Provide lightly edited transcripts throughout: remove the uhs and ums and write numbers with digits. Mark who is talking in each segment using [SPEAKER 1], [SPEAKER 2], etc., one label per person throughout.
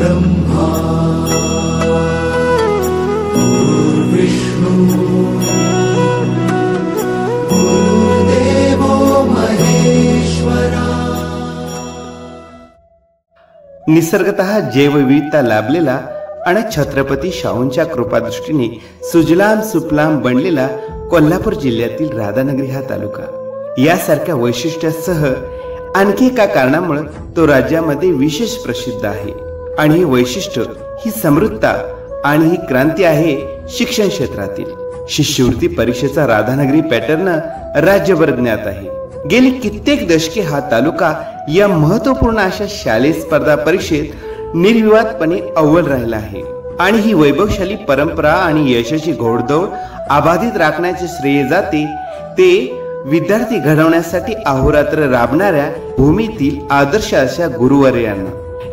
[SPEAKER 1] ब्रह्मा गुरुर्विष्णु गुरुर्देवो महेश्वरा।
[SPEAKER 2] निसर्गतः जैवविविधता लाभलेला आणि छत्रपती शाहूंच्या कृपादृष्टीने सुजलाम सुफलाम बनलेला कोल्हापूर जिल्ह्यातील राधानगरी हा तालुका यासारख्या वैशिष्ट्यासह आणखी एका कारणामुळे तो राज्यामध्ये विशेष प्रसिद्ध आहे। आणि हे वैशिष्ट्य, ही समृद्धता आणि ही क्रांती आहे शिक्षण क्षेत्रातील। शिष्यवृत्ती परीक्षेचा राधानगरी पॅटर्न राज्यभर ज्ञात आहे। गेली कित्येक दशके हा तालुका या महत्त्वपूर्ण अशा शालेय स्पर्धा परीक्षेत निर्विवादपणे अव्वल राहिला आहे। आणि ही वैभवशाली परंपरा आणि यशाची घोडदौड अबाधित राखण्याचे श्रेय जाते ते विद्यार्थी घडवण्यासाठी अहोरात्र राबणाऱ्या भूमीतील आदर्श अशा गुरुवर्यांना।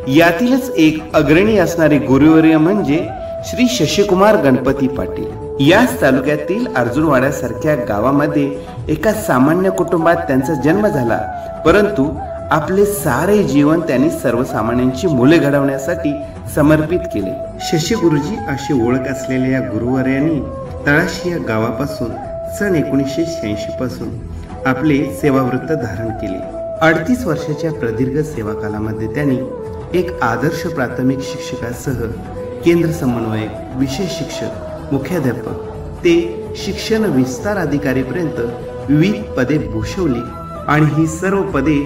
[SPEAKER 2] यातीलच एक अग्रणी असणारे गुरुवर्य म्हणजे श्री शशिकुमार गणपती पाटील। याच तालुक्यातील अर्जुनवाड्यासारख्या गावामध्ये एका सामान्य कुटुंबात त्यांचा जन्म झाला, परंतु आपले सारे जीवन त्यांनी सर्वसामान्यांची मुले घडवण्यासाठी समर्पित केले। शशी गुरुजी अशी ओळख असलेल्या या गुरुवर्यांनी तळाशी या गावापासून सन 1986 पासून आपले सेवावृत्त धारण केले। 38 वर्षाच्या प्रदीर्घ सेवा कालामध्ये त्यांनी एक आदर्श प्राथमिक शिक्षकासह केंद्र समन्वयक, विशेष शिक्षक, मुख्याध्यापक ते शिक्षण विस्तार अधिकारीपर्यंत विविध पदे भूषवली आणि ही सर्व पदे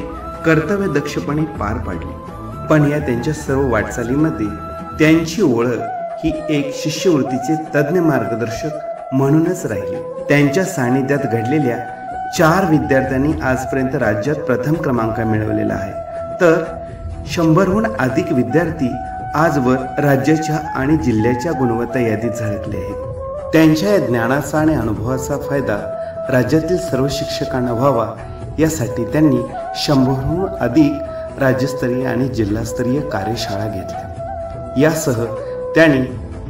[SPEAKER 2] कर्तव्य दक्षपणे पार पाडली। पण या त्यांच्या सर्व वाटचालीमध्ये त्यांची ओळख ही एक शिष्यवृत्तीचे तज्ञ मार्गदर्शक म्हणूनच राहिली। त्यांच्या सानिध्यात घडलेल्या 4 विद्यार्थ्यांनी आजपर्यंत राज्यात प्रथम क्रमांक मिळवलेला आहे, तर 100हून अधिक विद्यार्थी आजवर राज्याच्या आणि जिल्ह्याच्या गुणवत्ता यादीत झळकले आहेत। त्यांच्या या ज्ञानाचा आणि अनुभवाचा फायदा राज्यातील सर्व शिक्षकांना व्हावा यासाठी त्यांनी 100हून अधिक राज्यस्तरीय आणि जिल्हास्तरीय कार्यशाळा घेतल्या। यासह त्यांनी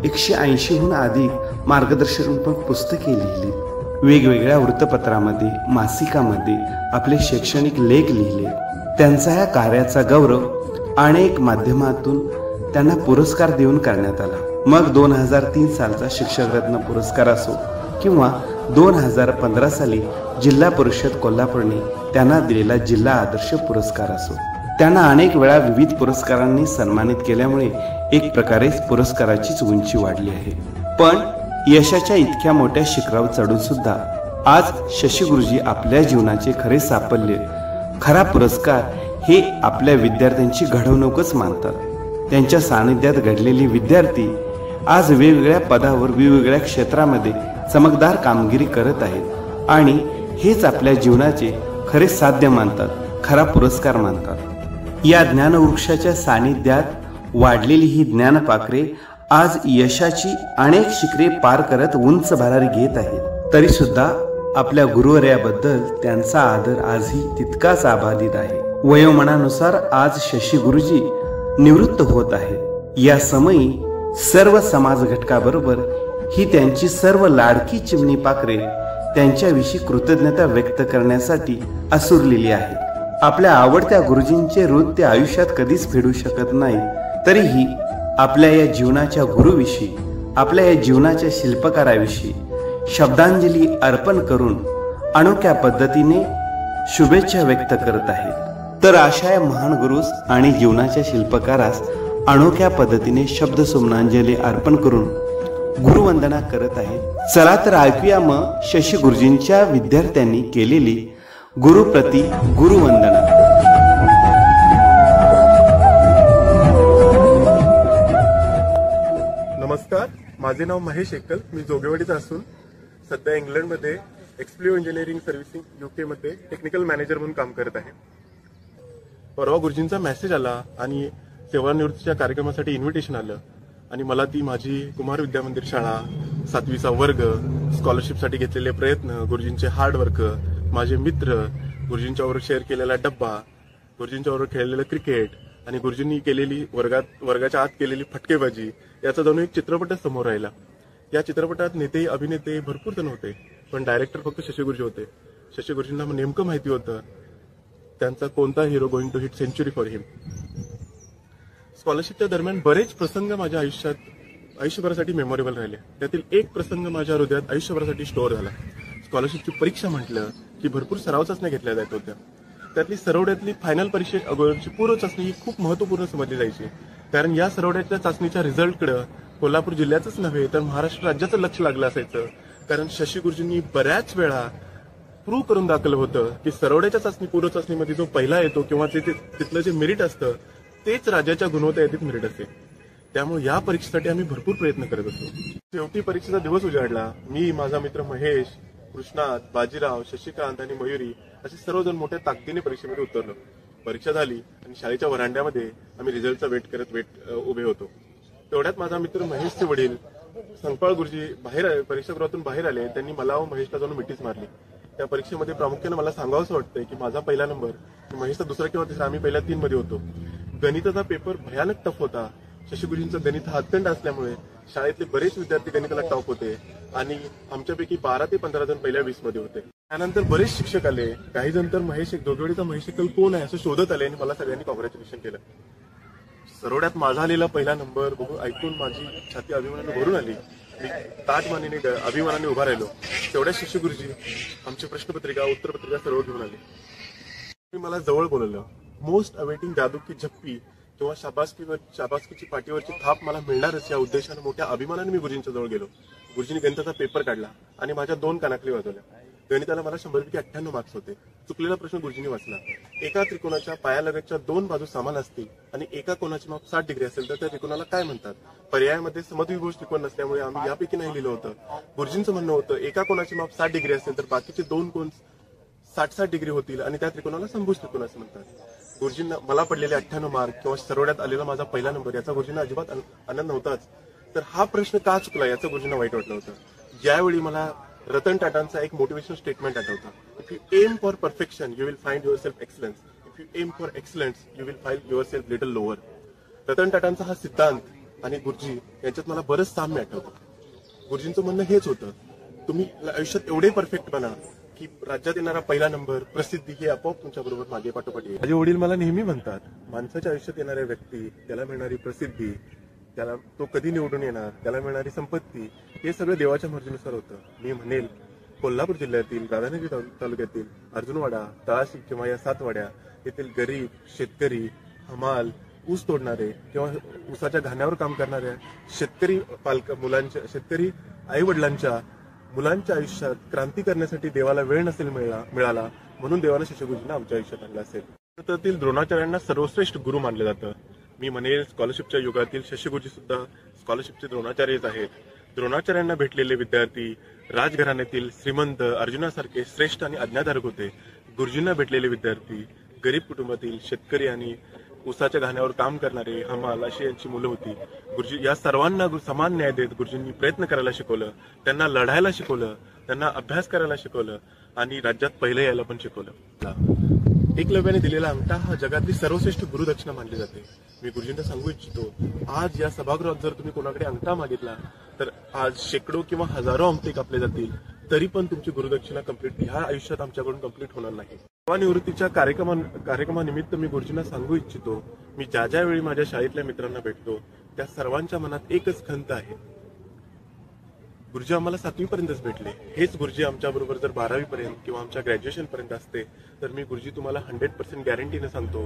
[SPEAKER 2] 180हून अधिक मार्गदर्शनात्मक पुस्तके लिहिली, वेगवेगळ्या वृत्तपत्रामध्ये, मासिकामध्ये आपले शैक्षणिक लेख लिहिले। त्यांचा या कार्याचा गौरव अनेक माध्यमातून त्यांना पुरस्कार देऊन करण्यात आला। मग 2003 सालचा शिक्षक रत्न पुरस्कार असो किंवा 2015 साली जिल्हा परिषद कोल्हापूरने त्यांना दिलेला जिल्हा आदर्श पुरस्कार असो, त्यांना अनेक वेळा विविध पुरस्कारांनी सन्मानित केल्यामुळे एक प्रकारे पुरस्काराचीच उंची वाढली आहे। पण यशाच्या इतक्या मोठ्या शिखरावर चढून सुद्धा आज शशी गुरुजी आपल्या जीवनाचे खरे साफल्य, खरा पुरस्कार हे आपल्या विद्यार्थ्यांची घडवणूकच मानतात। त्यांच्या सानिध्यात घडलेले विद्यार्थी आज वेगवेगळ्या पदावर, वेगवेगळ्या क्षेत्रामध्ये चमकदार कामगिरी करत आहेत आणि हेच आपल्या जीवनाचे खरे साध्य मानतात, खरा पुरस्कार मानतात। या ज्ञानवृक्षाच्या सानिध्यात वाढलेली ही ज्ञानपाखरे आज यशाची अनेक शिखरे पार करत उंच भरारी घेत आहेत। तरी सुद्धा आपल्या गुरुवर्याबद्दल त्यांचा आदर आजही तितकाच अबाधित आहे। वयोमानानुसार आज शशी गुरुजी निवृत्त होत आहे। या समयी सर्व समाज घटकाबरोबर ही त्यांची सर्व लाडकी चिमणी पाखरे त्यांच्याविषयी कृतज्ञता व्यक्त करण्यासाठी आसुरलेली आहेत। आपल्या आवडत्या गुरुजींचे ऋण ते आयुष्यात कधीच फेडू शकत नाही, तरीही आपल्या या जीवनाच्या गुरुविषयी, आपल्या या जीवनाच्या शिल्पकाराविषयी शब्दांजली अर्पण करून अनोख्या पद्धतीने शुभेच्छा व्यक्त करत आहेत। तर अशा या महान गुरुस आणि जीवनाच्या शिल्पकारास अनोख्या पद्धतीने शब्द सुमनांजली अर्पण करून गुरुवंदना करत आहेत। चला तर ऐकूया मग शशी गुरुजींच्या विद्यार्थ्यांनी केलेली गुरुप्रती गुरुवंदना।
[SPEAKER 3] नमस्कार, माझे नाव महेश एकल, मी जोगेवाडीत असून सध्या इंग्लंडमध्ये एक्सप्लिओ इंजिनिअरिंग सर्व्हिसिंग UK मध्ये टेक्निकल मॅनेजर म्हणून काम करत आहे। परवा गुरुजींचा मेसेज आला आणि सेवानिवृत्तीच्या कार्यक्रमासाठी इन्व्हिटेशन आलं आणि मला ती माझी कुमार विद्या मंदिर शाळा, 7वीचा वर्ग, स्कॉलरशिपसाठी घेतलेले प्रयत्न, गुरुजींचे हार्डवर्क, माझे मित्र, गुरुजींच्याबरोबर शेअर केलेला डब्बा, गुरुजींच्याबरोबर खेळलेलं क्रिकेट आणि गुरुजींनी केलेली वर्गाच्या आत केलेली फटकेबाजी याचा जणू एक चित्रपटच समोर राहिला। या चित्रपटात नेते, अभिनेते भरपूर जण होते, पण डायरेक्टर फक्त शशी गुरुजी होते। शशी गुरुजींना नेमकं माहिती होतं त्यांचा कोणता hero going to hit century for him. स्कॉलरशिपच्या दरम्यान बरेच प्रसंग माझ्या आयुष्यभरासाठी मेमोरेबल राहिले. त्यातील एक प्रसंग माझ्या हृदयात आयुष्यभरासाठी स्टोअर झाला. स्कॉलरशिपची परीक्षा म्हटलं की भरपूर सराव चाचण्या घेतल्या जात होत्या. त्यातली सरवड्यातली फायनल परीक्षे अगोदरची पूर्व चाचणी ही खूप महत्वपूर्ण समजली जायची. कारण या सरवड्याच्या चाचणीच्या रिझल्टकडे कोल्हापूर जिल्ह्याचंच नव्हे तर महाराष्ट्र राज्याचं लक्ष लागलं असायचं. कारण शशी गुरुजींनी बऱ्याच वेळा प्रूव्ह करून दाखवलं होतं की सरवड्याच्या चाचणी पूर्व चाचणीमध्ये जो पहिला येतो किंवा तिथलं जे मेरिट असतं तेच राज्याच्या गुणवत्ता यादीत मेरिट असते. त्यामुळे या परीक्षेसाठी आम्ही भरपूर प्रयत्न करत असतो. शेवटी परीक्षेचा दिवस उजाडला. मी, माझा मित्र महेश, कृष्णात, बाजीराव, शशिकांत आणि मयुरी असे सर्वजण मोठ्या ताकदीने परीक्षेमध्ये उतरलो. परीक्षा झाली आणि शाळेच्या वरांड्यामध्ये आम्ही रिझल्टचा वेट करत उभे होतो. तेवढ्यात माझा मित्र महेशचे वडील संकपाळ गुरुजी परीक्षागृहातून बाहेर आले. त्यांनी मला व महेशला जाऊन मिठीच मारली. त्या परीक्षेमध्ये प्रामुख्याने मला सांगावंसं वाटतंय की माझा पहिला नंबर, महेशचा दुसरा किंवा तिसरा, आम्ही पहिल्या 3 मध्ये होतो. गणिताचा पेपर भयानक टफ होता. शशी गुरुजींचं गणित हा अत्यंत असल्यामुळे शाळेतले बरेच विद्यार्थी गणिताला टॉप होते आणि आमच्यापैकी 12 ते 15 जण पहिल्या 20 मध्ये होते. त्यानंतर बरेच शिक्षक आले. काही जण तर जोगेवाडीचा महेश एकल कोण आहे असं शोधत आले आणि मला सगळ्यांनी कॉंग्रॅच्युलेशन केलं. सरवड्यात माझा आलेला पहिला नंबर ऐकून माझी छाती अभिमानाने भरून आली. मी ताजमानीने अभिमानाने उभा राहिलो. तेवढ्या शशी गुरुजी आमची प्रश्नपत्रिका उत्तरपत्रिका सर्व घेऊन आले. मला जवळ बोलवलं. मोस्ट अवेटिंग जादू की झप्पी किंवा शाबासकीची पाठीवरची थाप मला मिळणारच या उद्देशाने मोठ्या अभिमानाने मी गुरुजींच्या जवळ गेलो. गुरुजींनी गणिताचा पेपर काढला आणि माझ्या 2 कानाकली वाजवल्या. गणिताला मला 100पैकी 98 मार्क्स होते. चुकलेला प्रश्न गुरुजींनी वाचला. एका त्रिकोणाच्या पायालगतच्या 2 बाजू समान असतील आणि एका कोणाची माप 60 डिग्री असेल तर त्या त्रिकोणाला काय म्हणतात? पर्यायामध्ये समद्विभुज त्रिकोण नसल्यामुळे आम्ही यापैकी नाही लिहिलं होतं. गुरुजींचं म्हणणं होतं एका कोणाची माप 60 डिग्री असेल तर बाकीचे 2 कोण 60-60 डिग्री होतील आणि त्या त्रिकोणाला समभुज त्रिकोण असं म्हणतात. गुरुजींना मला पडलेले 98 मार्क किंवा सरवड्यात आलेला माझा पहिला नंबर याचा गुरुजींना अजिबात आनंद नव्हताच. तर हा प्रश्न का चुकला याचं गुरुजींना वाईट वाटलं होतं. ज्यावेळी मला रतन टाटांचा एक मोटिवेशनल स्टेटमेंट आठवतं. If you aim for perfection you will find yourself excellence. If you aim for excellence you will find yourself little lower. Ratan टाटांचा हा सिद्धांत आणि गुरुजी यांच्यात मला बरंच साम्य आठवतं. गुरुजींचं म्हणणं हेच होतं, तुम्ही आयुष्यात एवढे परफेक्ट बना की राज्यात येणारा पहिला नंबर, प्रसिद्धी हे आपोआप तुमच्या बरोबर मागे पाठोपाठ येईल. माझे वडील मला नेहमी म्हणतात, माणसाच्या आयुष्यात येणाऱ्या व्यक्ती, त्याला मिळणारी प्रसिद्धी, त्याला तो कधी निवडून येणार, त्याला मिळणारी संपत्ती, हे सगळं देवाच्या मर्जीनुसार होतं. मी म्हणेल कोल्हापूर जिल्ह्यातील राधानगरी तालुक्यातील अर्जुनवाडा, तळाशी किंवा या 7 वाड्या येथील गरीब शेतकरी, हमाल, ऊस तोडणारे किंवा ऊसाच्या घाण्यावर काम करणाऱ्या शेतकरी शेतकरी आई वडिलांच्या मुलांच्या आयुष्यात क्रांती करण्यासाठी देवाला वेळ नसेल मिळाला म्हणून देवानं शशी गुरुजींना आमच्या आयुष्यात आणलं असेल. भारतातील द्रोणाचार्यांना सर्वश्रेष्ठ गुरु मानलं जातं. मी म्हणेल स्कॉलरशिपच्या युगातील शशी गुरुजी सुद्धा स्कॉलरशिपचे द्रोणाचार्यच आहेत. द्रोणाचार्यांना भेटलेले विद्यार्थी राजघराण्यातील श्रीमंत अर्जुनासारखे श्रेष्ठ आणि आज्ञाधारक होते. गुरुजींना भेटलेले विद्यार्थी गरीब कुटुंबातील शेतकरी आणि ऊसाच्या घाण्यावर काम करणारे हमाल अशी यांची मुलं होती. गुरुजी या सर्वांना समान न्याय देत गुरुजींनी प्रयत्न करायला शिकवलं, त्यांना लढायला शिकवलं, त्यांना अभ्यास करायला शिकवलं आणि राज्यात पहिलं यायला पण शिकवलं. एकलव्याने दिलेला अंगठा हा जगातली सर्वश्रेष्ठ गुरुदक्षिणा मानली जाते. मी गुरुजींना सांगू इच्छितो, आज या सभागृहात जर तुम्ही कोणाकडे अंगठा मागितला तर आज शेकडो किंवा हजारो अंगठे कापले जातील, तरी पण तुमची गुरुदक्षिणा कंप्लीट ह्या आयुष्यात आमच्याकडून कंप्लीट होणार नाही. सेवानिवृत्तीच्या कार्यक्रमानिमित्त मी गुरुजींना सांगू इच्छितो, मी ज्या वेळी माझ्या शाळेतल्या मित्रांना भेटतो त्या सर्वांच्या मनात एकच खंत आहे. गुरुजी आम्हाला 7वी पर्यंतच भेटले, हेच गुरुजी आमच्या बरोबर जर 12वी पर्यंत किंवा आमच्या ग्रॅज्युएशन पर्यंत असते तर मी गुरुजी तुम्हाला 100% गॅरंटीने सांगतो,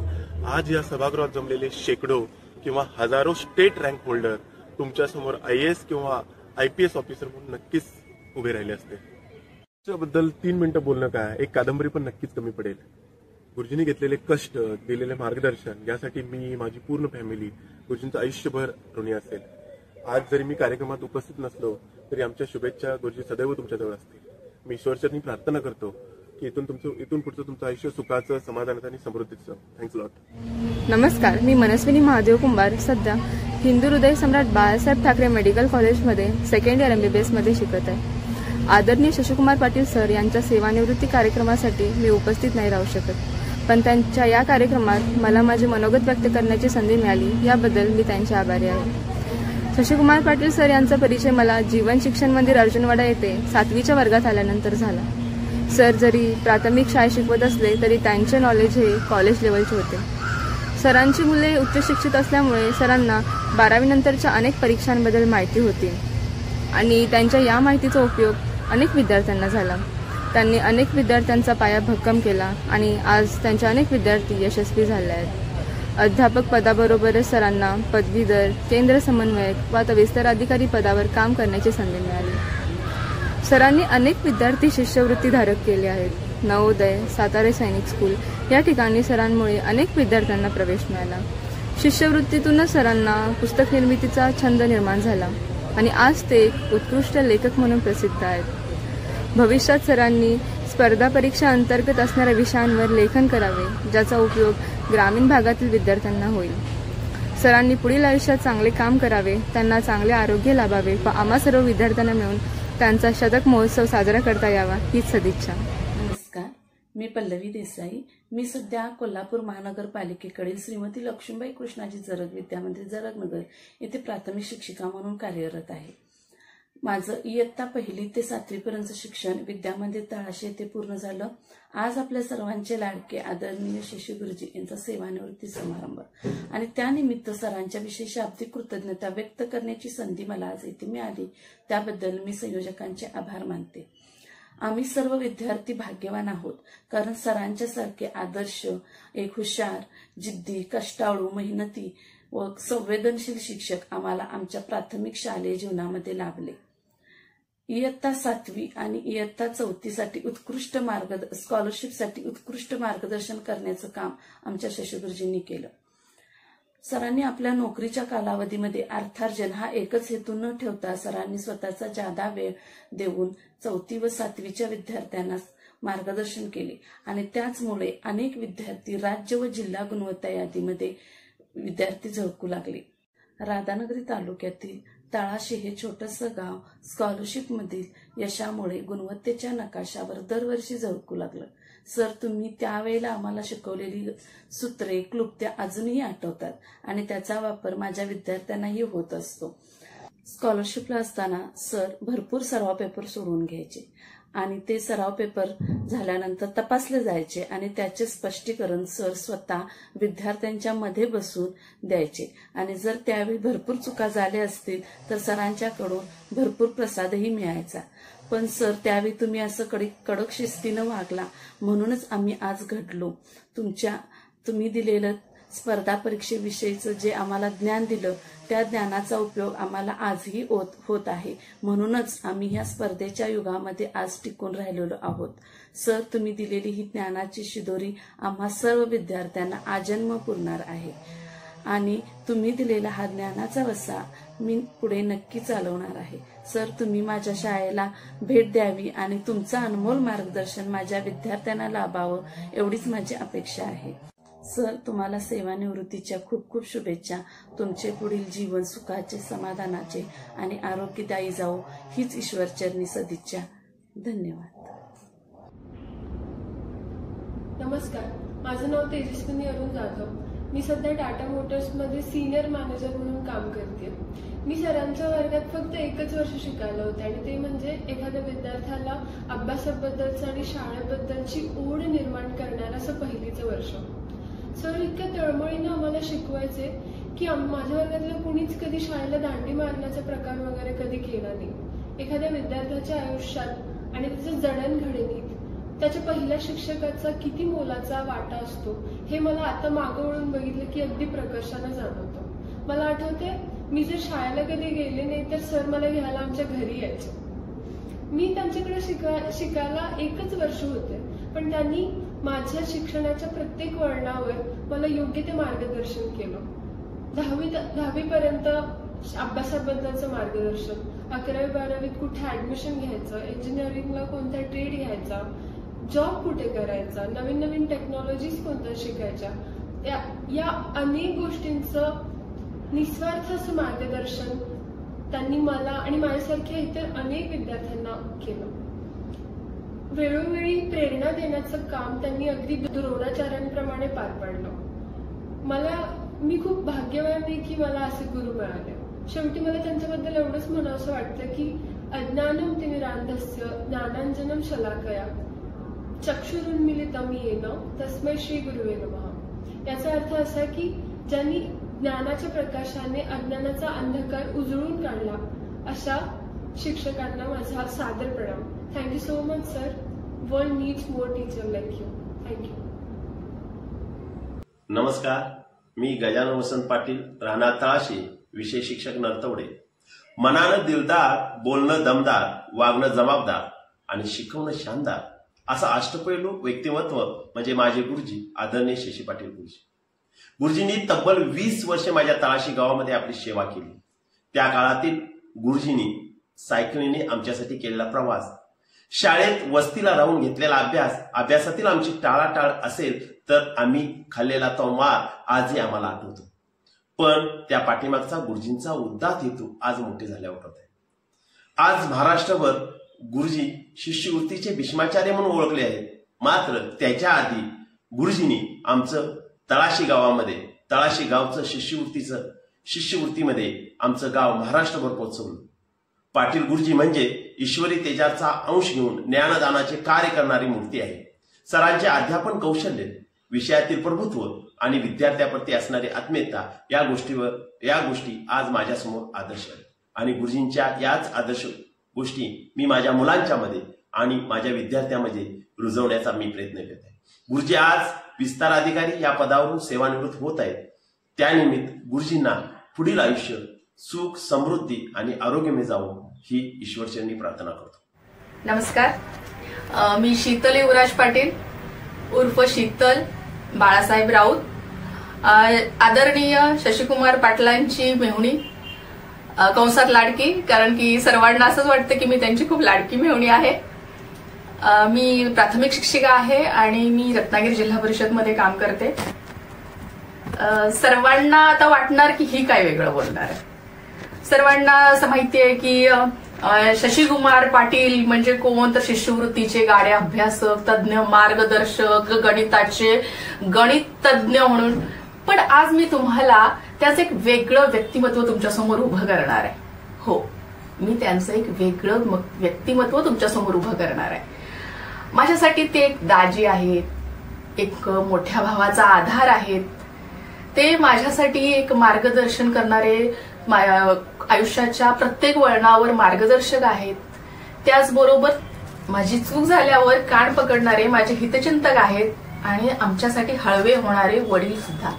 [SPEAKER 3] आज या सभागृहात जमलेले शेकडो किंवा हजारो स्टेट रँक होल्डर तुमच्या समोर IAS किंवा IPS ऑफिसर म्हणून नक्कीच उभे राहिले असते. त्याबद्दल 3 मिनिटं बोलणं काय, एक कादंबरी पण नक्कीच कमी पडेल. गुरुजींनी घेतलेले कष्ट, दिलेले मार्गदर्शन यासाठी मी, माझी पूर्ण फॅमिली गुरुजींचं आयुष्यभर ऋणी असेल. आज जरी मी कार्यक्रमात उपस्थित नसलो तरी आमच्या शुभेच्छा गुरुजी सदैव तुमच्याजवळ असतील. मी ईश्वरचरणी प्रार्थना करतो की इथून पुढचं तुमचं आयुष्य सुखाचं, समाधानाचं आणि समृद्धीचं. Thanks lot.
[SPEAKER 4] नमस्कार, मी मनस्विनी महादेव कुंभार सध्या हिंदू हृदय सम्राट बाळासाहेब ठाकरे मेडिकल कॉलेजमध्ये 2nd इयर MBBS मध्ये शिकत आहे. आदरणीय शशिकुमार पाटील सर यांच्या सेवानिवृत्ती कार्यक्रमासाठी मी उपस्थित नाही राहू शकत, पण त्यांच्या या कार्यक्रमात मला माझे मनोगत व्यक्त करण्याची संधी मिळाली, याबद्दल मी त्यांचे आभारी आहे. शशिकुमार पाटील सर यांचा परिचय मला जीवन शिक्षण मंदिर अर्जुनवाडा येथे 7वीच्या वर्गात आल्यानंतर झाला. सर जरी प्राथमिक शाळेत शिकवत असले तरी त्यांचे नॉलेज हे कॉलेज लेवलचे होते. सरांची मुले उच्च शिक्षित असल्यामुळे सरांना 12वी नंतरच्या अनेक परीक्षांबद्दल माहिती होती आणि त्यांच्या या माहितीचा उपयोग अनेक विद्यार्थ्यांना झाला. त्यांनी अनेक विद्यार्थ्यांचा पाया भक्कम केला आणि आज त्यांचे अनेक विद्यार्थी यशस्वी झाले आहेत. अध्यापक पदाबरोबरच सरांना पदवीधर, केंद्र समन्वयक व आता विस्तार अधिकारी पदावर काम करण्याची संधी मिळाली. सरांनी अनेक विद्यार्थी शिष्यवृत्तीधारक केले आहेत. नवोदय, सातारा सैनिक स्कूल या ठिकाणी सरांमुळे अनेक विद्यार्थ्यांना प्रवेश मिळाला. शिष्यवृत्तीतूनच सरांना पुस्तक निर्मितीचा छंद निर्माण झाला आणि आज ते एक उत्कृष्ट लेखक म्हणून प्रसिद्ध आहेत. भविष्यात सरांनी स्पर्धा परीक्षा अंतर्गत असणाऱ्या विषयांवर लेखन करावे, ज्याचा उपयोग ग्रामीण भागातील विद्यार्थ्यांना होईल. सरांनी पुढील आयुष्यात चांगले काम करावे, त्यांना चांगले आरोग्य लाभावे व आम्हा सर्व विद्यार्थ्यांना मिळून त्यांचा शतक महोत्सव साजरा करता यावा हीच सदिच्छा.
[SPEAKER 5] नमस्कार, मी पल्लवी देसाई. मी सध्या कोल्हापूर महानगरपालिकेकडील श्रीमती लक्ष्मीबाई कृष्णाजी जरग विद्यामंदिर जरगनगर येथे प्राथमिक शिक्षिका म्हणून कार्यरत आहे. माझं इयत्ता 1ली ते 7वी पर्यंतचं शिक्षण विद्यामंदिर तळाशी येथे पूर्ण झालं. आज आपल्या सर्वांचे लाडके आदरणीय शशी गुरुजी यांचा सेवानिवृत्ती समारंभ आणि त्यानिमित्त सरांच्या विषयी शाब्दिक कृतज्ञता व्यक्त करण्याची संधी मला आज इथे मिळाली. त्याबद्दल मी संयोजकांचे आभार मानते. आम्ही सर्व विद्यार्थी भाग्यवान आहोत, कारण सरांच्या सारखे आदर्श, एक हुशार, जिद्दी, कष्टाळू, मेहनती व संवेदनशील शिक्षक आम्हाला आमच्या प्राथमिक शालेय जीवनामध्ये लाभले. इयत्ता 7वी आणि इयत्ता 4थीसाठी उत्कृष्ट स्कॉलरशिपसाठी उत्कृष्ट मार्गदर्शन करण्याचं काम आमच्या शशीगुरुजींनी केलं. सरांनी आपल्या नोकरीच्या कालावधीमध्ये अर्थार्जन हा एकच हेतू न ठेवता सरांनी स्वतःचा जादा वेळ देऊन 4थी व 7वीच्या विद्यार्थ्यांना मार्गदर्शन केले आणि त्याचमुळे अनेक विद्यार्थी राज्य व जिल्हा गुणवत्ता यादीमध्ये विद्यार्थी झळकू लागले. राधानगरी तालुक्यातील तळाशी हे छोटंसं गाव स्कॉलरशिपमधील यशामुळे गुणवत्तेच्या नकाशावर दरवर्षी झळकू लागलं. सर, तुम्ही त्यावेळेला आम्हाला शिकवलेली सूत्रे, क्लुप्त्या अजूनही आठवतात आणि त्याचा वापर माझ्या विद्यार्थ्यांनाही होत असतो. स्कॉलरशिपला असताना सर भरपूर सराव पेपर सोडवून घ्यायचे आणि ते सराव पेपर झाल्यानंतर तपासले जायचे आणि त्याचे स्पष्टीकरण सर स्वतः विद्यार्थ्यांच्या मध्ये बसून द्यायचे आणि जर त्यावेळी भरपूर चुका झाल्या असतील तर सरांच्याकडून भरपूर प्रसादही मिळायचा. पण सर, त्यावेळी तुम्ही असं कडक शिस्तीनं वागला म्हणूनच आम्ही आज घडलो. तुम्ही दिलेलं स्पर्धा परीक्षेविषयीचं जे आम्हाला ज्ञान दिलं त्या ज्ञानाचा उपयोग आम्हाला आजही होत आहे. म्हणूनच आम्ही ह्या स्पर्धेच्या युगामध्ये आज टिकून राहिलेलो आहोत. सर, तुम्ही दिलेली ही ज्ञानाची शिदोरी आम्हा सर्व विद्यार्थ्यांना आजन्म पुरणार आहे आणि तुम्ही दिलेला हा ज्ञानाचा वसा मी पुढे नक्की चालवणार आहे. सर, तुम्ही माझ्या शाळेला भेट द्यावी आणि तुमचं अनमोल मार्गदर्शन माझ्या विद्यार्थ्यांना लाभावं एवढीच माझी अपेक्षा आहे. सर, तुम्हाला सेवानिवृत्तीच्या खूप खूप शुभेच्छा. तुमचे पुढील जीवन सुखाचे, समाधानाचे आणि आरोग्यदायी जावो हीच ईश्वरचरणी सदिच्छा. धन्यवाद.
[SPEAKER 6] नमस्कार, माझं नाव तेजस्विनी अरुण जाधव. मी सध्या टाटा मोटर्समध्ये सिनियर मॅनेजर म्हणून काम करते. मी सरांच्या वर्गात फक्त एकच वर्ष शिकायला होते आणि ते म्हणजे एखाद्या विद्यार्थ्याला अभ्यासाबद्दलचं आणि शाळेबद्दलची ओढ निर्माण करणारं असं पहिलीचं वर्ष. सर इतक्या तळमळीनं आम्हाला शिकवायचे की माझ्या वर्गातलं कुणीच कधी शाळेला दांडी मारण्याचा प्रकार वगैरे कधी केला नाही. एखाद्या विद्यार्थ्याच्या आयुष्यात आणि त्याच्या जडणघडणीत त्याच्या पहिल्या शिक्षकाचा किती मोलाचा वाटा असतो हे मला आता मागं वळून बघितलं की अगदी प्रकर्षानं जाणवतं. मला आठवते, मी जर शाळेला कधी गेले नाही तर सर मला घ्यायला आमच्या घरी यायचे. मी त्यांच्याकडे शिकायला एकच वर्ष होते, पण त्यांनी माझ्या शिक्षणाच्या प्रत्येक वळणावर मला योग्य ते मार्गदर्शन केलं. 10वी पर्यंत अभ्यासाबद्दलचं मार्गदर्शन, 11वी-12वीत कुठे ऍडमिशन घ्यायचं, इंजिनिअरिंगला कोणता ट्रेड घ्यायचा, जॉब कुठे करायचा, नवीन नवीन टेक्नॉलॉजीज कोणत्या शिकायच्या, या अनेक गोष्टींचं निस्वार्थ असं मार्गदर्शन त्यांनी मला आणि माझ्यासारख्या इतर अनेक विद्यार्थ्यांना केलं. वेळोवेळी प्रेरणा देण्याचं काम त्यांनी अगदी द्रोणाचार्यांप्रमाणे पार पाडलं. मी खूप भाग्यवान आहे की मला असे गुरु मिळाले. शेवटी मला त्यांच्याबद्दल एवढंच म्हणावंसं वाटतं की अज्ञानम तिमिरांधस्य ज्ञानांजनम शलाकया चक्षुरुन्मीलितम येन तस्मै श्री गुरुवे नमः. याचा अर्थ असा की ज्यांनी ज्ञानाच्या प्रकाशाने अज्ञानाचा अंधकार उजळून काढला अशा शिक्षकांना माझा सादर प्रणाम. Thank you so much sir. World needs more teacher like you. Thank you.
[SPEAKER 7] नमस्कार, मी गजानन वसंत पाटील, राहणार तळाशी, विषय शिक्षक नरतवडे. मनानं दिलदार, बोलणं दमदार, वागणं जबाबदार आणि शिकवणं शानदार असं अष्टपैलू व्यक्तिमत्व म्हणजे माझे गुरुजी आदरणीय शशी पाटील गुरुजी. गुरुजींनी तब्बल 20 वर्षे माझ्या तळाशी गावामध्ये आपली सेवा केली. त्या काळातील गुरुजींनी सायकलीने आमच्यासाठी केलेला प्रवास, शाळेत वस्तीला राहून घेतलेला अभ्यास, अभ्यासातील आमची टाळाटाळ असेल तर आम्ही खाल्लेला तो मार आजही आम्हाला आठवतो. पण त्या पाठीमागचा गुरुजींचा उदात्त हेतू आज मोठे झाल्यावर होत आहे. आज महाराष्ट्रभर गुरुजी शिष्यवृत्तीचे भीष्माचार्य म्हणून ओळखले आहेत. मात्र त्याच्या आधी गुरुजींनी आमचं तळाशी गावामध्ये, तळाशी गावचं शिष्यवृत्तीमध्ये आमचं गाव महाराष्ट्रभर पोहोचवलं. पाटील गुरुजी म्हणजे ईश्वरी तेजाचा अंश घेऊन ज्ञानदानाचे कार्य करणारी मूर्ती आहे. सरांचे अध्यापन कौशल्य, विषयातील प्रभुत्व आणि विद्यार्थ्याप्रती असणारी आत्मीयता या गोष्टी आज माझ्यासमोर आदर्श आहेत. आणि गुरुजींच्या याच आदर्श गोष्टी मी माझ्या मुलांच्या मध्ये आणि माझ्या विद्यार्थ्यांमध्ये रुजवण्याचा मी प्रयत्न करत आहे. गुरुजी आज विस्तार अधिकारी या पदावरून सेवानिवृत्त होत आहेत. त्यानिमित्त गुरुजींना पुढील आयुष्य सुख, समृद्धी आणि आरोग्यमय जावो ही ईश्वरचरणी प्रार्थना करतो.
[SPEAKER 8] नमस्कार, मी शीतल युवराज पाटील उर्फ शीतल बाळासाहेब राऊत. आदरणीय शशिकुमार पाटलांची मेहुणी, कंसात लाडकी, कारण की सर्वांना असंच वाटतं की मी त्यांची खूप लाडकी मेहुणी आहे. मी प्राथमिक शिक्षिका आहे आणि मी रत्नागिरी जिल्हा परिषदमध्ये काम करते. सर्वांना आता वाटणार की ही काय वेगळं बोलणार आहे. सर्वांना असं माहितीये की शशिकुमार पाटील म्हणजे कोण, तर शिष्यवृत्तीचे गाडे अभ्यासक, तज्ज्ञ, मार्गदर्शक, गणिताचे गणित तज्ज्ञ म्हणून. पण आज मी तुम्हाला त्याचं एक वेगळं व्यक्तिमत्व तुमच्यासमोर उभं करणार आहे. हो, मी त्यांचं एक वेगळं व्यक्तिमत्व तुमच्यासमोर उभं करणार आहे. माझ्यासाठी ते एक दाजी आहेत, एक मोठ्या भावाचा आधार आहेत. ते माझ्यासाठी एक मार्गदर्शन करणारे, आयुष्याच्या प्रत्येक वळणावर मार्गदर्शक आहेत. त्याचबरोबर माझी चूक झाल्यावर कान पकडणारे माझे हितचिंतक आहेत आणि आमच्यासाठी हळवे होणारे वडील सुद्धा.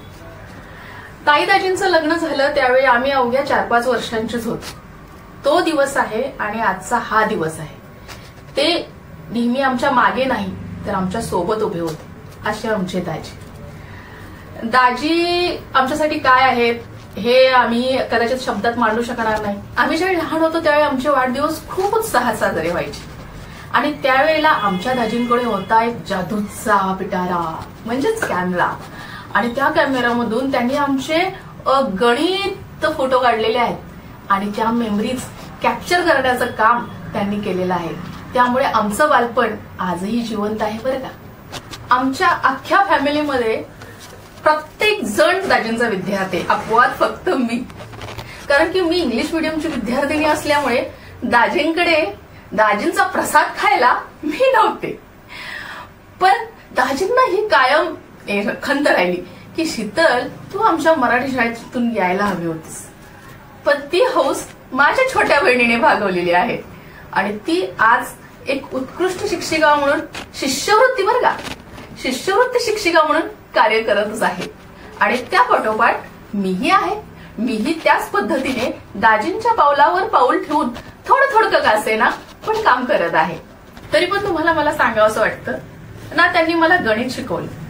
[SPEAKER 8] ताईदाजींचं लग्न झालं त्यावेळी आम्ही अवघ्या 4-5 वर्षांचीच होतो. तो दिवस आहे आणि आजचा हा दिवस आहे. ते नेहमी आमच्या मागे नाही तर आमच्या सोबत उभे होते, असे आमचे दाजी. दाजी आमच्यासाठी काय आहेत हे आम्ही कदाचित शब्दात मांडू शकणार नाही. आम्ही ज्यावेळी लहान होतो त्यावेळी आमचे वाढदिवस खूप उत्साहात साजरे व्हायचे आणि त्यावेळेला आमच्या दाजींकडे होता एक जादूचा पिटारा म्हणजेच कॅमेरा. आणि त्या कॅमेरामधून त्यांनी आमचे गणित फोटो काढलेले आहेत आणि त्या मेमरीज कॅप्चर करण्याचं काम त्यांनी केलेलं आहे. त्यामुळे आमचं बालपण आजही जिवंत आहे बरं का. आमच्या अख्ख्या फॅमिलीमध्ये प्रत्येक जण दाजींचा विद्यार्थी, अपवाद फक्त मी. कारण की मी इंग्लिश मिडियमची विद्यार्थिनी असल्यामुळे दाजींचा प्रसाद खायला मी नव्हते. पण दाजींना ही कायम खंत राहिली की शीतल, तू आमच्या मराठी शाळेतून यायला हवी होतीस. पण ती हौस माझ्या छोट्या बहिणीने भागवलेली आहे आणि ती आज एक उत्कृष्ट शिक्षिका म्हणून, शिष्यवृत्ती बरं का, शिष्यवृत्ती शिक्षिका म्हणून कार्य करतच आहे. आणि त्या पाठोपाठ मीही आहे. मीही त्याच पद्धतीने दाजींच्या पावलावर पाऊल ठेवून थोडं का असेना पण काम करत आहे. तरी पण तुम्हाला मला सांगावं असं वाटतं ना, त्यांनी मला गणित शिकवलं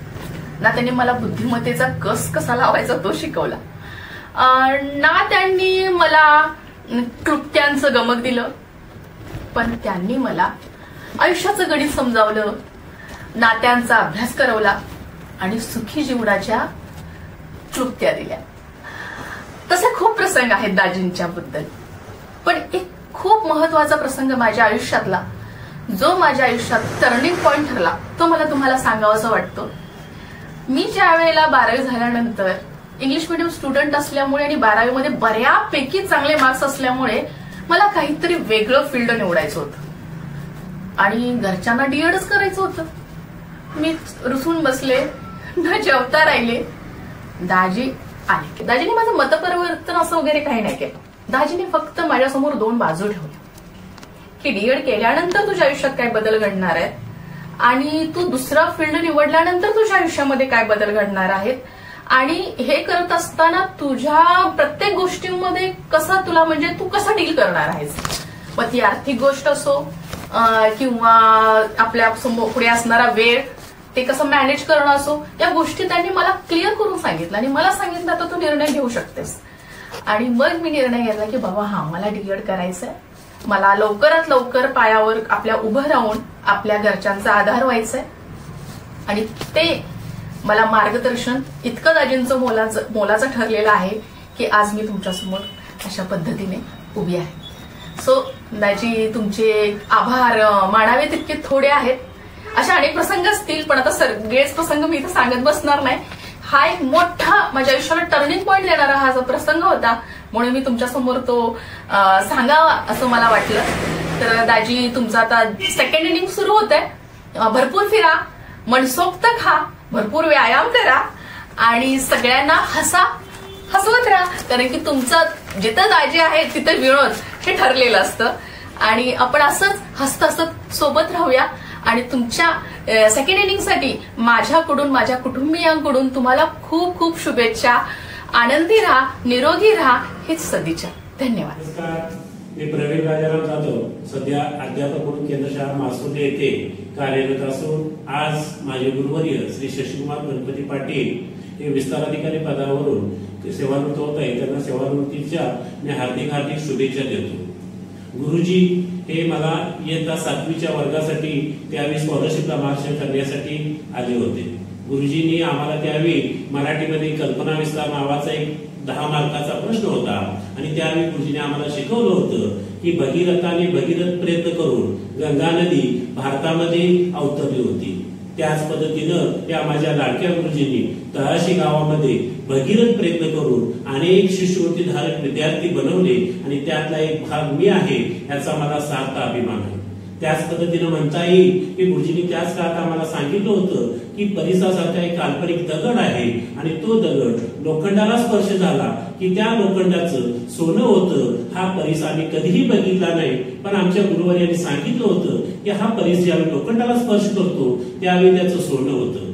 [SPEAKER 8] ना, त्यांनी मला बुद्धिमत्तेचा कस कसा लावायचा तो शिकवला ना, त्यांनी मला कृत्यांचं गमक दिलं. पण त्यांनी मला आयुष्याचं गणित समजावलं, नात्यांचा अभ्यास करवला आणि सुखी जीवनाच्या क्लुप्त्या दिल्या. तसे खूप प्रसंग आहेत दाजींच्या बद्दल. पण एक खूप महत्वाचा प्रसंग माझ्या आयुष्यातला, जो माझ्या आयुष्यात टर्निंग पॉइंट ठरला, तो मला तुम्हाला सांगावंसं वाटतं. मी ज्या वेळेला 12वी झाल्यानंतर इंग्लिश मिडियम स्टुडंट असल्यामुळे आणि 12वी मध्ये बऱ्यापैकी चांगले मार्क्स असल्यामुळे मला काहीतरी वेगळं फील्ड निवडायचं होतं आणि घरच्यांना डीएडच करायचं होतं. मी रुसून बसले. न जेवता राहिले. दाजी आले. दाजीने माझं मतपरिवर्तन असं वगैरे काही नाही केलं. दाजीने फक्त माझ्यासमोर 2 बाजू ठेवल्या की डीएड केल्यानंतर तुझ्या आयुष्यात काय बदल घडणार आहेत आणि तू दुसरा फील्ड निवडल्यानंतर तुझ्या आयुष्यामध्ये काय बदल घडणार आहेत आणि हे करत असताना तुझ्या प्रत्येक गोष्टींमध्ये कसा तुला म्हणजे तू कसा डील करणार आहेस. मग ती आर्थिक गोष्ट असो किंवा आपल्या पुढे असणारा वेळ ते कसं मॅनेज करणं असो, या गोष्टी त्यांनी मला क्लिअर करून सांगितलं आणि मला सांगितलं आता तू निर्णय घेऊ शकतेस. आणि मग मी निर्णय घेतला की बाबा हा मला डीएड करायचंय. मला लवकरात लवकर पायावर आपल्या उभं राहून आपल्या घरच्यांचा आधार व्हायचाय आणि ते मला मार्गदर्शन इतकं दाजींचं मोलाचं ठरलेलं आहे की आज मी तुमच्यासमोर अशा पद्धतीने उभी आहे. सो दाजी तुमचे आभार मानावे तितके थोडे आहेत. अशा अनेक प्रसंग असतील पण आता सगळेच प्रसंग मी इथं सांगत बसणार नाही. हा एक मोठा माझ्या आयुष्याला टर्निंग पॉईंट देणारा हा जो प्रसंग होता म्हणून मी तुमच्यासमोर तो सांगावा असं मला वाटलं. तर दाजी तुमचं आता सेकंड इनिंग सुरू होत आहे. भरपूर फिरा, मनसोक्त खा, भरपूर व्यायाम करा आणि सगळ्यांना हसवत राहा. कारण की तुमचं जिथं दाजी आहे तिथं विनोद हे ठरलेलं असतं आणि आपण असंच हसत सोबत राहूया. आणि तुमच्या सेकंड इनिंगसाठी माझ्याकडून माझ्या कुटुंबियांकडून तुम्हाला खूप खूप शुभेच्छा. आनंदी राहा, निरोगी राहा, हीच सदिच्छा. धन्यवाद.
[SPEAKER 9] मी प्रवीण राजाराम जाधव, सध्या अध्यापक म्हणून केंद्र शाळा मासुर्ली येथे कार्यरत असून आज माझे गुरुवर्य श्री शशिकुमार गणपती पाटील हे विस्तार अधिकारी पदावरून सेवानिवृत्त होत आहे. त्यांना सेवानिवृत्तीच्या मी हार्दिक शुभेच्छा देतो. गुरुजी हे मला इयत्ता 7वीच्या वर्गासाठी त्यावेळी स्कॉलरशिपला मार्गदर्शन करण्यासाठी आले होते. गुरुजींनी आम्हाला त्यावेळी मराठीमध्ये कल्पना विस्तार नावाचा एक 10 मार्काचा प्रश्न होता आणि त्यावेळी गुरुजींनी आम्हाला शिकवलं होतं की भगीरथाने भगीरथ प्रयत्न करून गंगा नदी भारतामध्ये अवतरली होती. त्याच पद्धतीनं त्या माझ्या लाडक्या गुरुजींनी तळाशी गावामध्ये भगीरथ प्रयत्न करून अनेक शिष्यवृत्तीधारक विद्यार्थी बनवले आणि त्यातला एक भाग मी आहे याचा मला सार्थ अभिमान आहे. त्याच पद्धतीनं म्हणता येईल की गुरुजींनी त्याच काळात आम्हाला सांगितलं होतं की परिसासारखा एक काल्पनिक दगड आहे आणि तो दगड लोखंडाला स्पर्श झाला की त्या लोखंडाचं सोनं होतं. हा परिस आम्ही कधीही बघितला नाही पण आमच्या गुरुवर्यांनी सांगितलं होतं की हा परिस ज्यावेळी लोखंडाला स्पर्श करतो त्यावेळी त्याचं सोनं होतं.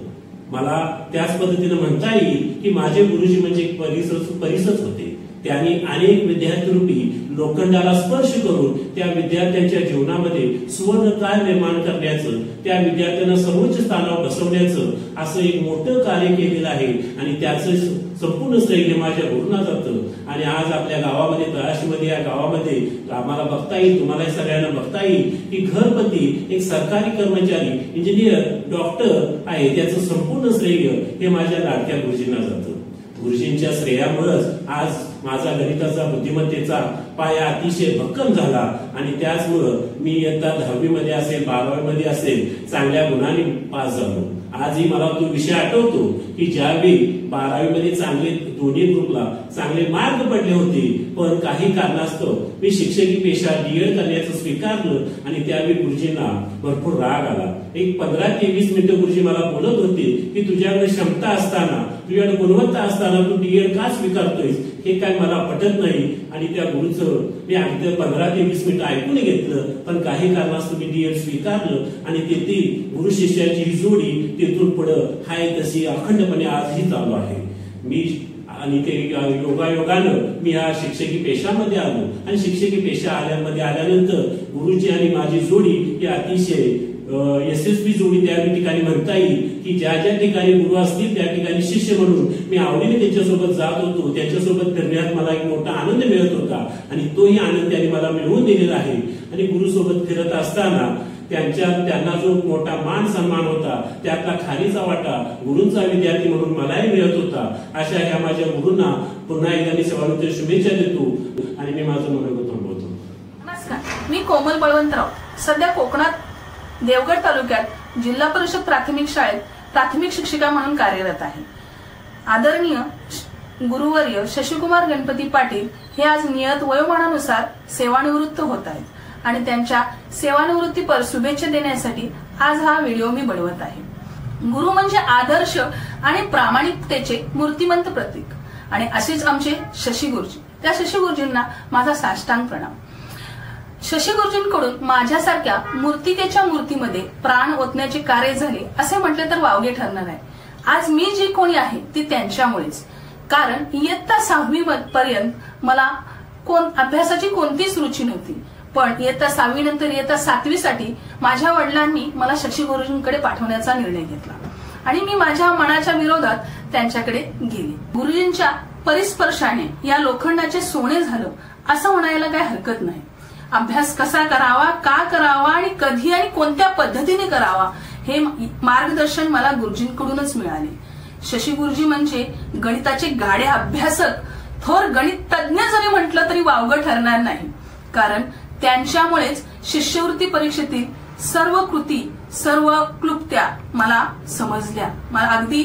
[SPEAKER 9] मला त्याच पद्धतीनं म्हणता येईल की माझे गुरुजी म्हणजे परिसच होते. त्यांनी अनेक विद्यार्थीरूपी लोखंडाला स्पर्श करून त्या विद्यार्थ्यांच्या जीवनामध्ये सुवर्णकाळ निर्माण करण्याचं, त्या विद्यार्थ्यांना सर्वोच्च स्थानावर बसवण्याचं असं एक मोठं कार्य केलेलं आहे आणि त्याचं संपूर्ण श्रेय माझ्या गुरुंना जातं. आणि आज आपल्या गावामध्ये तळाशीमध्ये या गावामध्ये आम्हाला बघता येईल, तुम्हाला सगळ्यांना बघता येईल की घरपती एक सरकारी कर्मचारी, इंजिनियर, डॉक्टर आहे. त्याचं संपूर्ण श्रेय हे माझ्या लाडक्या गुरुजींना जातं. गुरुजींच्या श्रेयामुळेच आज माझा गणिताचा बुद्धिमत्तेचा पाया अतिशय भक्कम झाला आणि त्याचमुळं मी इयत्ता 10वी मध्ये असेल 12वी मध्ये असेल चांगल्या गुणांनी पास झालो. आजही मला तो विषय आठवतो की ज्यावेळी 12वी मध्ये चांगले दोन्ही ग्रुपला चांगले मार्क पडले होते पण काही कारणास्तव मी शिक्षकी पेशा डीएड करण्याचं स्वीकारलं आणि त्यावेळी गुरुजींना भरपूर राग आला. एक 15 ते 20 मिनिटं गुरुजी मला बोलत होते की तुझ्याकडे क्षमता असताना, तुझ्याकडे गुणवत्ता असताना तू डीएड का स्वीकारतोयस हे काय मला पटत नाही. आणि त्या गुरुचं मी अगदी 15 ते 20 मिनिटं ऐकून घेतलं पण काही कारणास्तव मी डीएड स्वीकारलं आणि तेथील गुरु शिष्याची ही जोडी तिथून पुढं हाय तशी अखंडपणे आजही चालू आहे. मी आणि ते योगायोगानं मी या शिक्षकी पेशामध्ये आलो आणि शिक्षकी पेशा आल्यानंतर गुरुजी आणि माझी जोडी ही अतिशय यशस्वी जोडी त्या ठिकाणी म्हणता येईल की ज्या ज्या ठिकाणी गुरु असतील त्या ठिकाणी शिष्य म्हणून मी आवडीने त्यांच्यासोबत जात होतो. त्यांच्यासोबत फिरण्यात मला एक मोठा आनंद मिळत होता आणि तोही आनंद त्यांनी मला मिळवून दिलेला आहे. आणि गुरुसोबत फिरत असताना त्यांना जो मोठा मान सन्मान होता त्यातला खालीचा वाटा गुरूंचा विद्यार्थी म्हणून मलाही मिळत होता. अशा ह्या माझ्या गुरूंना पुन्हा एकदा मी सेवानिवृत्ती शुभेच्छा देतो आणि मी माझं मनोगत थांबवतो.
[SPEAKER 10] नमस्कार, मी कोमल बळवंतराव, सध्या कोकणात देवगड तालुक्यात जिल्हा परिषद प्राथमिक शाळेत प्राथमिक शिक्षिका म्हणून कार्यरत आहे. आदरणीय गुरुवर्य शशिकुमार गणपती पाटील हे आज नियत वयोमानानुसार सेवानिवृत्त होत आहेत आणि त्यांच्या सेवानिवृत्तीपर शुभेच्छा देण्यासाठी आज हा व्हिडिओ मी बनवत आहे. गुरु म्हणजे आदर्श आणि प्रामाणिकतेचे मूर्तिमंत प्रतीक. आणि असेच आमचे शशी गुरुजी. त्या शशी गुरुजींना माझा साष्टांग प्रणाम. शशी गुरुजींकडून माझ्यासारख्या मूर्तिकेच्या मूर्तीमध्ये प्राण ओतण्याचे कार्य झाले असे म्हटले तर वावगे ठरणार आहे. आज मी जी कोणी आहे ती त्यांच्यामुळेच. कारण इयत्ता 6वी पर्यंत मला अभ्यासाची कोणतीच रुची नव्हती. पण इयत्ता 6वी नंतर इयत्ता 7वी साठी माझ्या वडिलांनी मला शशी गुरुजींकडे पाठवण्याचा निर्णय घेतला आणि मी माझ्या मनाच्या विरोधात त्यांच्याकडे गेले. गुरुजींच्या परिस्पर्शाने या लोखंडाचे सोने झालं असं म्हणायला काही हरकत नाही. अभ्यास कसा करावा, का करावा आणि कधी आणि कोणत्या पद्धतीने करावा हे मार्गदर्शन मला गुरुजींकडूनच मिळाले. शशी गुरुजी म्हणजे गणिताचे गाढे अभ्यासक, थोर गणित तज्ज्ञ जरी म्हटलं तरी वावगं ठरणार नाही. कारण त्यांच्यामुळेच शिष्यवृत्ती परीक्षेतील सर्व कृती, सर्व क्लुप्त्या मला समजल्या. मला अगदी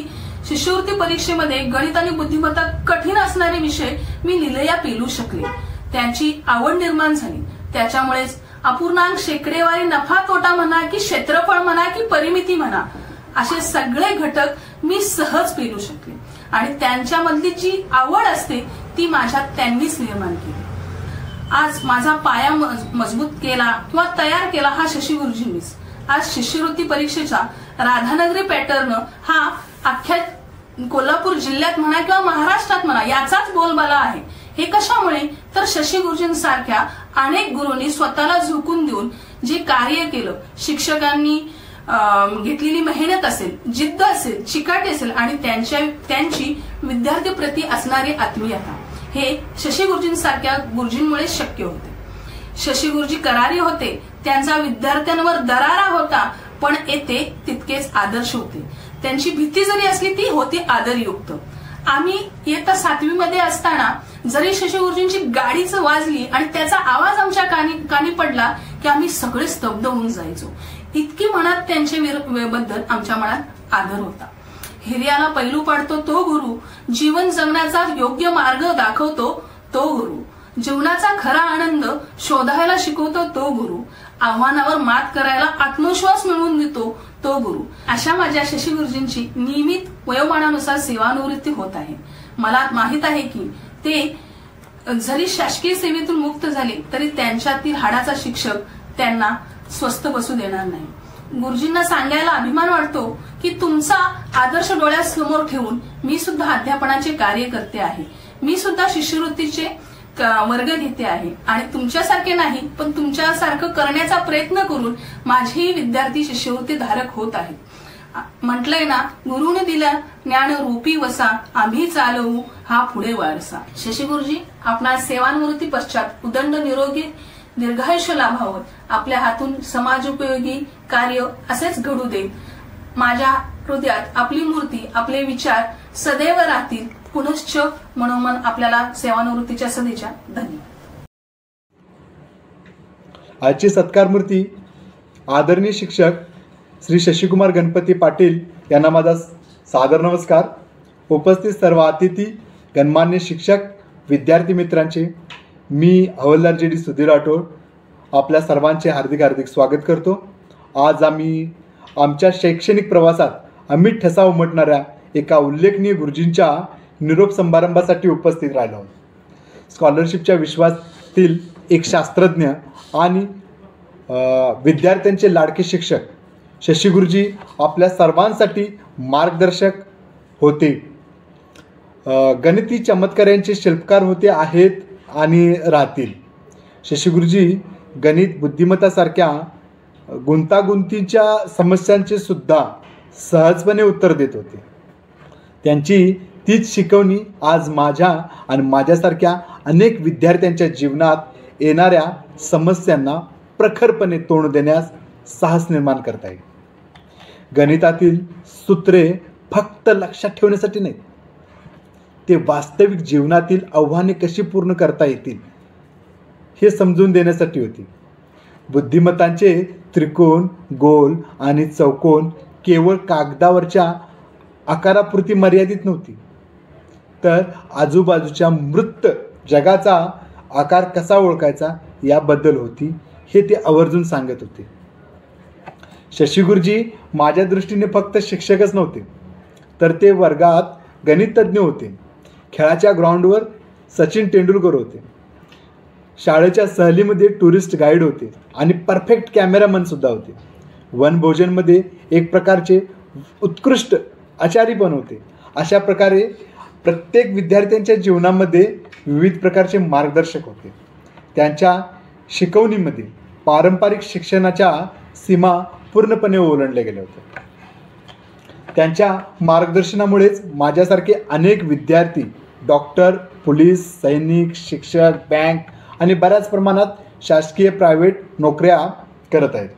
[SPEAKER 10] शिष्यवृत्ती परीक्षेमध्ये गणित आणि बुद्धिमत्ता कठीण असणारे विषय मी लिलया पेलू शकले. त्यांची आवड निर्माण झाली. त्याच्यामुळेच अपूर्णांक, शेकडेवारी, नफा तोटा म्हणा की क्षेत्रफळ म्हणा की परिमिती म्हणा असे सगळे घटक मी सहज पेलू शकले. आणि त्यांच्यामधली जी आवड असते ती माझ्यात त्यांनीच निर्माण केली. आज माझा पाया मजबूत केला किंवा तयार केला हा शशी गुरुजींनीच. आज शिष्यवृत्ती परीक्षेचा राधानगरी पॅटर्न हा अख्ख्या कोल्हापूर जिल्ह्यात म्हणा किंवा महाराष्ट्रात म्हणा याचाच बोलबाला आहे. हे कशामुळे तर शशी गुरुजींसारख्या अनेक गुरूंनी स्वतःला झोकून देऊन जे कार्य केलं, शिक्षकांनी घेतलेली मेहनत असेल, जिद्द असेल, चिकाटी असेल आणि त्यांची विद्यार्थीप्रती असणारी आत्मीयता, हे शशी गुरुजींसारख्या गुरुजींमुळे शक्य होते. शशी गुरुजी करारी होते, त्यांचा विद्यार्थ्यांवर दरारा होता, पण ते तितकेच आदर्श होते. त्यांची भीती जरी असली ती होती आदरयुक्त. आम्ही इयत्ता 7वी मध्ये असताना जरी शशी गुरुजींची गाडीच वाजली आणि त्याचा आवाज आमच्या कानी पडला की आम्ही सगळे स्तब्ध होऊन जायचो. इतकी मनात त्यांच्या बद्दल आमच्या मनात आदर होता. हिर्याला पैलू पाडतो तो गुरु, जीवन जगण्याचा योग्य मार्ग दाखवतो तो गुरु, जीवनाचा खरा आनंद शोधायला शिकवतो तो गुरु, आव्हानावर मात करायला आत्मविश्वास मिळवून देतो तो गुरु. अशा माझ्या शशी गुरुजींची नियमित वयोमानानुसार सेवानिवृत्ती होत आहे. मला माहित आहे की ते जरी शासकीय सेवेतून मुक्त झाले तरी त्यांच्यातील हाडाचा शिक्षक त्यांना स्वस्थ बसू देणार नाही. गुरुजींना सांगायला अभिमान वाटतो की तुमचा आदर्श डोळ्यासमोर ठेवून मी सुद्धा अध्यापनाचे कार्य करते आहे. मी सुद्धा शिष्यवृत्तीचे वर्ग घेते आहे आणि तुमच्यासारखे नाही पण तुमच्यासारखं करण्याचा प्रयत्न करून माझेही विद्यार्थी शिष्यवृत्ती धारक होत आहेत. म्हटलंय ना, गुरुने दिला ज्ञान रूपी वसा, आम्ही चालवू हा पुढे वारसा. शशी गुरुजी आपणा सेवानिवृत्ती पश्चात उदंड निरोगी दीर्घायुष्य लाभावं, आपल्या हातून समाजोपयोगी कार्य असेच घडू देत. माझ्या हृदयात आपली मूर्ती, आपले विचार सदैव राहतील. पुनश्च मनोमन आपल्याला सेवानिवृत्तीच्या सदिच्छा. धन्यवाद.
[SPEAKER 11] आजची सत्कार मूर्ती आदरणीय शिक्षक श्री शशिकुमार गणपती पाटील यांना माझा सादर नमस्कार. उपस्थित सर्व अतिथी, गणमान्य शिक्षक, विद्यार्थी मित्रांचे मी हवालदार JD सुधीर राठोड आपल्या सर्वांचे हार्दिक हार्दिक स्वागत करतो. आज आम्ही आमच्या शैक्षणिक प्रवासात अमिट ठसा उमटणाऱ्या एका उल्लेखनीय गुरुजींच्या निरोप समारंभासाठी उपस्थित राहिलो आहोत. स्कॉलरशिपच्या विश्वातील एक शास्त्रज्ञ आणि विद्यार्थ्यांचे लाडके शिक्षक शशी गुरुजी आपल्या सर्वांसाठी मार्गदर्शक होते. गणिती चमत्कारांचे शिल्पकार होते, आहेत आणि राहतील. शशी गुरुजी गणित, बुद्धिमत्तासारख्या गुंतागुंतीच्या समस्यांचे सुद्धा सहजपणे उत्तर देत होते. त्यांची तीच शिकवणी आज माझ्या आणि माझ्यासारख्या अनेक विद्यार्थ्यांच्या जीवनात येणाऱ्या समस्यांना प्रखरपणे तोंड देण्यास साहस निर्माण करता येईल. गणितातील सूत्रे फक्त लक्षात ठेवण्यासाठी नाहीत, ते वास्तविक जीवनातील आव्हाने कशी पूर्ण करता येतील हे समजून देण्यासाठी होती. बुद्धिमत्तांचे त्रिकोण, गोल आणि चौकोन केवळ कागदावरच्या आकारापुरती मर्यादित नव्हती, तर आजूबाजूच्या मृत जगाचा आकार कसा ओळखायचा याबद्दल होती, हे ते आवर्जून सांगत होते. शशी गुरुजी माझ्या दृष्टीने फक्त शिक्षकच नव्हते, तर ते वर्गात गणिततज्ञ होते, खेळाच्या ग्राउंडवर सचिन तेंडुलकर होते, शाळेच्या सहलीमध्ये टुरिस्ट गाईड होते आणि परफेक्ट कॅमेरामन सुद्धा होते. वनभोजनमध्ये एक प्रकारचे उत्कृष्ट आचारी पण होते. अशा प्रकारे प्रत्येक विद्यार्थ्यांच्या जीवनामध्ये विविध प्रकारचे मार्गदर्शक होते. त्यांच्या शिकवणीमध्ये पारंपरिक शिक्षणाच्या सीमा पूर्णपणे ओलांडल्या गेल्या होत्या. त्यांच्या मार्गदर्शनामुळेच माझ्यासारखे अनेक विद्यार्थी डॉक्टर, पोलीस, सैनिक, शिक्षक, बँक आणि बऱ्याच प्रमाणात शासकीय प्रायव्हेट नोकऱ्या करत आहेत.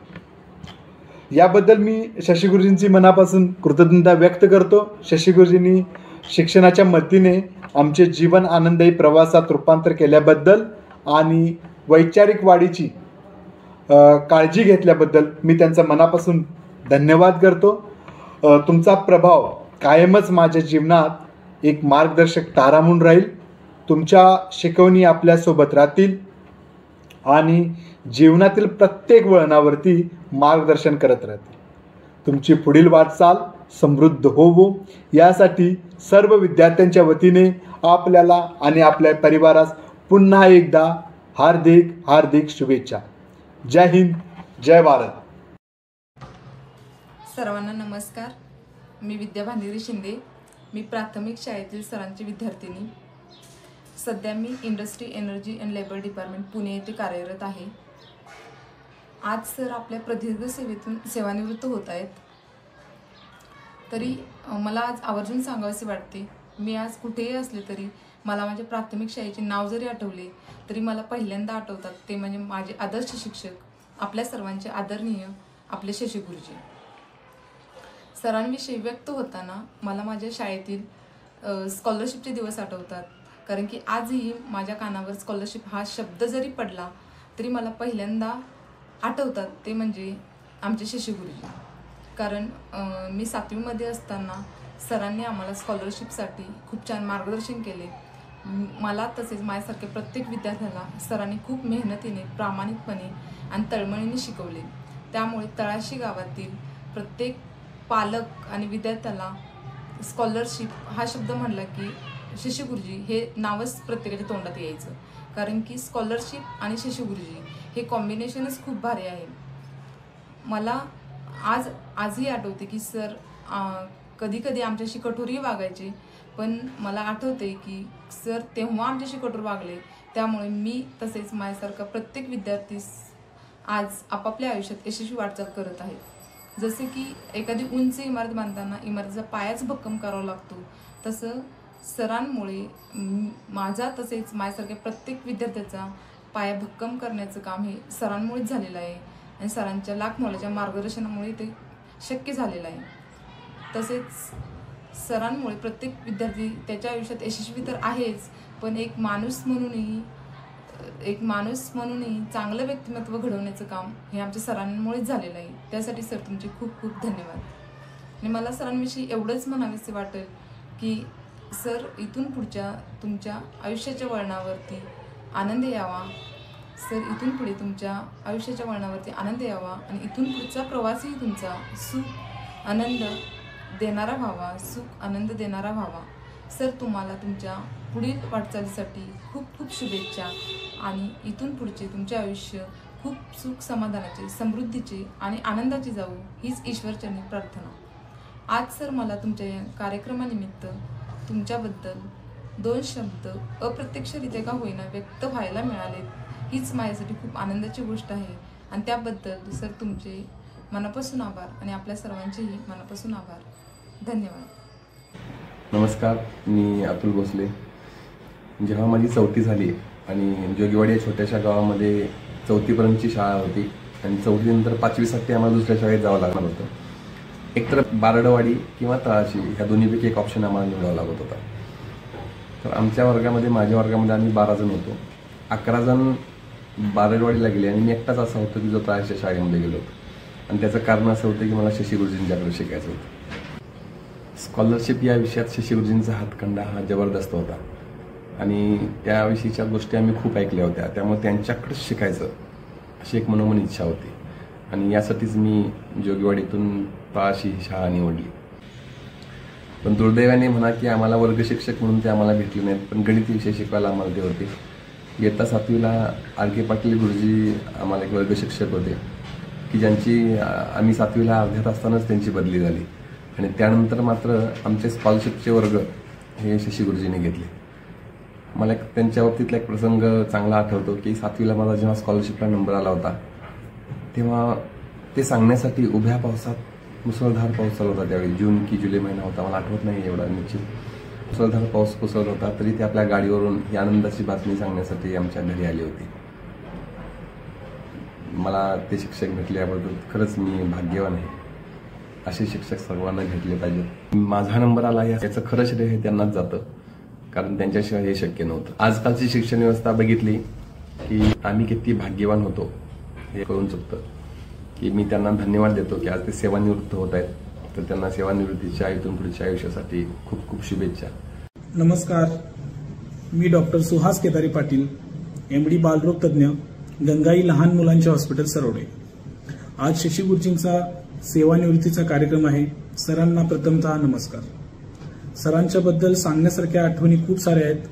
[SPEAKER 11] याबद्दल मी शशी गुरुजींची मनापासून कृतज्ञता व्यक्त करतो. शशी गुरुजींनी शिक्षणाच्या मदतीने आमचे जीवन आनंददायी प्रवासात रूपांतर केल्याबद्दल आणि वैचारिक वाढीची काळजी घेतल्याबद्दल मी त्यांचा मनापासून धन्यवाद करतो. तुमचा प्रभाव कायमच माझ्या जीवनात एक मार्गदर्शक तारा म्हणून राहील. तुमच्या शिकवणी आपल्यासोबत राहतील आणि जीवनातील प्रत्येक वळणावरती मार्गदर्शन करत राहतील. तुमची पुढील वाटचाल समृद्ध होवो यासाठी सर्व विद्यार्थ्यांच्या वतीने आपल्याला आणि आपल्या परिवारास पुन्हा एकदा हार्दिक हार्दिक शुभेच्छा. जय हिंद, जय भारत.
[SPEAKER 12] सर्वांना नमस्कार. मी विद्या भांदिरी शिंदे. मी प्राथमिक शाळेतील सरांची विद्यार्थिनी. सध्या मी industry, energy and labour department Pune येथे कार्यरत आहे. आज सर आपल्या प्रदीर्घ सेवेतून सेवानिवृत्त होत आहेत. तरी मला आज आवर्जून सांगावेसे वाटते, मी आज कुठेही असले तरी मला माझ्या प्राथमिक शाळेचे नाव जरी आठवले तरी मला पहिल्यांदा आठवतात ते म्हणजे माझे आदर्श शिक्षक, आपल्या सर्वांचे आदरणीय आपले शशी गुरुजी. सरांविषयी व्यक्त होताना मला माझ्या शाळेतील स्कॉलरशिपचे दिवस आठवतात. कारण की आजही माझ्या कानावर स्कॉलरशिप हा शब्द जरी पडला तरी मला पहिल्यांदा आठवतात ते म्हणजे आमचे शशी गुरुजी. कारण मी 7वीमध्ये असताना सरांनी आम्हाला स्कॉलरशिपसाठी खूप छान मार्गदर्शन केले. मला तसेच माझ्यासारख्या प्रत्येक विद्यार्थ्याला सरांनी खूप मेहनतीने, प्रामाणिकपणे आणि तळमळीने शिकवले. त्यामुळे तळाशी गावातील प्रत्येक पालक आणि विद्यार्थ्याला स्कॉलरशिप हा शब्द म्हणला की शशी गुरुजी हे नावच प्रत्येकाच्या तोंडात यायचं. कारण की स्कॉलरशिप आणि शशी गुरुजी हे कॉम्बिनेशनच खूप भारी आहे. मला आजही आठवते की सर कधी कधी आमच्याशी कठोरही वागायचे, पण मला आठवते की सर तेव्हा आमच्याशी कठोर वागले. त्यामुळे मी तसेच माझ्यासारखा प्रत्येक विद्यार्थी आज आपापल्या आयुष्यात यशस्वी वाटचाल करत आहे. जसे की एखादी उंच इमारत बांधताना इमारतीचा पायाच भक्कम करावा लागतो, तसं सरांमुळे माझा तसेच माझ्यासारख्या प्रत्येक विद्यार्थ्याचा पाया भक्कम करण्याचं काम हे सरांमुळेच झालेलं आहे आणि सरांच्या लाख मोलाच्या मार्गदर्शनामुळे ते शक्य झालेलं आहे. तसेच सरांमुळे प्रत्येक विद्यार्थी त्याच्या आयुष्यात यशस्वी तर आहेच, पण एक माणूस म्हणूनही चांगलं व्यक्तिमत्व घडवण्याचं काम हे आमच्या सरांमुळेच झालेलं आहे. त्यासाठी सर तुमचे खूप खूप धन्यवाद. आणि मला सरांविषयी एवढंच म्हणावेसे वाटेल की सर इथून पुढच्या तुमच्या आयुष्याच्या वळणावरती आनंद यावा. सर इथून पुढे तुमच्या आयुष्याच्या वळणावरती आनंद यावा आणि इथून पुढचा प्रवासही तुमचा सुख आनंद देणारा व्हावा, सुख आनंद देणारा व्हावा. सर तुम्हाला तुमच्या पुढील वाटचालीसाठी खूप खूप शुभेच्छा आणि इथून पुढचे तुमचे आयुष्य खूप सुख समाधानाचे, समृद्धीचे आणि आनंदाचे जाऊ हीच ईश्वरचरणी प्रार्थना. आज सर मला तुमच्या या कार्यक्रमानिमित्त तुमच्याबद्दल 2 शब्द अप्रत्यक्षरित्या का होईना व्यक्त व्हायला मिळाले, हीच माझ्यासाठी खूप आनंदाची गोष्ट आहे आणि त्याबद्दल सर तुमचे मनापासून आभार आणि आपल्या सर्वांचेही मनापासून आभार. धन्यवाद.
[SPEAKER 13] नमस्कार, मी अतुल भोसले. जेव्हा माझी 4थी झाली आणि जोगेवाडी या छोट्याशा गावामध्ये 4थीपर्यंतची शाळा होती आणि 4थी नंतर 5वीसाठी आम्हाला दुसऱ्या शाळेत जावं लागणार होतं. एकतर बारडवाडी किंवा तळाशी ह्या दोन्हीपैकी एक ऑप्शन आम्हाला निवडावा लागत होता. तर आमच्या वर्गामध्ये, माझ्या वर्गामध्ये आम्ही 12 जण होतो. 11 जण बारडवाडीला गेले आणि मी एकटाच असा होतो की जो तळाशीच्या शाळेमध्ये गेलो होतो. आणि त्याचं कारण असं होतं की मला शशी गुरुजींच्याकडे शिकायचं होतं. स्कॉलरशिप या विषयात शशी गुरुजींचा हातखंडा हा जबरदस्त होता आणि त्याविषयीच्या गोष्टी आम्ही खूप ऐकल्या होत्या. त्यामुळे त्यांच्याकडेच शिकायचं अशी एक मनोमन इच्छा होती. आणि यासाठीच मी जोगेवाडीतून तळाशी ही शाळा निवडली. पण दुर्दैवाने म्हणा की आम्हाला वर्ग शिक्षक म्हणून ते आम्हाला भेटले नाहीत, पण गणित विषय शिकवायला आम्हाला ते होते. इयत्ता 7वीला आर.के. पाटील गुरुजी आम्हाला एक वर्ग शिक्षक होते की ज्यांची आम्ही 7वीला अर्ध्यात असतानाच त्यांची बदली झाली आणि त्यानंतर मात्र आमचे स्कॉलरशिपचे वर्ग हे शशी गुरुजींनी घेतले. मला त्यांच्या बाबतीतला एक प्रसंग चांगला आठवतो की 7वीला मला जेव्हा स्कॉलरशिपला नंबर आला होता तेव्हा ते सांगण्यासाठी उभ्या पावसात मुसळधार पाऊस चालू होता. त्यावेळी जून की जुलै महिना होता, मला आठवत नाही एवढा निश्चित. मुसळधार पाऊस कोसळत होता तरी ते आपल्या गाडीवरून ही आनंदाची बातमी सांगण्यासाठी आमच्या घरी आले होते. मला ते शिक्षक भेटल्याबद्दल खरंच मी भाग्यवान आहे. असे शिक्षक सर्वांना भेटले पाहिजेत. माझा नंबर आला याचं खरं श्रेय हे त्यांनाच जातं, कारण त्यांच्याशिवाय हे शक्य नव्हतं. आजकालची शिक्षण व्यवस्था बघितली की आम्ही किती भाग्यवान होतो हे कळून चुकतं. की मी त्यांना धन्यवाद देतो की आज ते सेवानिवृत्त होत आहेत, तर त्यांना सेवानिवृत्तीच्या इथून पुढच्या आयुष्यासाठी खूप खूप शुभेच्छा.
[SPEAKER 14] नमस्कार, मी डॉक्टर सुहास केदारी पाटील, MD बालरोग तज्ज्ञ, गंगाई लहान मुलांचे हॉस्पिटल सरवडे. आज शशी गुरुजींचा सेवानिवृत्तीचा कार्यक्रम आहे. सरांना प्रथमतः नमस्कार. सरांच्या बद्दल सांगण्यासारख्या आठवणी खूप साऱ्या आहेत,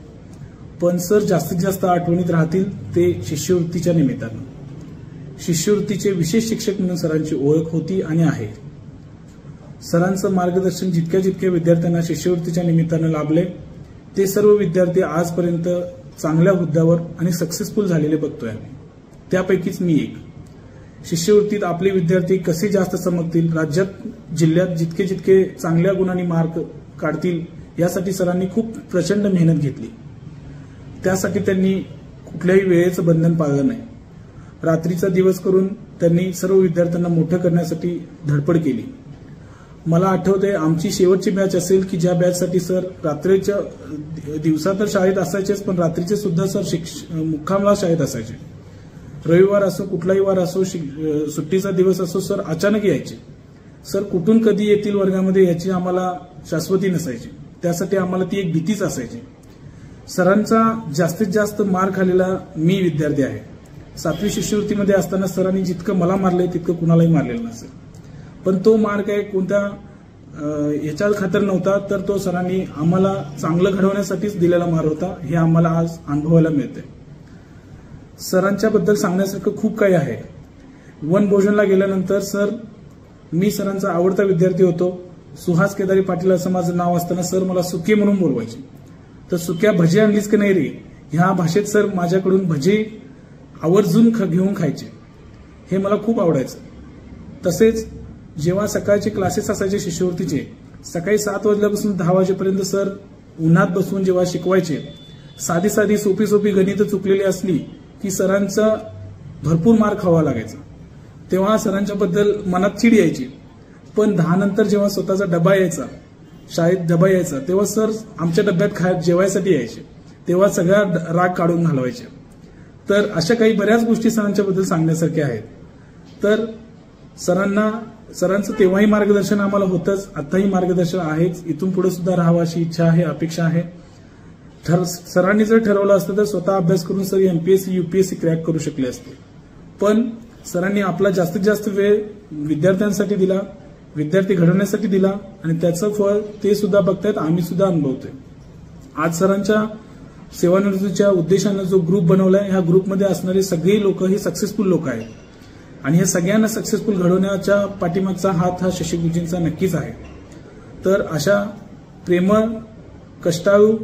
[SPEAKER 14] पण सर जास्तीत जास्त आठवणीत राहतील ते शिष्यवृत्तीच्या निमित्तानं. शिष्यवृत्तीचे विशेष शिक्षक म्हणून सरांची ओळख होती आणि आहे. सरांचं मार्गदर्शन जितक्या जितक्या विद्यार्थ्यांना शिष्यवृत्तीच्या निमित्तानं लाभले ते सर्व विद्यार्थी आजपर्यंत चांगल्या हुद्द्यावर आणि सक्सेसफुल झालेले बघतोय आम्ही. त्यापैकीच मी एक. शिष्यवृत्तीत आपले विद्यार्थी कसे जास्त चमकतील, राज्यात जिल्ह्यात जितके जितके चांगल्या गुणांनी मार्क काढतील यासाठी सरांनी खूप प्रचंड मेहनत घेतली. त्यासाठी त्यांनी कुठल्याही वेळेचं बंधन पाळलं नाही. रात्रीचा दिवस करून त्यांनी सर्व विद्यार्थ्यांना मोठं करण्यासाठी धडपड केली. मला आठवते आमची शेवटची बॅच असेल की ज्या बॅचसाठी सर रात्रीच्या दिवसा तर शाळेत असायचेच, पण रात्रीचे सुद्धा सर मुक्कामला शाळेत असायचे. रविवार असो कुठलाही वार असो, सुट्टीचा दिवस असो, सर अचानक यायचे. सर कुठून कधी येतील वर्गामध्ये याची आम्हाला शाश्वती नसायची. त्यासाठी आम्हाला ती एक भीतीच असायची. सरांचा जास्तीत जास्त मार खाल्लेला मी विद्यार्थी आहे. 7वी शिष्यवृत्तीमध्ये असताना सरांनी जितकं मला मारलंय तितकं कुणालाही मारलेलं नसेल, पण तो मार काय कोणत्या याच्या खातर नव्हता, तर तो सरांनी आम्हाला चांगलं घडवण्यासाठीच दिलेला मार होता. हे आम्हाला आज अनुभवायला मिळतंय. सरांच्या बद्दल सांगण्यासारखं खूप काही आहे. वनभोजनला गेल्यानंतर सर, मी सरांचा आवडता विद्यार्थी होतो. सुहास केदारी पाटील असं माझं नाव असताना सर मला सुके म्हणून बोलवायचे. तर सुक्या भजी आणलीस की नाही रे, ह्या भाषेत सर माझ्याकडून भजी आवर्जून घेऊन खायचे. हे मला खूप आवडायचं. तसेच जेव्हा सकाळचे क्लासेस असायचे शिष्यवृत्तीचे, सकाळी 7 वाजल्यापासून 10 वाजेपर्यंत सर उन्हात बसून जेव्हा शिकवायचे, साधी साधी सोपी सोपी गणितं चुकलेली असली की सरांचा भरपूर मार खावा लागायचा. तेव्हा सरांच्याबद्दल मनात चिड यायची. पण 10 नंतर जेव्हा स्वतःचा डबा यायचा, शाळेत डबा यायचा, तेव्हा सर आमच्या डब्यात जेवायसाठी यायचे. तेव्हा सगळा राग काढून घालवायचे. तर अशा काही बऱ्याच गोष्टी सरांच्याबद्दल सांगण्यासारख्या आहेत. तर सरांचं तेव्हाही मार्गदर्शन आम्हाला होतंच, आताही मार्गदर्शन आहेच. इथून पुढे सुद्धा राहावं अशी इच्छा आहे, अपेक्षा आहे. सरांनी जर ठरवलं असतं तर स्वतः अभ्यास करून सर MPSC UPSC क्रॅक करू शकले असते. पण सरांनी आपला जास्तीत जास्त वेळ विद्यार्थ्यांसाठी दिला, विद्यार्थी घडवण्यासाठी दिला आणि त्याचं फळ ते सुद्धा बघतायत, आम्ही सुद्धा अनुभवतोय. आज सरांच्या सेवानिवृत्तीच्या उद्देशानं जो ग्रुप बनवलाय, ह्या ग्रुपमध्ये असणारे सगळे लोक हे सक्सेसफुल लोक आहेत आणि हे सगळ्यांना सक्सेसफुल घडवण्याच्या पाठीमागचा हात हा शशी गुरुजींचा नक्कीच आहे. तर अशा प्रेमळ, कष्टाळू,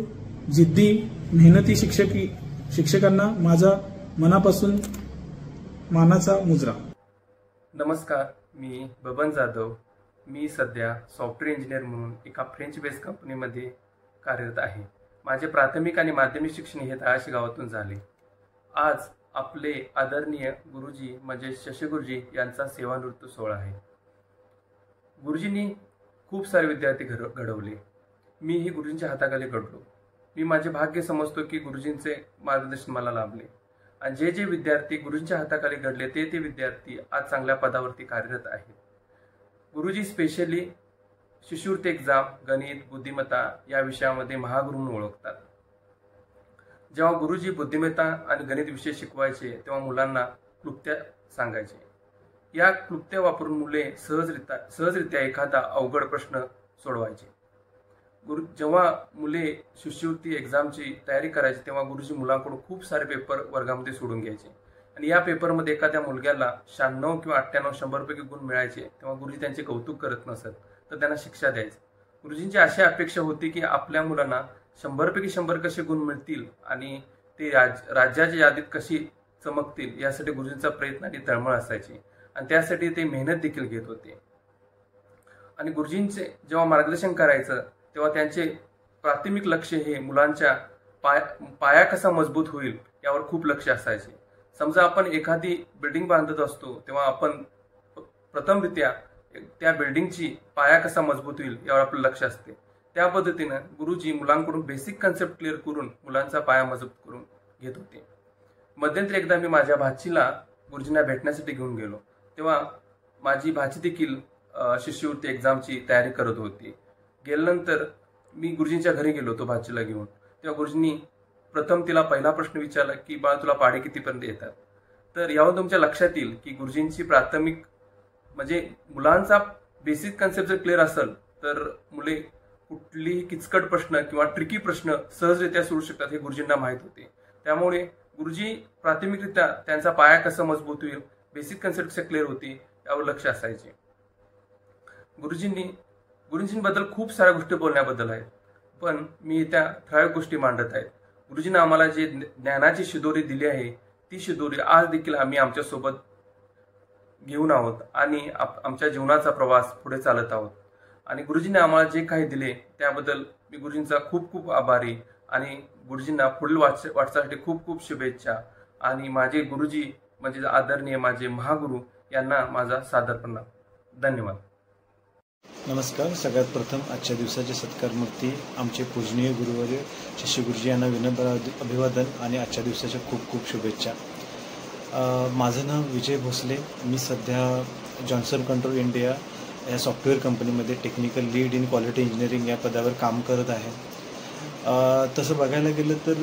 [SPEAKER 14] जिद्दी, मेहनती शिक्षकांना माझा मनापासून मानाचा मुजरा.
[SPEAKER 15] नमस्कार, मी बबन जाधव. मी सध्या सॉफ्टवेअर इंजिनियर म्हणून एका फ्रेंच बेस्ड कंपनीमध्ये कार्यरत आहे. माझे प्राथमिक आणि माध्यमिक शिक्षण हे तळाशी गावातून झाले. आज आपले आदरणीय गुरुजी म्हणजे शशी गुरुजी यांचा सेवानिवृत्ती सोहळा आहे. गुरुजींनी खूप सारे विद्यार्थी घडवले. मीही गुरुजींच्या हाताखाली घडलो. मी माझे भाग्य समजतो की गुरुजींचे मार्गदर्शन मला लाभले आणि जे जे विद्यार्थी गुरुजींच्या हाताखाली घडले ते विद्यार्थी आज चांगल्या पदावरती कार्यरत आहेत. गुरुजी स्पेशली शिष्यवृत्ती एक्झाम, गणित, बुद्धिमत्ता या विषयामध्ये महागुरू म्हणून ओळखतात. जेव्हा गुरुजी बुद्धिमत्ता आणि गणित विषय शिकवायचे तेव्हा मुलांना क्लुप्त्या सांगायचे. या क्लुप्त्या वापरून मुले सहजरित्या एखादा अवघड प्रश्न सोडवायचे. जेव्हा मुले शिष्यवृत्ती एक्झामची तयारी करायची तेव्हा गुरुजी मुलांकडून खूप सारे पेपर वर्गामध्ये सोडून घ्यायचे आणि या पेपरमध्ये एखाद्या मुलग्याला 96 किंवा 98 100 पैकी गुण मिळायचे तेव्हा गुरुजी त्यांचे कौतुक करत नसत तर त्यांना शिक्षा द्यायचे. गुरुजींची अशी अपेक्षा होती की आपल्या मुलांना 100 पैकी 100 कसे गुण मिळतील आणि ते राज्याच्या यादीत कशी चमकतील यासाठी गुरुजींचा प्रयत्न आणि तळमळ असायची आणि त्यासाठी ते मेहनत देखील घेत होते. आणि गुरुजींचे जेव्हा मार्गदर्शन करायचं तेव्हा त्यांचे प्राथमिक लक्ष हे मुलांच्या पाया कसा मजबूत होईल यावर खूप लक्ष असायचे. समजा आपण एखादी बिल्डिंग बांधत असतो तेव्हा आपण प्रथमरित्या त्या बिल्डिंगची पाया कसा मजबूत होईल यावर आपलं लक्ष असते. त्या पद्धतीनं गुरुजी मुलांकडून बेसिक कन्सेप्ट क्लिअर करून मुलांचा पाया मजबूत करून घेत होते. मध्यंतरी एकदा मी माझ्या भाचीला गुरुजींना भेटण्यासाठी घेऊन गेलो तेव्हा माझी भाची देखील शिष्यवृत्ती एक्झामची तयारी करत होती. गेल्यानंतर मी गुरुजींच्या घरी गेलो होतो भाचीला घेऊन. तेव्हा गुरुजींनी प्रथम तिला पहिला प्रश्न विचारला की बाळा तुला पाढे कितीपर्यंत येतात. तर यावरून तुमच्या लक्षात येईल की गुरुजींची प्राथमिक म्हणजे मुलांचा बेसिक कन्सेप्ट जर क्लिअर असेल तर मुले कुठलीही किचकट प्रश्न किंवा ट्रिकी प्रश्न सहजरित्या सोडू शकतात हे गुरुजींना माहीत होते. त्यामुळे गुरुजी प्राथमिकरित्या त्यांचा पाया कसा मजबूत होईल बेसिक कन्सेप्ट क्लिअर होती यावर लक्ष असायचे. गुरुजींबद्दल खूप साऱ्या गोष्टी बोलण्याबद्दल आहेत पण मी त्या ठराविक गोष्टी मांडत आहेत. गुरुजींना आम्हाला जे ज्ञानाची शिदोरी दिली आहे ती शिदोरी आज देखील आम्ही आमच्या सोबत घेऊन आहोत आणि आमच्या जीवनाचा प्रवास पुढे चालत आहोत. आणि गुरुजींनी आम्हाला जे काही दिले त्याबद्दल मी गुरुजींचा खूप खूप आभारी आणि गुरुजींना पुढील वाटचालीसाठी खूप खूप शुभेच्छा. आणि माझे गुरुजी म्हणजे आदरणीय माझे महागुरु यांना माझा सादर प्रणाम. धन्यवाद.
[SPEAKER 16] नमस्कार. सगळ्यात प्रथम आजच्या दिवसाचे सत्कारमूर्ती आमचे पूजनीय गुरुवर्य शशी गुरुजी यांना विनम्र अभिवादन आणि आजच्या दिवसाच्या खूप खूप शुभेच्छा. माझं नाव विजय भोसले. मी सध्या जॉन्सन कंट्रोल इंडिया या सॉफ्टवेअर कंपनीमध्ये technical lead in quality engineering या पदावर काम करत आहे. तसं बघायला गेलं तर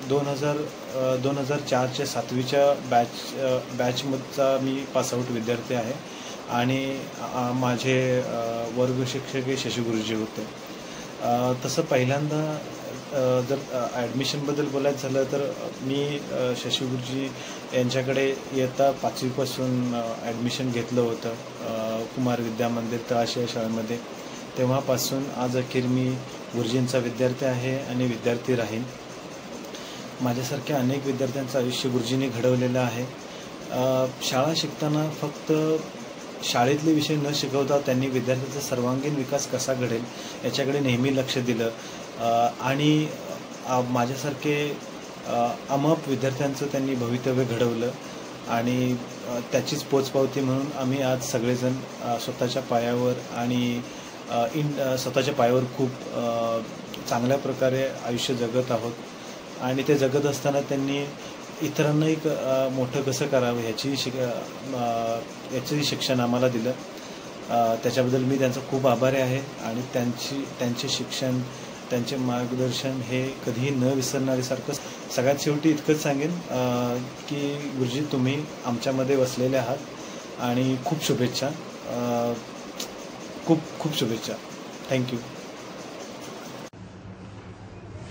[SPEAKER 16] 2004च्या 7वीच्या बॅचमधचा मी पासआउट विद्यार्थी आहे आणि माझे वर्ग शिक्षक हे शशी गुरुजी होते. तसं पहिल्यांदा जर ॲडमिशनबद्दल बोलायचं झालं तर मी शशी गुरुजी यांच्याकडे इयत्ता 5वीपासून ॲडमिशन घेतलं होतं कुमार विद्या मंदिर तळाशी या शाळेमध्ये. तेव्हापासून आज अखेर मी गुरुजींचा विद्यार्थी आहे आणि विद्यार्थी राहीन. माझ्यासारख्या अनेक विद्यार्थ्यांचं आयुष्य गुरुजींनी घडवलेलं आहे. शाळा शिकताना फक्त शाळेतले विषय न शिकवता त्यांनी विद्यार्थ्याचा सर्वांगीण विकास कसा घडेल याच्याकडे नेहमी लक्ष दिलं आणि माझ्यासारखे अमाप विद्यार्थ्यांचं त्यांनी भवितव्य घडवलं आणि त्याचीच पोचपावती म्हणून आम्ही आज सगळेजण स्वतःच्या पायावर खूप चांगल्या प्रकारे आयुष्य जगत आहोत. आणि ते जगत असताना त्यांनी इतरांनाही मोठं कसं करावं याचंही शिक्षण आम्हाला दिलं. त्याच्याबद्दल मी त्यांचा खूप आभारी आहे आणि त्यांचे शिक्षण त्यांचे मार्गदर्शन हे कधीही न विसरणाऱ्यासारखं. सगळ्यात शेवटी इतकंच सांगेन की गुरुजी तुम्ही आमच्यामध्ये वसलेले आहात आणि खूप शुभेच्छा. खूप खूप शुभेच्छा. थँक्यू.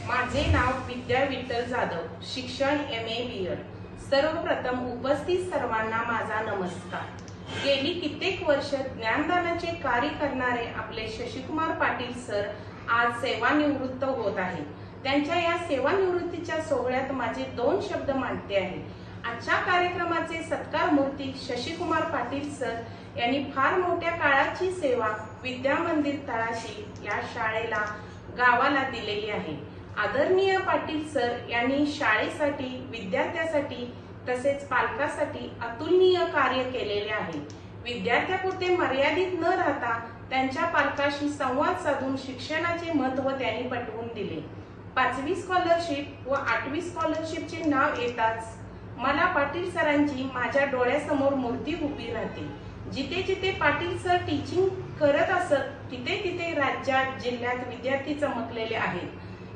[SPEAKER 17] माझे नाव विद्या विठ्ठल जाधव. शिक्षण MA BEd. सर्वप्रथम उपस्थित सर्वांना माझा नमस्कार. गेली कित्येक वर्ष ज्ञानदानाचे कार्य करणारे आपले शशिकुमार पाटील सर आज सेवानिवृत्त होत आहे. त्यांच्या या सेवानिवृत्तीच्या सोहळ्यात माझे 2 शब्द मांडते आहे. आजच्या कार्यक्रमाचे सत्कार मूर्ती शशिकुमार पाटील सर यांनी फार मोठ्या काळाची सेवा विद्या मंदिर तळाशी या शाळेला गावाला दिलेली आहे. आदरणीय पाटील सर यांनी शाळेसाठी विद्यार्थ्यासाठी तसेच पालकासाठी अतुलनीय कार्य केलेले आहे. विद्यार्थ्यापुरते मर्यादित न राहता त्यांच्या पालकाशी संवाद साधून शिक्षणाचे महत्त्व त्यांनी पटवून दिले. 5वी स्कॉलरशिप व 8वी स्कॉलरशिपचे नाव येताच मला पाटील सरांची माझ्या डोळ्यासमोर मूर्ती उभी राहते. जिथे जिथे पाटील सर टीचिंग करत असत तिथे तिथे राज्यात जिल्ह्यात विद्यार्थी चमकलेले आहेत.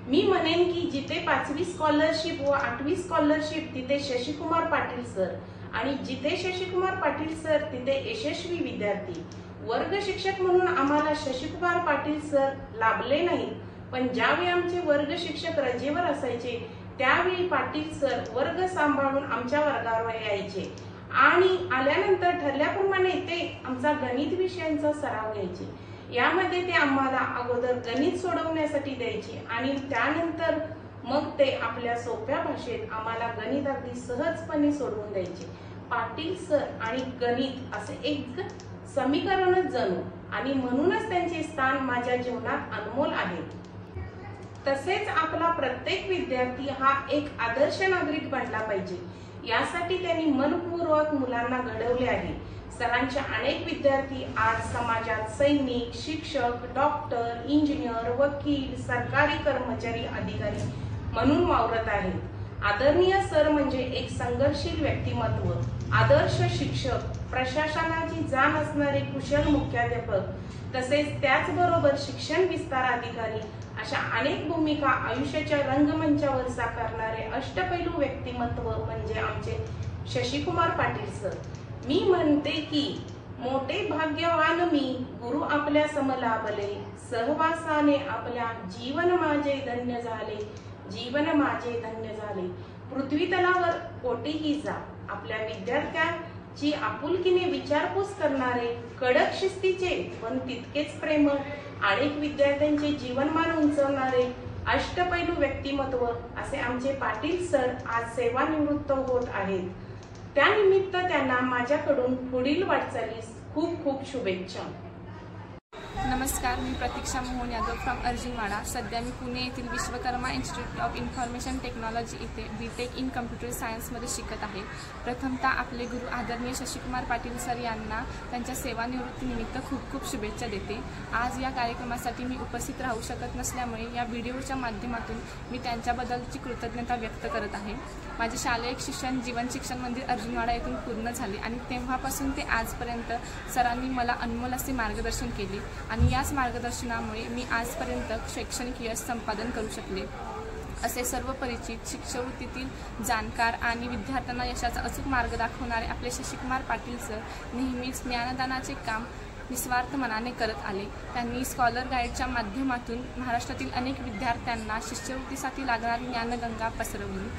[SPEAKER 17] मी म्हणेन की जिथे 5वी स्कॉलरशिप व 8वी स्कॉलरशिप तिथे शशिकुमार पाटील सर आणि जिथे शशिकुमार पाटील सर तिथे यशस्वी विद्यार्थी. वर्ग शिक्षक म्हणून आम्हाला शशिकुमार पाटील सर लाभले नाहीत, पण ज्यावेळी आमचे वर्ग शिक्षक रजेवर असायचे त्यावेळी पाटील सर वर्ग सांभाळून आमच्या वर्गावर यायचे आणि आल्यानंतर ठरल्याप्रमाणे ते आमचा गणित विषयांचा सराव घ्यायचे. यामध्ये ते आम्हाला अगोदर गणित सोडवण्यासाठी द्यायचे आणि त्यानंतर मग ते आपल्या सोप्या भाषेत आम्हाला गणित अगदी सहजपणे सोडवून द्यायचे. पाटील सर आणि गणित असे एक समीकरणच जणू, आणि म्हणूनच त्यांचे स्थान माझ्या जीवनात अनमोल आहे. तसेच आपला प्रत्येक विद्यार्थी हा एक आदर्श नागरिक बनला पाहिजे, यासाठी त्यांनी मनपूर्वक मुलांना घडवले आहे. सरांचे अनेक विद्यार्थी आज समाजात सैनिक, शिक्षक, डॉक्टर, इंजिनियर, वकील, सरकारी कर्मचारी, अधिकारी म्हणून वावरत आहेत. आदरणीय सर म्हणजे एक संघर्षशील व्यक्तिमत्व, आदर्श शिक्षक, प्रशासनाची जाण असणारे कुशल मुख्याध्यापक, तसेच त्याचबरोबर शिक्षण विस्तार अधिकारी अशा अनेक भूमिका आयुष्याच्या रंगमंचावर साकारणारे अष्टपैलू व्यक्तिमत्व म्हणजे आमचे शशिकुमार पाटील सर. मी म्हणते की मोठे भाग्यवान मी, गुरु आपल्या समलाभले, सहवासाने आपल्या जीवन माझे धन्य झाले, जीवन माझे धन्य झाले. पृथ्वी तलावर कोठेही जा, आपल्या विद्यार्थ्यांची आपुलकीने विचारपूस करणारे, कडक शिस्तीचे पण तितकेच प्रेमळ, अनेक विद्यार्थ्यांचे जीवनमान उंचवणारे अष्टपैलू व्यक्तिमत्व असे आमचे पाटील सर आज सेवानिवृत्त होत आहेत. त्यानिमित्त त्यांना माझ्याकडून पुढील वाटचालीस खूप खूप शुभेच्छा.
[SPEAKER 4] नमस्कार, मी प्रतीक्षा मोहन यादव फ्रॉम अर्जुनवाडा. सध्या मी पुणे येथील Vishwakarma institute of information technology इथे BTech इन कम्प्युटर सायन्समध्ये शिकत आहे. प्रथमतः आपले गुरु आदरणीय शशिकुमार पाटील सर यांना त्यांच्या सेवानिवृत्तीनिमित्त खूप खूप शुभेच्छा देते. आज या कार्यक्रमासाठी मी उपस्थित राहू शकत नसल्यामुळे या व्हिडिओच्या माध्यमातून मी त्यांच्याबद्दलची कृतज्ञता व्यक्त करत आहे. माझे शालेय शिक्षण जीवन शिक्षण मंदिर अर्जुनवाडा येथून पूर्ण झाले आणि तेव्हापासून ते आजपर्यंत सरांनी मला अनमोल असे मार्गदर्शन केले आणि याच मार्गदर्शनामुळे मी आजपर्यंत शैक्षणिक यश संपादन करू शकले. असे सर्व परिचित, शिष्यवृत्तीतील जाणकार आणि विद्यार्थ्यांना यशाचा अचूक मार्ग दाखवणारे आपले शशिकुमार पाटील सर नेहमीच ज्ञानदानाचे काम निस्वार्थ मनाने करत आले. त्यांनी स्कॉलर गाईडच्या माध्यमातून महाराष्ट्रातील अनेक विद्यार्थ्यांना शिष्यवृत्तीसाठी लागणारी ज्ञानगंगा पसरवली.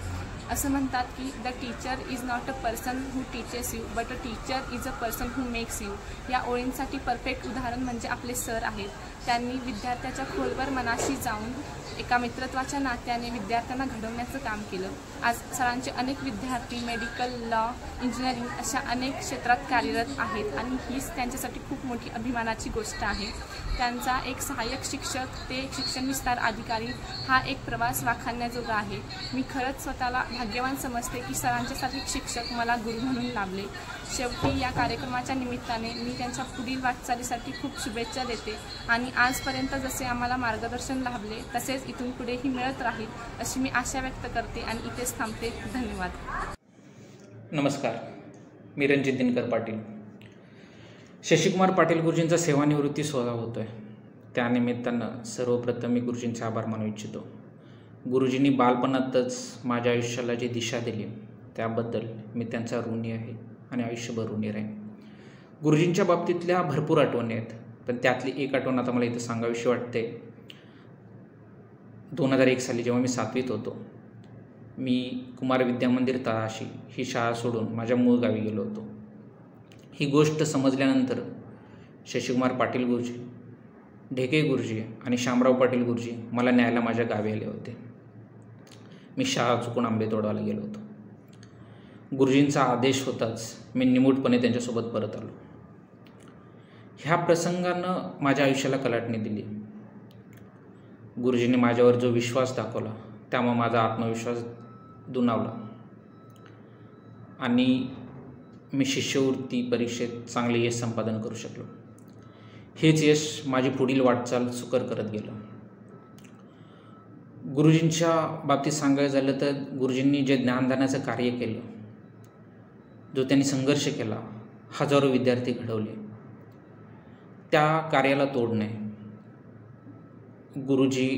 [SPEAKER 4] असं म्हणतात की the teacher is not a person who teaches you but a teacher is a person who makes you. या ओळींसाठी परफेक्ट उदाहरण म्हणजे आपले सर आहेत. त्यांनी विद्यार्थ्याच्या खोलवर मनाशी जाऊन एका मित्रत्वाच्या नात्याने विद्यार्थ्यांना घडवण्याचं काम केलं. आज सरांचे अनेक विद्यार्थी मेडिकल, लॉ, इंजिनिअरिंग अशा अनेक क्षेत्रात कार्यरत आहेत आणि हीच त्यांच्यासाठी खूप मोठी अभिमानाची गोष्ट आहे. त्यांचा एक सहाय्यक शिक्षक ते शिक्षण विस्तार अधिकारी हा एक प्रवास वाखाणण्याजोगा आहे. मी खरंच स्वतःला भाग्यवान समजते की सरांच्यासाठी शिक्षक मला गुरु म्हणून लाभले. शेवटी या कार्यक्रमाच्या निमित्ताने मी त्यांच्या पुढील वाटचालीसाठी खूप शुभेच्छा देते आणि आजपर्यंत जसे आम्हाला मार्गदर्शन लाभले तसेच इथून पुढेही मिळत राहील अशी मी आशा व्यक्त करते आणि इथेच थांबते. धन्यवाद.
[SPEAKER 18] नमस्कार, मी रणजित दिनकर पाटील. शशिकुमार पाटील गुरुजींचा सेवानिवृत्ती सोहळा होतो आहे. त्यानिमित्तानं सर्वप्रथम मी गुरुजींचे आभार मानू इच्छितो. गुरुजींनी बालपणातच माझ्या आयुष्याला जी दिशा दिली त्याबद्दल मी त्यांचा ऋणी आहे आणि आयुष्यभर ऋणी राहीन. गुरुजींच्या बाबतीतल्या भरपूर आठवणी आहेत, पण त्यातली एक आठवण आता मला इथं सांगावीशी वाटते. 2001 साली जेव्हा मी 7वीत होतो, मी कुमार विद्या मंदिर तळाशी ही शाळा सोडून माझ्या मूळ गावी गेलो होतो. ही गोष्ट समजल्यानंतर शशिकुमार पाटील गुरुजी, ढेके गुरुजी आणि शामराव पाटील गुरुजी मला न्यायला माझ्या गावी आले होते. मी शाळा चुकून आंबे तोडायला गेलो होतो. गुरुजींचा आदेश होताच मी निमूटपणे त्यांच्यासोबत परत आलो. ह्या प्रसंगानं माझ्या आयुष्याला कलाटणी दिली. गुरुजींनी माझ्यावर जो विश्वास दाखवला त्यामुळे माझा आत्मविश्वास दुणावला आणि मी शिष्यवृत्ती परीक्षेत चांगले यश संपादन करू शकलो. हेच यश माझी पुढील वाटचाल सुकर करत गेलं. गुरुजींच्या बाबतीत सांगायचं झालं तर गुरुजींनी जे ज्ञानदानाचं कार्य केलं, जो त्यांनी संघर्ष केला, हजारो विद्यार्थी घडवले, त्या कार्याला तोड नाही. गुरुजी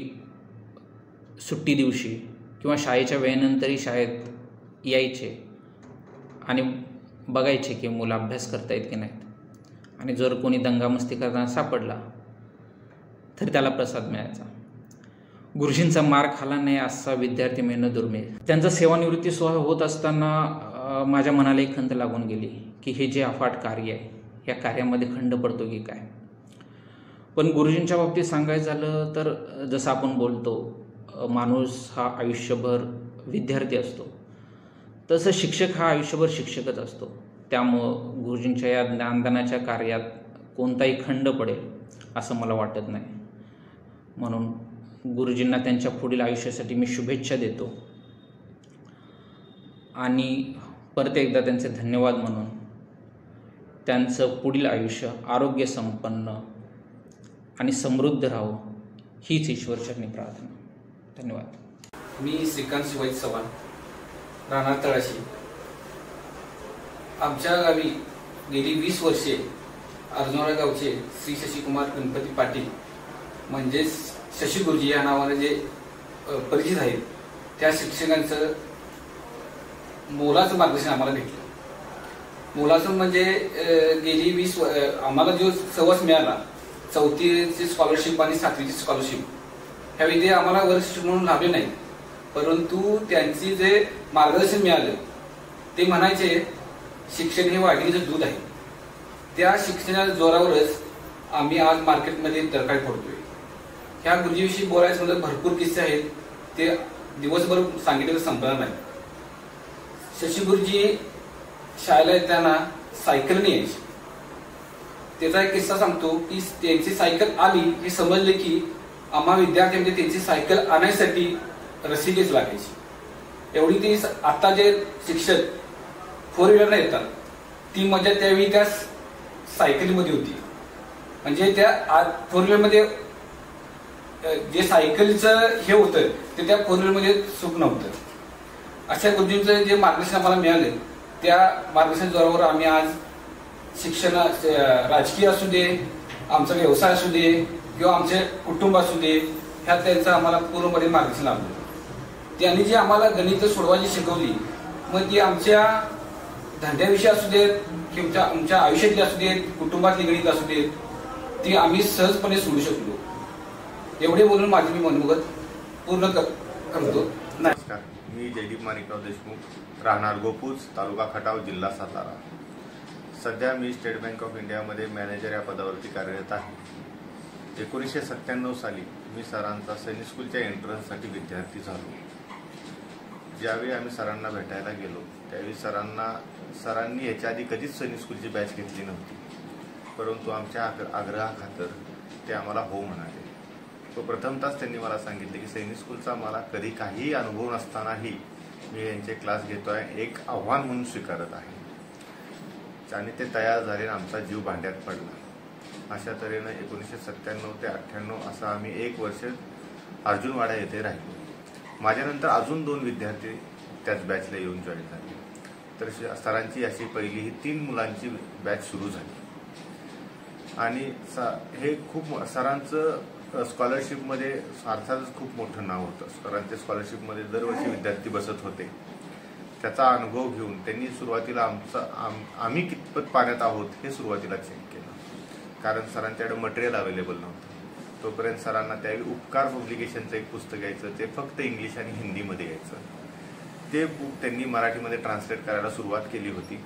[SPEAKER 18] सुट्टी दिवशी किंवा शाळेच्या वेळेनंतरही शाळेत यायचे आणि बघायचे की मुलं अभ्यास करतायत की नाहीत, आणि जर कोणी दंगामस्ती करताना सापडला तर त्याला प्रसाद मिळायचा. गुरुजींचा मार खाला नाही असा विद्यार्थी मिळणं दुर्मिळ. त्यांचा सेवानिवृत्ती सोहळा होत असताना माझ्या मनाला एक खंत लागून गेली की हे जे अफाट कार्य आहे या कार्यामध्ये खंड पडतो की काय. पण गुरुजींच्या बाबतीत सांगायचं झालं तर जसं आपण बोलतो माणूस हा आयुष्यभर विद्यार्थी असतो, तसं शिक्षक हा आयुष्यभर शिक्षकच असतो. त्यामुळं गुरुजींच्या या ज्ञानदानाच्या कार्यात कोणताही खंड पडेल असं मला वाटत नाही. म्हणून गुरुजींना त्यांच्या पुढील आयुष्यासाठी मी शुभेच्छा देतो आणि परत एकदा त्यांचे धन्यवाद म्हणून त्यांचं पुढील आयुष्य आरोग्य संपन्न आणि समृद्ध राहावं हीच ईश्वरचरणी प्रार्थना. धन्यवाद.
[SPEAKER 19] मी श्रीकांत शिवाजी चव्हाण, राहणार तळाशी. आमच्या गावी गेली 20 वर्षे अर्जुनवाडा गावचे श्री शशिकुमार गणपती पाटील म्हणजेच शशी गुरुजी या नावाने जे परिचित आहेत त्या शिक्षकांचं मोलाचं मार्गदर्शन आम्हाला भेटलं. मोलाचं म्हणजे गेली 20 आम्हाला जो सहवास मिळाला, 4थीची स्कॉलरशिप आणि 7वीची स्कॉलरशिप, ह्यावेळी ते आम्हाला वर्ष म्हणून लाभले नाही, परंतु त्यांची जे मार्गदर्शन मिळालं ते म्हणायचे शिक्षण हे वाघिणीचं दूध आहे. त्या शिक्षणाच्या जोरावरच आम्ही आज मार्केटमध्ये दरकाळी पडतोय. ह्या गुरुजीविषयी बोलायचं म्हणजे भरपूर किस्से आहेत, ते दिवसभर सांगितलं संपणार नाही. शशी गुरुजी शाळेला येताना सायकलने यायची. त्याचा एक किस्सा सांगतो की त्यांची सायकल आली हे समजले की आम्हा विद्यार्थ्यांमध्ये त्यांची सायकल आणण्यासाठी रसिकेच लागायची. एवढी ती आता जे शिक्षक 4 व्हीलरला येतात ती मजा त्यावेळी त्या सायकलीमध्ये होती. म्हणजे त्या 4 व्हीलरमध्ये जे सायकलचं हे होतं ते त्या 4 व्हीलरमध्ये सुख नव्हतं. अशा गुरुजींचं जे मार्गदर्शन आम्हाला मिळालं त्या मार्गदर्शन जोरावर आम्ही आज शिक्षण राजकीय असू दे, आमचा व्यवसाय असू दे किंवा आमचे कुटुंब असू दे, ह्यात त्यांचं आम्हाला पूर्णपणे मार्गदर्शन लाभलं. त्यांनी जी आम्हाला गणित सोडवायची शिकवली, मग ती आमच्या धंद्याविषयी असू देत किंवा आमच्या आयुष्यातली असू देत, कुटुंबातली गणित असू देत, ती आम्ही सहजपणे सोडू शकलो. एवढे बोलून माझी मी मनोगत पूर्ण करतो.
[SPEAKER 20] नमस्कार, मी जयदीप माणिकराव देशमुख, राहणार गोपूज, तालुका खटाव, जिल्हा सातारा. सध्या मी स्टेट बँक ऑफ इंडियामध्ये मॅनेजर या पदावरती कार्यरत आहे. 1997 साली मी सरांचा सैनिक स्कूलच्या एंट्रन्ससाठी विद्यार्थी झालो. ज्यावेळी आम्ही सरांना भेटायला गेलो त्यावेळी सरांनी याच्या आधी कधीच सैनिक स्कूलची बॅच घेतली नव्हती, परंतु आमच्या आग्रहाखातर ते आम्हाला हो म्हणाले. तो प्रथमतःच त्यांनी मला सांगितले की सैनिक स्कूलचा मला कधी काहीही अनुभव नसतानाही मी यांचे क्लास घेतोय, एक आव्हान म्हणून स्वीकारत आहे. आणि ते तयार झाले, आमचा जीव भांड्यात पडला. अशा तऱ्हेनं 1997 ते 98 असं आम्ही 1 वर्ष अर्जुनवाडा येथे राहिलो. माझ्यानंतर अजून 2 विद्यार्थी त्याच बॅचला येऊन जॉईन झाले. तर सरांची अशी पहिली ही 3 मुलांची बॅच सुरू झाली. आणि हे खूप सरांचं स्कॉलरशिपमध्ये अर्थातच खूप मोठं नाव होतं. सरांच्या स्कॉलरशिपमध्ये दरवर्षी विद्यार्थी बसत होते. त्याचा अनुभव घेऊन त्यांनी सुरुवातीला आम्ही कितपत पाण्यात आहोत हे सुरुवातीला चेक केलं, कारण सरांच्याकडे मटेरियल अवेलेबल नव्हतं. तोपर्यंत सरांना त्यावेळी उपकार पब्लिकेशनचं एक पुस्तक यायचं, ते फक्त इंग्लिश आणि हिंदीमध्ये यायचं. ते बुक त्यांनी मराठीमध्ये ट्रान्सलेट करायला सुरुवात केली होती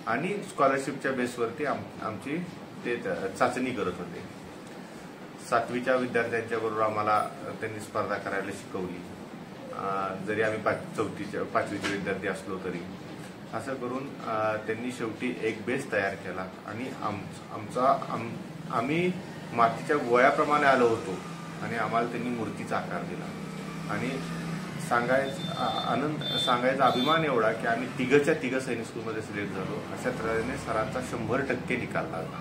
[SPEAKER 20] आणि स्कॉलरशिपच्या बेसवरती आमची ते चाचणी करत होते. 7वीच्या विद्यार्थ्यांच्या बरोबर आम्हाला त्यांनी स्पर्धा करायला शिकवली, जरी आम्ही 5वीचे विद्यार्थी असलो तरी. असं करून त्यांनी शेवटी एक बेस तयार केला आणि आम्ही मातीच्या गोळ्याप्रमाणे आलो होतो आणि आम्हाला त्यांनी मूर्तीचा आकार दिला. आणि सांगायचा अभिमान एवढा की आम्ही तिघं सैनिक स्कूलमध्ये सिलेक्ट झालो. अशा तऱ्हेने सरांचा 100% निकाल लागला.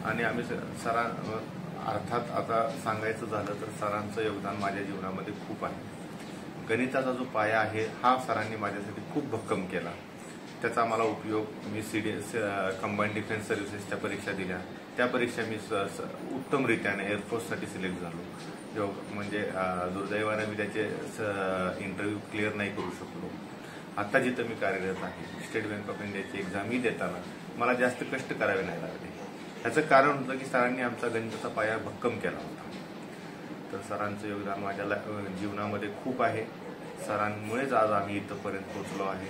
[SPEAKER 20] आणि आम्ही अर्थात आता सांगायचं झालं तर सरांचं योगदान माझ्या जीवनामध्ये खूप आहे. गणिताचा जो पाया आहे हा सरांनी माझ्यासाठी खूप भक्कम केला. त्याचा मला उपयोग मी कंबाईंड डिफेन्स सर्व्हिसेसच्या परीक्षा दिल्या. त्या परीक्षा मी उत्तमरित्याने एअरफोर्ससाठी सिलेक्ट झालो. म्हणजे दुर्दैवाने मी त्याचे इंटरव्ह्यू क्लिअर नाही करू शकलो. आता जिथं मी कार्यरत आहे स्टेट बँक ऑफ इंडियाची एक्झामही देताना मला जास्त कष्ट करावे नाही लागले. याचं कारण होतं की सरांनी आमचा गणिताचा पाया भक्कम केला होता. तर सरांचं योगदान माझ्या जीवनामध्ये खूप आहे. सरांमुळेच आज आम्ही इथंपर्यंत पोहोचलो आहे.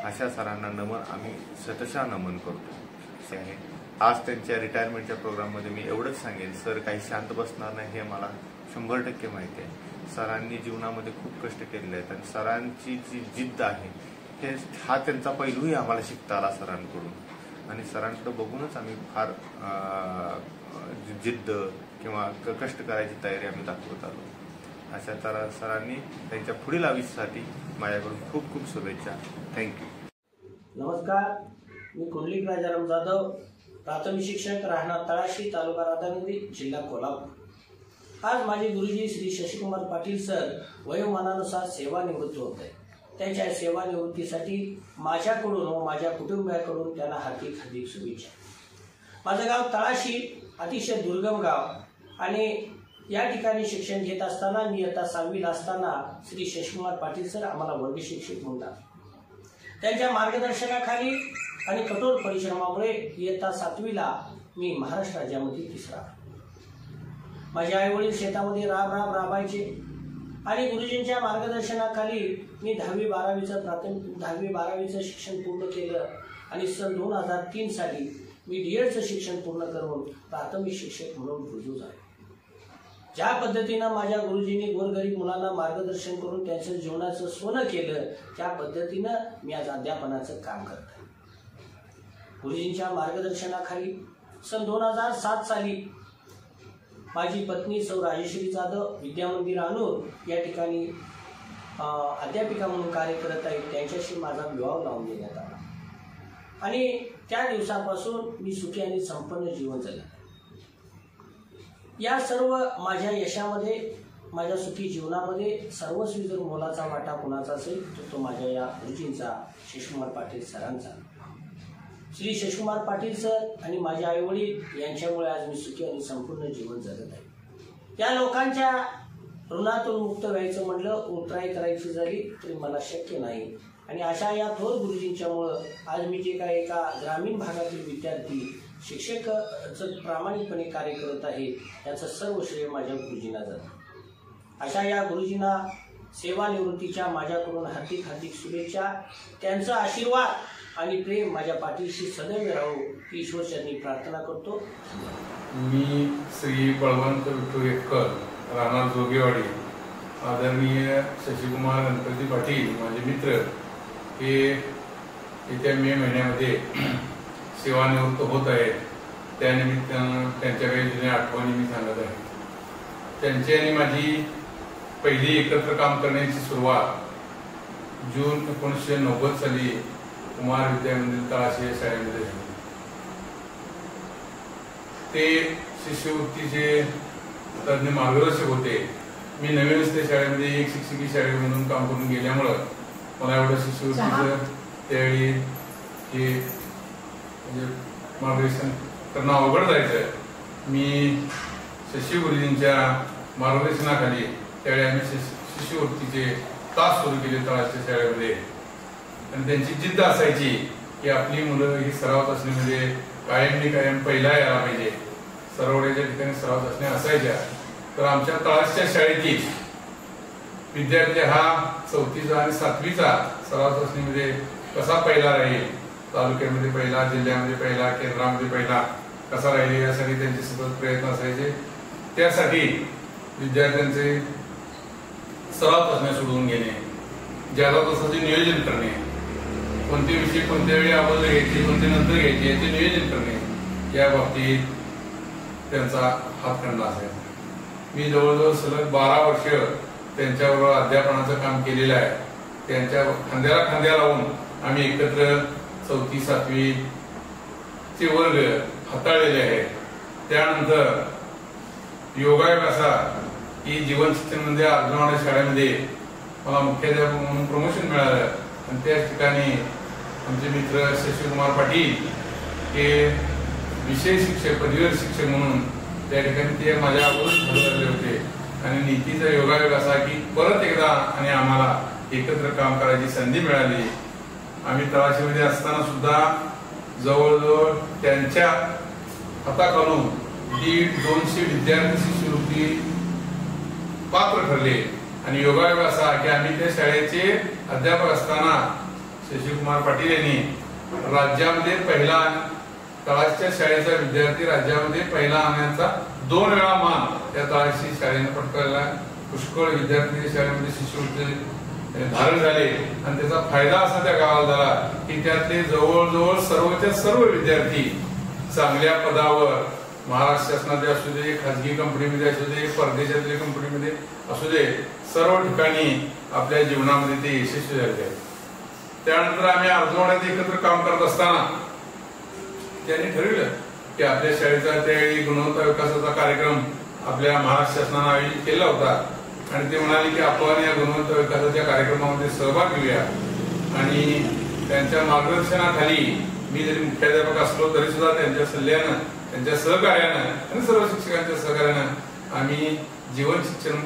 [SPEAKER 20] अशा सरांना नमन आम्ही शतशः नमन करतो आहे. आज त्यांच्या रिटायरमेंटच्या प्रोग्राममध्ये मी एवढंच सांगेन, सर काही शांत बसणार नाही हे मला 100% माहिती आहे. सरांनी जीवनामध्ये खूप कष्ट केलेले आहेत आणि सरांची जी जिद्द आहे हा त्यांचा पैलूही आम्हाला शिकता आला सरांकडून आणि सरांकडे बघूनच आम्ही फार जिद्द किंवा कष्ट करायची तयारी आम्ही दाखवत आलो. अशा तऱ्हा सरांनी त्यांच्या पुढील आयुष्यासाठी माझ्याकडून खूप खूप शुभेच्छा. थँक्यू.
[SPEAKER 21] नमस्कार, मी कुंडलिक राजाराम जाधव, प्राथमिक शिक्षक, राहणार तळाशी, तालुका राधानगरी, जिल्हा कोल्हापूर. आज माझे गुरुजी श्री शशिकुमार पाटील सर वयोमानानुसार सेवानिवृत्त होत आहेत. त्यांच्या सेवानिवृत्तीसाठी माझ्याकडून व माझ्या कुटुंबियाकडून त्यांना हार्दिक शुभेच्छा. माझं गाव तळाशी अतिशय दुर्गम गाव आणि या ठिकाणी शिक्षण घेत असताना मी इयत्ता 6वीला असताना श्री शशिकुमार पाटील सर आम्हाला वर्ग शिक्षक म्हणतात. त्यांच्या मार्गदर्शनाखाली आणि कठोर परिश्रमामुळे इयत्ता 7वीला मी महाराष्ट्र राज्यामध्ये 3रा. माझे आई वडील शेतामध्ये राबायचे आणि गुरुजींच्या मार्गदर्शनाखाली मी 10वी-12वीचं शिक्षण पूर्ण केलं आणि सन 2003 साली मी DEDचं शिक्षण पूर्ण करून प्राथमिक शिक्षक म्हणून रुजू झालो. ज्या पद्धतीनं माझ्या गुरुजींनी गोरगरीब मुलांना मार्गदर्शन करून त्यांचं जीवनाचं सोनं केलं त्या पद्धतीनं मी आज अध्यापनाचं काम करत आहे. गुरुजींच्या मार्गदर्शनाखाली सन 2007 साली माझी पत्नी सौ राजेश्वरी जाधव विद्यामंदिर आणूर या ठिकाणी अध्यापिका म्हणून कार्य करत आहेत. त्यांच्याशी माझा विवाह लावून देण्यात आला आणि त्या दिवसापासून मी सुखी आणि संपन्न जीवन जगले. या सर्व माझ्या यशामध्ये, माझ्या सुखी जीवनामध्ये सर्वस्वी जर मोलाचा वाटा कुणाचा असेल तर तो माझ्या या गुरुजींचा, शशिकुमार पाटील सरांचा. श्री शशिकुमार पाटील सर आणि माझे आई वडील यांच्यामुळे आज मी सुखी आणि संपूर्ण जीवन जगत आहे. त्या लोकांच्या ऋणातून मुक्त व्हायचं म्हटलं, उतराई करायची झाली तरी मला शक्य नाही आणि अशा या थोर गुरुजींच्यामुळं आज मी जे काय एका ग्रामीण भागातील विद्यार्थी शिक्षकाचं प्रामाणिकपणे कार्य करत आहे याचं सर्व श्रेय माझ्या गुरुजींना जातं. अशा या गुरुजींना सेवानिवृत्तीच्या माझ्याकडून हार्दिक शुभेच्छा. त्यांचा आशीर्वाद आणि प्रेम माझ्या पाठीशी सदैव राहू ही ईश्वरचरणी प्रार्थना करतो.
[SPEAKER 22] मी श्री बळवंत विठू एककर, राहणार जोगेवाडी. आदरणीय शशिकुमार गणपती पाटील माझे मित्र हे येत्या मे महिन्यामध्ये सेवानिवृत्त होत आहेत. त्यानिमित्तानं त्यांच्या काही जुन्या आठवणी मी सांगत आहे. त्यांची आणि माझी पहिली एकत्र काम करण्याची सुरुवात जून 1990 साली कुमार विद्यामंदिर तळाशी या शाळेमध्ये झाली. ते शिष्यवृत्तीचे तज्ञ मार्गदर्शक होते. मी नवीनच त्या शाळेमध्ये एक शिक्षकी शाळेत म्हणून काम करून गेल्यामुळं मला एवढं शिष्यवृत्तीचं त्यावेळी हे म्हणजे मार्गदर्शन करणं अवघड जायचं. मी शशी गुरुजींच्या मार्गदर्शनाखाली त्यावेळी आम्ही शिष्यवृत्तीचे तास सुरू केले तळाच्या शाळेमध्ये आणि त्यांची जिद्द असायची की आपली मुलं ही सराव चाचणीमध्ये कायम पहिला यायला पाहिजे. सरवड्याच्या ठिकाणी सराव चाचण्या असायच्या. तर आमच्या तळाच्या शाळेतील विद्यार्थी हा 4थीचा आणि 7वीचा सराव चाचणीमध्ये कसा पहिला राहील, तालुक्यामध्ये पहिला, जिल्ह्यामध्ये पहिला, केंद्रामध्ये पहिला कसा राहील यासाठी त्यांचे सतत प्रयत्न असायचे. त्यासाठी विद्यार्थ्यांचे सराव चाचण्या सोडवून घेणे, ज्यादा तासाचे नियोजन करणे, कोणते विषय कोणत्या वेळी अगोदर घ्यायचे, कोणते नंतर घ्यायचे याचे नियोजन करणे, या बाबतीत त्यांचा हातखंडा असायचा. मी जवळजवळ सलग 12 वर्ष त्यांच्याबरोबर अध्यापनाचं काम केलेलं आहे. त्यांच्या खांद्याला खांद्या लावून आम्ही एकत्र 4थी 7वी चे वर्ग हाताळलेले आहेत. त्यानंतर योगायोग असा की जीवन शिक्षणमध्ये अर्जुनवाडी शाळेमध्ये मला मुख्याध्यापक म्हणून प्रमोशन मिळालं आणि त्याच ठिकाणी आमचे मित्र शशिकुमार पाटील हे विषय शिक्षक, पदवीधर शिक्षक म्हणून त्या ठिकाणी ते माझ्या अगोदर झाले होते आणि नीतीचा योगायोग असा की परत एकदा आणि आम्हाला एकत्र काम करायची संधी मिळाली आम्ही तळाशीमध्ये असताना सुद्धा जवळजवळ त्यांच्या हाताखालून 150-200 विद्यार्थी शिष्यवृत्ती पात्र ठरले आणि योगायोग असा की आम्ही त्या शाळेचे अध्यापक असताना शशिकुमार पाटील यांनी राज्यामध्ये पहिला तळाशीच्या शाळेचा विद्यार्थी राज्यामध्ये पहिला आणण्याचा 2 वेळा मान त्या तळाशी शाळेने पटकावला. पुष्कळ विद्यार्थी शाळेमध्ये शिष्यवृत्ती धारण झाले आणि त्याचा फायदा असा त्या गावाला झाला की त्यातले जवळजवळ सर्वच्या सर्व विद्यार्थी चांगल्या पदावर महाराष्ट्र शासनाचे असू दे, खाजगी कंपनीमध्ये असू दे, परदेशातल्या कंपनीमध्ये असू दे, सर्व ठिकाणी आपल्या जीवनामध्ये ते यशस्वी झाले आहेत. त्यानंतर आम्ही अर्धवड्यात एकत्र काम करत असताना त्यांनी ठरविलं की आपल्या शाळेचा त्यावेळी गुणवत्ता विकासाचा कार्यक्रम आपल्या महाराष्ट्र शासनाने आयोजित केला होता आणि ते म्हणाले की आपण या गुणवत्ता विकासाच्या कार्यक्रमामध्ये सहभाग घेऊया. आणि त्यांच्या मार्गदर्शनाखाली मी जरी मुख्याध्यापक असलो तरी सुद्धा त्यांच्या सल्ल्यानं, त्यांच्या सहकार्यानं आणि सर्व शिक्षकांच्या सहकार्यानं आम्ही जीवन शिक्षण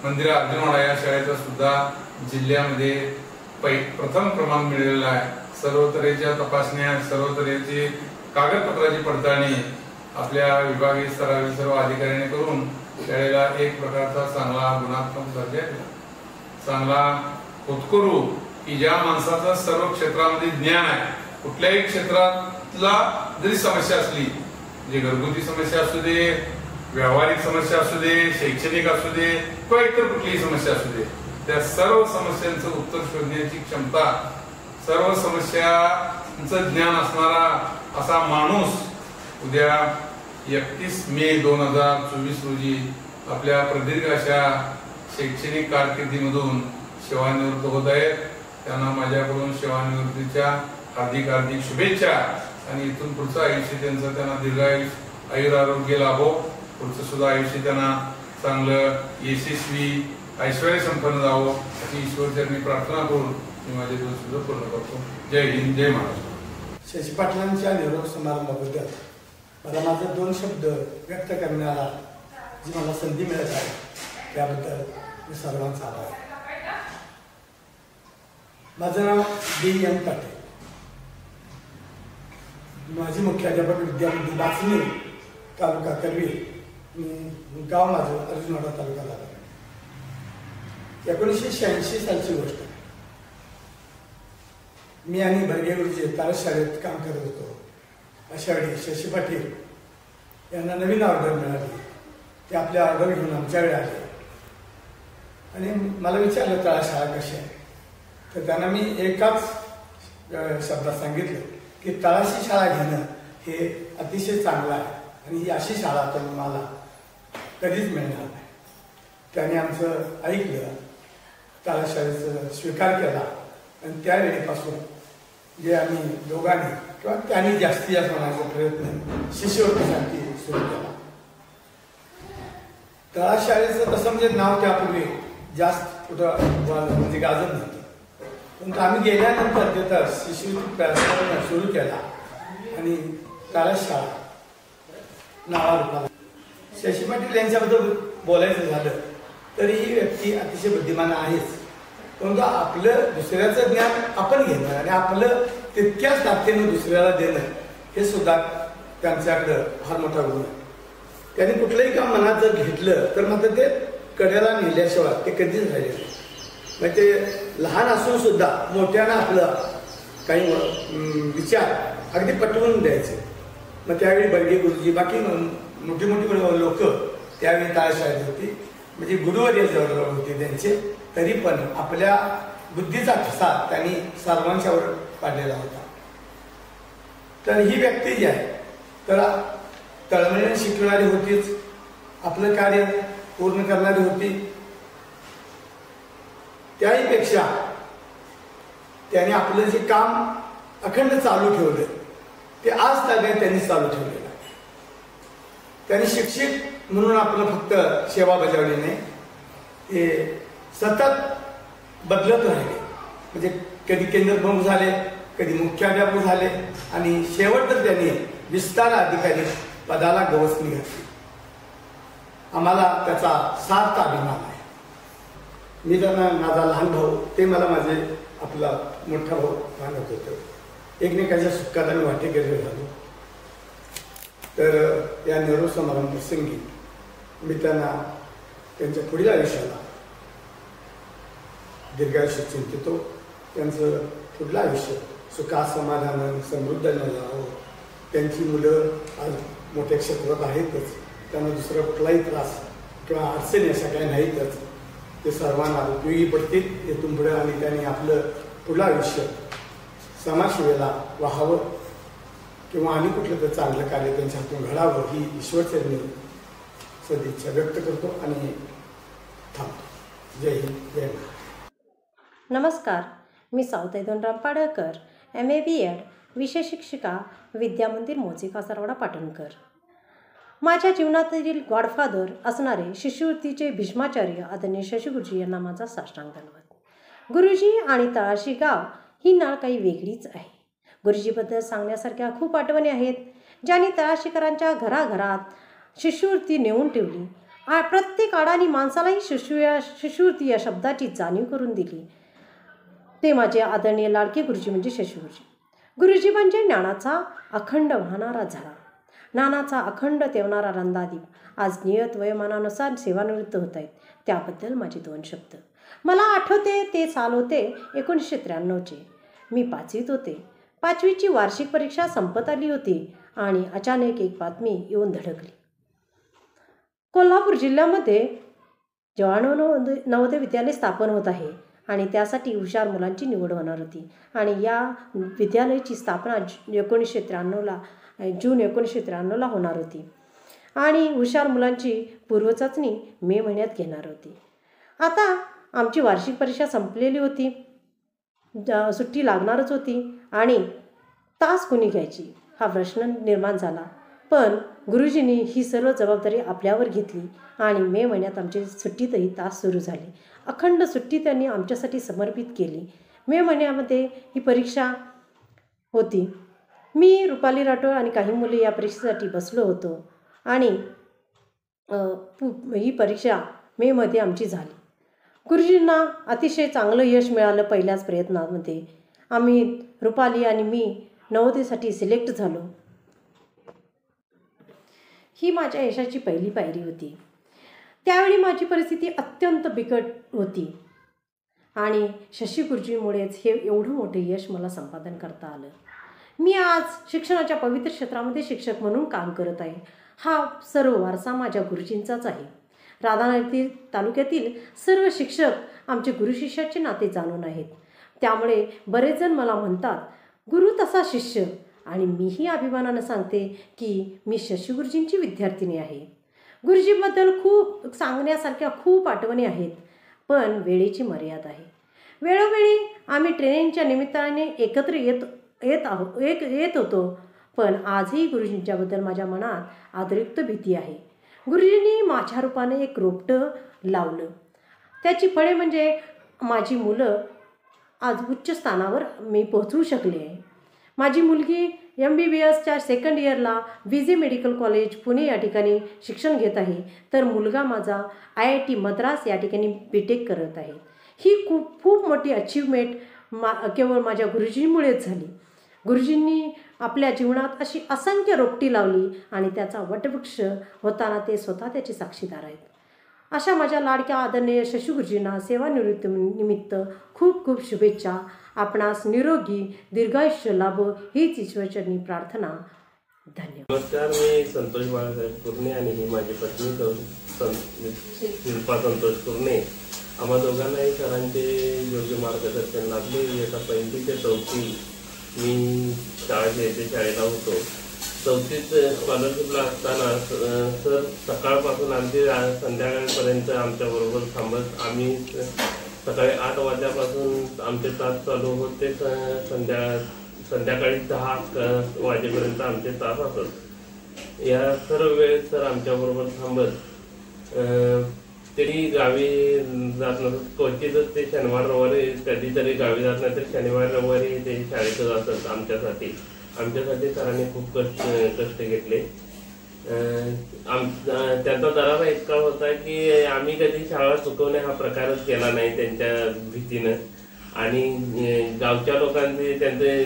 [SPEAKER 22] मंदिर अर्जुनवाडा या शाळेचा सुद्धा जिल्ह्यामध्ये प्रथम क्रमांक मिळवलेला आहे. सर्व तऱ्हेच्या तपासण्या, सर्व तऱ्हेची कागदपत्राची पडताळणी आपल्या विभागीय स्तरावरील सर्व अधिकाऱ्यांनी करून शाळेला एक प्रकारचा चांगला गुणात्मक दर्जा दिला. चांगला होतकरू की ज्या माणसाचं सर्व क्षेत्रामध्ये ज्ञान आहे, कुठल्याही क्षेत्रातला जरी समस्या असली, जे घरगुती समस्या असू दे, व्यावहारिक समस्या असू दे, शैक्षणिक असू दे किंवा इतर कुठलीही समस्या असू दे, त्या सर्व समस्यांचं उत्तर शोधण्याची क्षमता, सर्व समस्यांचं ज्ञान असणारा असा माणूस उद्या 31 मे 2024 रोजी आपल्या प्रदीर्घ अशा शैक्षणिक कारकिर्दीमधून सेवानिवृत्त होत आहेत. त्यांना माझ्याकडून सेवानिवृत्तीच्या हार्दिक हार्दिक शुभेच्छा आणि इथून पुढचं आयुष्य त्यांचं त्यांना दीर्घायुष्य आयुरारोग्य लाभो. पुढचं सुद्धा आयुष्य त्यांना चांगलं यशस्वी ऐश्वर्य संपन्न जावं अशी ईश्वरचरणी प्रार्थना करून मी माझे दोन शब्द पूर्ण करतो. जय हिंद, जय महाराष्ट्र.
[SPEAKER 1] शशी पाटलांच्या निरोप समारंभाबद्दल मला माझे 2 शब्द व्यक्त करण्याला जी मला संधी मिळत आहे त्याबद्दल मी सर्वांचा आभार. माझं नाव D.M. पाटील. माझी मुख्याध्यापक विद्यापीठ बाचणी, तालुका करवी, गाव माझं अर्जुनवाडा तालुका झाला. 1986 सालची गोष्ट. मी आणि भरगे गुरुजी तारस शाळेत काम करत होतो. अशा वेळी शशी पाटील यांना नवीन ऑर्डर मिळाली. ते आपल्या ऑर्डर घेऊन आमच्याकडे आले आणि मला विचारलं तळा शाळा कशी आहे. तर त्यांना मी एकाच शब्दात सांगितलं की तळाशी शाळा घेणं हे अतिशय चांगलं आहे आणि ही अशी शाळा तर मला कधीच मिळणार नाही. त्याने आमचं ऐकलं, तळा शाळेचा स्वीकार केला आणि त्यावेळीपासून जे आम्ही दोघांनी किंवा त्यांनी जास्तीत जास्त होण्याचा प्रयत्न शिष्यवृत्तीसाठी सुरू केला. तळा शाळेचं तसं म्हणजे नाव त्यापूर्वी जास्त कुठं म्हणजे गाजत नव्हतं. पण आम्ही गेल्यानंतर तिथं शिष्यवृत्ती प्रसारण सुरू केला आणि तळा शाळा नावारूपाला. शशी पाटील यांच्याबद्दल बोलायचं झालं तरी ही व्यक्ती अतिशय बुद्धिमान आहेच, परंतु आपलं दुसऱ्याचं ज्ञान आपण घेणं आणि आपलं तितक्याच ताकदीनं दुसऱ्याला देणं हे सुद्धा त्यांच्याकडं फार मोठा गुण आहे. त्यांनी कुठलंही काम मनात जर घेतलं तर मात्र ते कड्याला नेल्याशिवाय ते कधीच राहिले नाही. म्हणजे ते लहान असून सुद्धा मोठ्यानं आपलं काही विचार अगदी पटवून द्यायचे. मग त्यावेळी बर्गे गुरुजी बाकी मोठी मोठी लोक त्यावेळी शाळेत होती, म्हणजे गुरुवर्य जवळ होते त्यांचे, तरी पण आपल्या बुद्धीचा ठसा त्यांनी सर्वांच्यावर पाडलेला होता. तर ही व्यक्ती जी आहे तर तळमळीने शिकवणारी होतीच, आपलं कार्य पूर्ण करणारी होती. त्याही पेक्षा त्याने आपलं जे काम अखंड चालू ठेवलं ते आज ताब्यात त्यांनी चालू ठेवलेलं आहे. त्यांनी शिक्षक म्हणून आपलं फक्त सेवा बजावली नाही, ते सतत बदलत राहिले. म्हणजे कधी केंद्र प्रमुख झाले, कधी मुख्याध्यापक झाले आणि शेवटच त्यांनी विस्तार अधिकारी पदाला गवसणी घातली. आम्हाला त्याचा सार्थ अभिमान आहे. मी त्यांना माझा लहान भाऊ, ते मला माझे आपला मोठा भाऊ मानत होतं. एकमेकांच्या सुखात आम्ही वाटेकरी झालो. तर या नेहरू समारंभ प्रसंगी मी त्यांना त्यांच्या पुढील आयुष्याला दीर्घायुष्य चिंतितो. त्यांचं पुढलं आयुष्य सुखा समाधान समृद्धीनं जावं. त्यांची मुलं आज मोठ्या क्षेत्रात आहेतच, त्यांना दुसरा कुठलाही त्रास किंवा अडचणी अशा काही नाहीतच. ते सर्वांना उपयोगी पडतील येथून पुढे आणि त्यांनी आपलं पुढलं आयुष्य समाजसेवेला वाहावं किंवा आणि कुठलं तर चांगलं कार्य त्यांच्या हातून घडावं ही ईश्वरचरणी सदिच्छा व्यक्त करतो आणि थांबतो. जय हिंद, जय महाराष्ट्र.
[SPEAKER 2] नमस्कार, मी सावताई धनराम पाडळकर, MA BEd, विषय शिक्षिका, विद्यामंदिर मोजे कासारवाडा पाटणकर. माझ्या जीवनातील गॉडफादर असणारे शिष्यवृत्तीचे भीष्माचार्य आदरणीय शशी गुरुजी यांना माझा साष्टांग धन्यवाद. गुरुजी आणि तळाशी गाव ही नाळ काही वेगळीच आहे. गुरुजीबद्दल सांगण्यासारख्या खूप आठवणी आहेत, ज्यांनी तळाशीकरांच्या घराघरात शिष्यवृत्ती नेऊन ठेवली. प्रत्येक अडाणी माणसालाही शिष्यवृत्ती या शब्दाची जाणीव करून दिली. ते माझे आदरणीय लाडके गुरुजी म्हणजे शशी गुरुजी. गुरुजी म्हणजे ज्ञानाचा अखंड वाहणारा झरा, ज्ञानाचा अखंड तेवणारा रंदादीप. आज नियत वयोमानानुसार सेवानिवृत्त होत आहेत, त्याबद्दल माझे 2 शब्द. मला आठवते ते साल होते 1993चे. मी 5वीत होते. 5वीची वार्षिक परीक्षा संपत आली होती आणि अचानक एक बातमी येऊन धडकली. कोल्हापूर जिल्ह्यामध्ये जवाहर नवोदय विद्यालय स्थापन होत आहे आणि त्यासाठी हुशार मुलांची निवड होणार होती. आणि या विद्यालयाची स्थापना जून 1993ला होणार होती आणि हुशार मुलांची पूर्वचाचणी मे महिन्यात घेणार होती. आता आमची वार्षिक परीक्षा संपलेली होती, सुट्टी लागणारच होती आणि तास कोणी घ्यायची हा प्रश्न निर्माण झाला. पण गुरुजींनी ही सर्व जबाबदारी आपल्यावर घेतली आणि मे महिन्यात आमची सुट्टीतही तास सुरू झाले. अखंड सुट्टी त्यांनी आमच्यासाठी समर्पित केली. मे महिन्यामध्ये ही परीक्षा होती. मी, रुपाली राठोड आणि काही मुले या परीक्षेसाठी बसलो होतो आणि ही परीक्षा मेमध्ये आमची झाली. गुरुजींना अतिशय चांगलं यश मिळालं. पहिल्याच प्रयत्नामध्ये आम्ही, रुपाली आणि मी, नवोदयसाठी सिलेक्ट झालो. ही माझ्या यशाची पहिली पायरी होती. त्यावेळी माझी परिस्थिती अत्यंत बिकट होती आणि शशी गुरुजींमुळेच हे एवढं मोठं यश मला संपादन करता आलं. मी आज शिक्षणाच्या पवित्र क्षेत्रामध्ये शिक्षक म्हणून काम करत आहे. हा सर्व वारसा माझ्या गुरुजींचाच आहे. राधानगरी तालुक्यातील सर्व शिक्षक आमचे गुरुशिष्याचे नाते जाणून आहेत. त्यामुळे बरेच जण मला म्हणतात गुरु तसा शिष्य, आणि मीही अभिमानानं सांगते की मी शशी गुरुजींची विद्यार्थिनी आहे. गुरुजींबद्दल खूप सांगण्यासारख्या खूप आठवणी आहेत, पण वेळेची मर्यादा आहे. वेळोवेळी आम्ही ट्रेनिंगच्या निमित्ताने एकत्र येत होतो, पण आजही गुरुजींच्याबद्दल माझ्या मनात अतिरिक्त भीती आहे. गुरुजींनी माझ्या रूपाने एक रोपटं लावलं. त्याची फळे म्हणजे माझी मुलं आज उच्च स्थानावर मी पोहोचवू शकले आहे. माझी मुलगी MBBSच्या सेकंड इयरला VJ मेडिकल कॉलेज पुणे या ठिकाणी शिक्षण घेत आहे, तर मुलगा माझा IIT मद्रास या ठिकाणी BTech करत आहे. ही खूप मोठी अचीवमेंट केवळ माझ्या गुरुजींमुळेच झाली. गुरुजींनी आपल्या जीवनात अशी असंख्य रोपटी लावली आणि त्याचा वटवृक्ष होताना ते स्वतः त्याचे साक्षीदार आहेत. अशा माझ्या लाडक्या आदरणीय शशी गुरुजींना सेवानिवृत्तीनिमित्त खूप खूप शुभेच्छा. आपणास निरोगी दीर्घायुष्य लाभो हीच ईश्वरचरणी प्रार्थना. धन्यवाद.
[SPEAKER 3] नमस्कार, मी संतोष बाळासाहेब कुर्णे आणि ही माझी पत्नी शिल्पा संतोष कुर्णे. आम्हा दोघांनाही सरांचे योग्य मार्गदर्शन लाभले. इयत्ता 1ली ते 4थी मी शाळेला होतो. 4थीत स्कॉलरशिपला असताना सर सकाळपासून अगदी संध्याकाळपर्यंत आमच्याबरोबर थांबत. आम्ही सकाळी 8 वाजल्यापासून आमचे तास चालू होते, संध्याकाळी 10 वाजेपर्यंत आमचे तास असत. या सर्व वेळेस सर आमच्याबरोबर थांबत. तरी गावी जात नसत. क्वचितच ते शनिवार रविवारी कधीतरी गावी जात नाही, तर शनिवार रविवारी ते शाळेतच असत. आमच्यासाठी सरांनी खूप कष्ट घेतले. त्यांचा दरारा इतका होता की आम्ही कधी शाळा चुकवणे हा प्रकारच केला नाही त्यांच्या भीतीनं. आणि गावच्या लोकांचे त्यांचे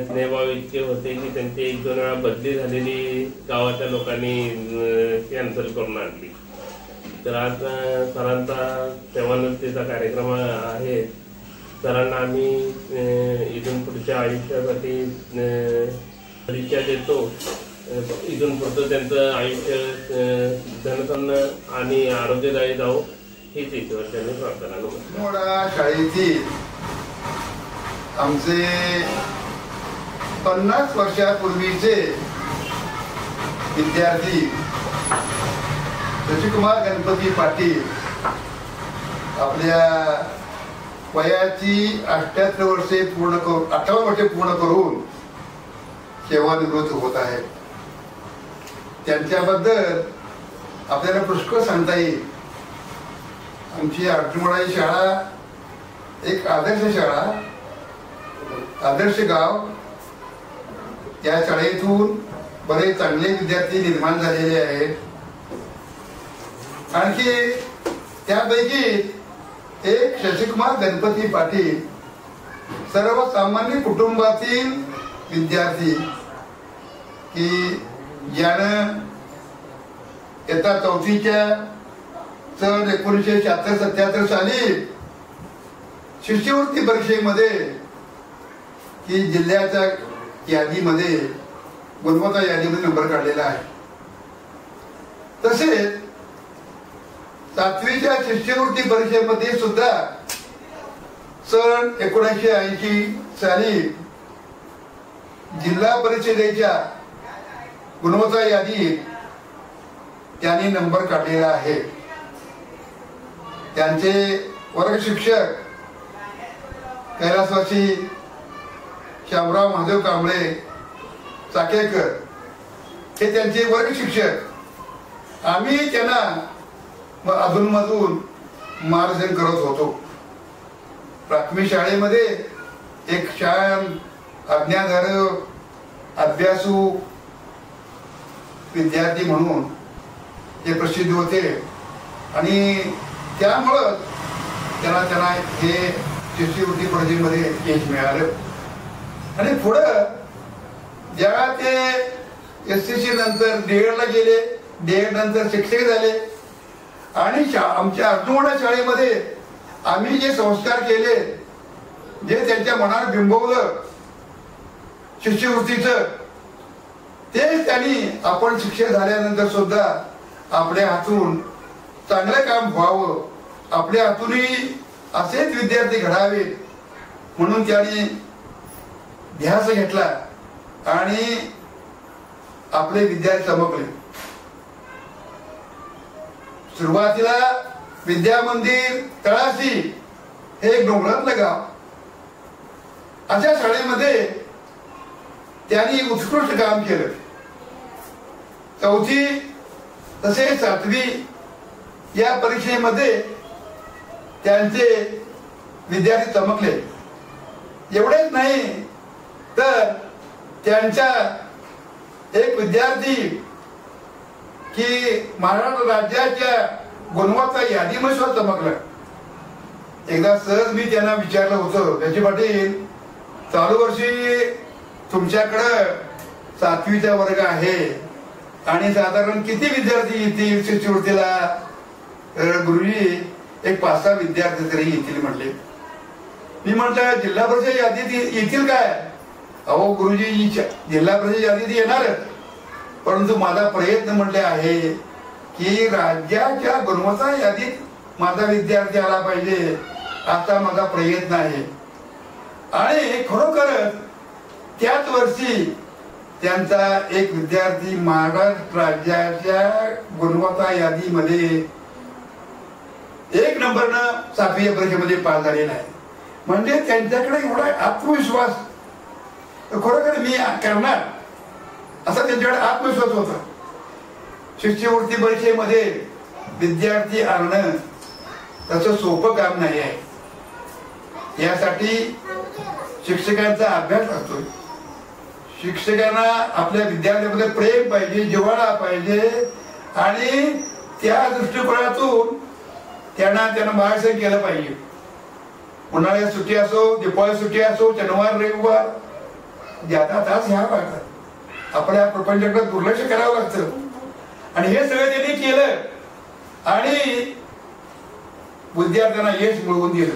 [SPEAKER 3] स्नेहभाव इतके होते की त्यांची 1-2 वेळा बदली झालेली गावाच्या लोकांनी कॅन्सल करून आणली. तर आज सरांचा सेवानिवृत्तीचा कार्यक्रम आहे. सरांना आम्ही इथून पुढच्या आयुष्यासाठी परीक्षा देतो. इथून पुढचं त्यांचं आयुष्य धनसन्न आणि आरोग्यदायी जावो हीच ईश्वरचरणी प्रार्थना.
[SPEAKER 5] मोडा शाळेतील आमचे 50 वर्षापूर्वीचे विद्यार्थी शशिकुमार गणपती पाटील आपल्या वयाची 78 वर्षे पूर्ण करून 18 वर्षे पूर्ण करून सेवानिवृत्त होत आहेत. त्यांच्याबद्दल आपल्याला पुष्कळ सांगता येईल. आमची आठवडाई शाळा एक आदर्श शाळा, आदर्श गाव. या शाळेतून बरेच चांगले विद्यार्थी निर्माण झालेले आहेत. आणखी त्यापैकी एक शशिकुमार गणपती पाटील सर्वसामान्य कुटुंबातील विद्यार्थी की ज्यानं इयत्ता 4च्या सन 1976-77 साली शिष्यवृत्ती परीक्षेमध्ये की जिल्ह्याच्या यादीमध्ये गुणवत्ता यादीमध्ये नंबर काढलेला आहे. तसेच 7वीच्या शिष्यवृत्ती परीक्षेमध्ये सुद्धा सन 1980 साली जिल्हा परिषदेच्या गुणवत्ता यादीत त्यांनी नंबर काढलेला आहे. त्यांचे वर्ग शिक्षक कैलासवासी श्यामराव महादेव कांबळे चाकेकर हे त्यांचे वर्ग शिक्षक. आम्ही त्यांना अधूनमधून मार्गदर्शन करत होतो. प्राथमिक शाळेमध्ये एक शांत आज्ञाधारक अभ्यासू विद्यार्थी म्हणून ते प्रसिद्ध होते आणि त्यामुळं त्यांना हे शिष्यवृत्ती परीक्षेमध्ये यश मिळालं. आणि पुढं जेव्हा ते SCC नंतर DED गेले, DED नंतर शिक्षक झाले आणि आमच्या अर्जुनवाडा शाळेमध्ये आम्ही जे संस्कार केले, जे त्यांच्या मनात बिंबवलं शिष्यवृत्तीचं, ते त्यांनी आपण शिक्षक झाल्यानंतर सुद्धा आपल्या हातून चांगलं काम व्हावं, आपल्या हातूनही असेच विद्यार्थी घडावेत म्हणून त्यांनी ध्यास घेतला आणि आपले विद्यार्थी चमकले. सुरुवातीला विद्यामंदिर तळाशी हे एक डोंगरातलं गाव, अशा शाळेमध्ये त्यांनी उत्कृष्ट काम केलं. 4थी तसेच 7वी या परीक्षेमध्ये त्यांचे विद्यार्थी चमकले. एवढेच नाही तर त्यांच्या एक विद्यार्थी की महाराष्ट्र राज्याच्या गुणवत्ता यादीमध्ये सुद्धा चमकला. एकदा सहज मी त्यांना विचारलं होतं, त्याची पाटील चालू वर्षी तुमच्याकडं 7वीचा वर्ग आहे आणि साधारण किती विद्यार्थी येतील शिष्यवृत्तीला? गुरुजी एक 5-6 विद्यार्थी तरी येतील म्हटले. मी म्हटलं जिल्हा परिषद यादीत येतील काय? अहो गुरुजी जिल्हा परिषद यादीत येणारच, परंतु माझा प्रयत्न म्हटले आहे की राज्याच्या गुणवत्ता यादीत माझा विद्यार्थी आला पाहिजे, असा माझा प्रयत्न आहे. आणि खरोखरच त्याच वर्षी त्यांचा एक विद्यार्थी महाराष्ट्र राज्याच्या गुणवत्ता यादीमध्ये 1 नंबरनं 7वी परीक्षेमध्ये पास झालेला आहे. म्हणजे त्यांच्याकडे एवढा आत्मविश्वास, खरोखर मी करणार असा त्यांच्याकडे आत्मविश्वास होता. शिष्यवृत्ती परीक्षेमध्ये विद्यार्थी आणणं तसं सोपं काम नाही आहे. यासाठी शिक्षकांचा अभ्यास असतो, शिक्षकांना आपल्या विद्यार्थ्यांमध्ये प्रेम पाहिजे, जिव्हाळा पाहिजे आणि त्या दृष्टिकोनातून त्यांना मार्गदर्शन केलं पाहिजे. उन्हाळ्यात सुट्टी असो, दिवाळी सुट्टी असो, शनिवार रविवार ज्यादा तास ह्या लागतात. आपल्या प्रपंचाकडे दुर्लक्ष करावं लागतं आणि हे सगळं त्यांनी केलं आणि विद्यार्थ्यांना यश मिळवून दिलं.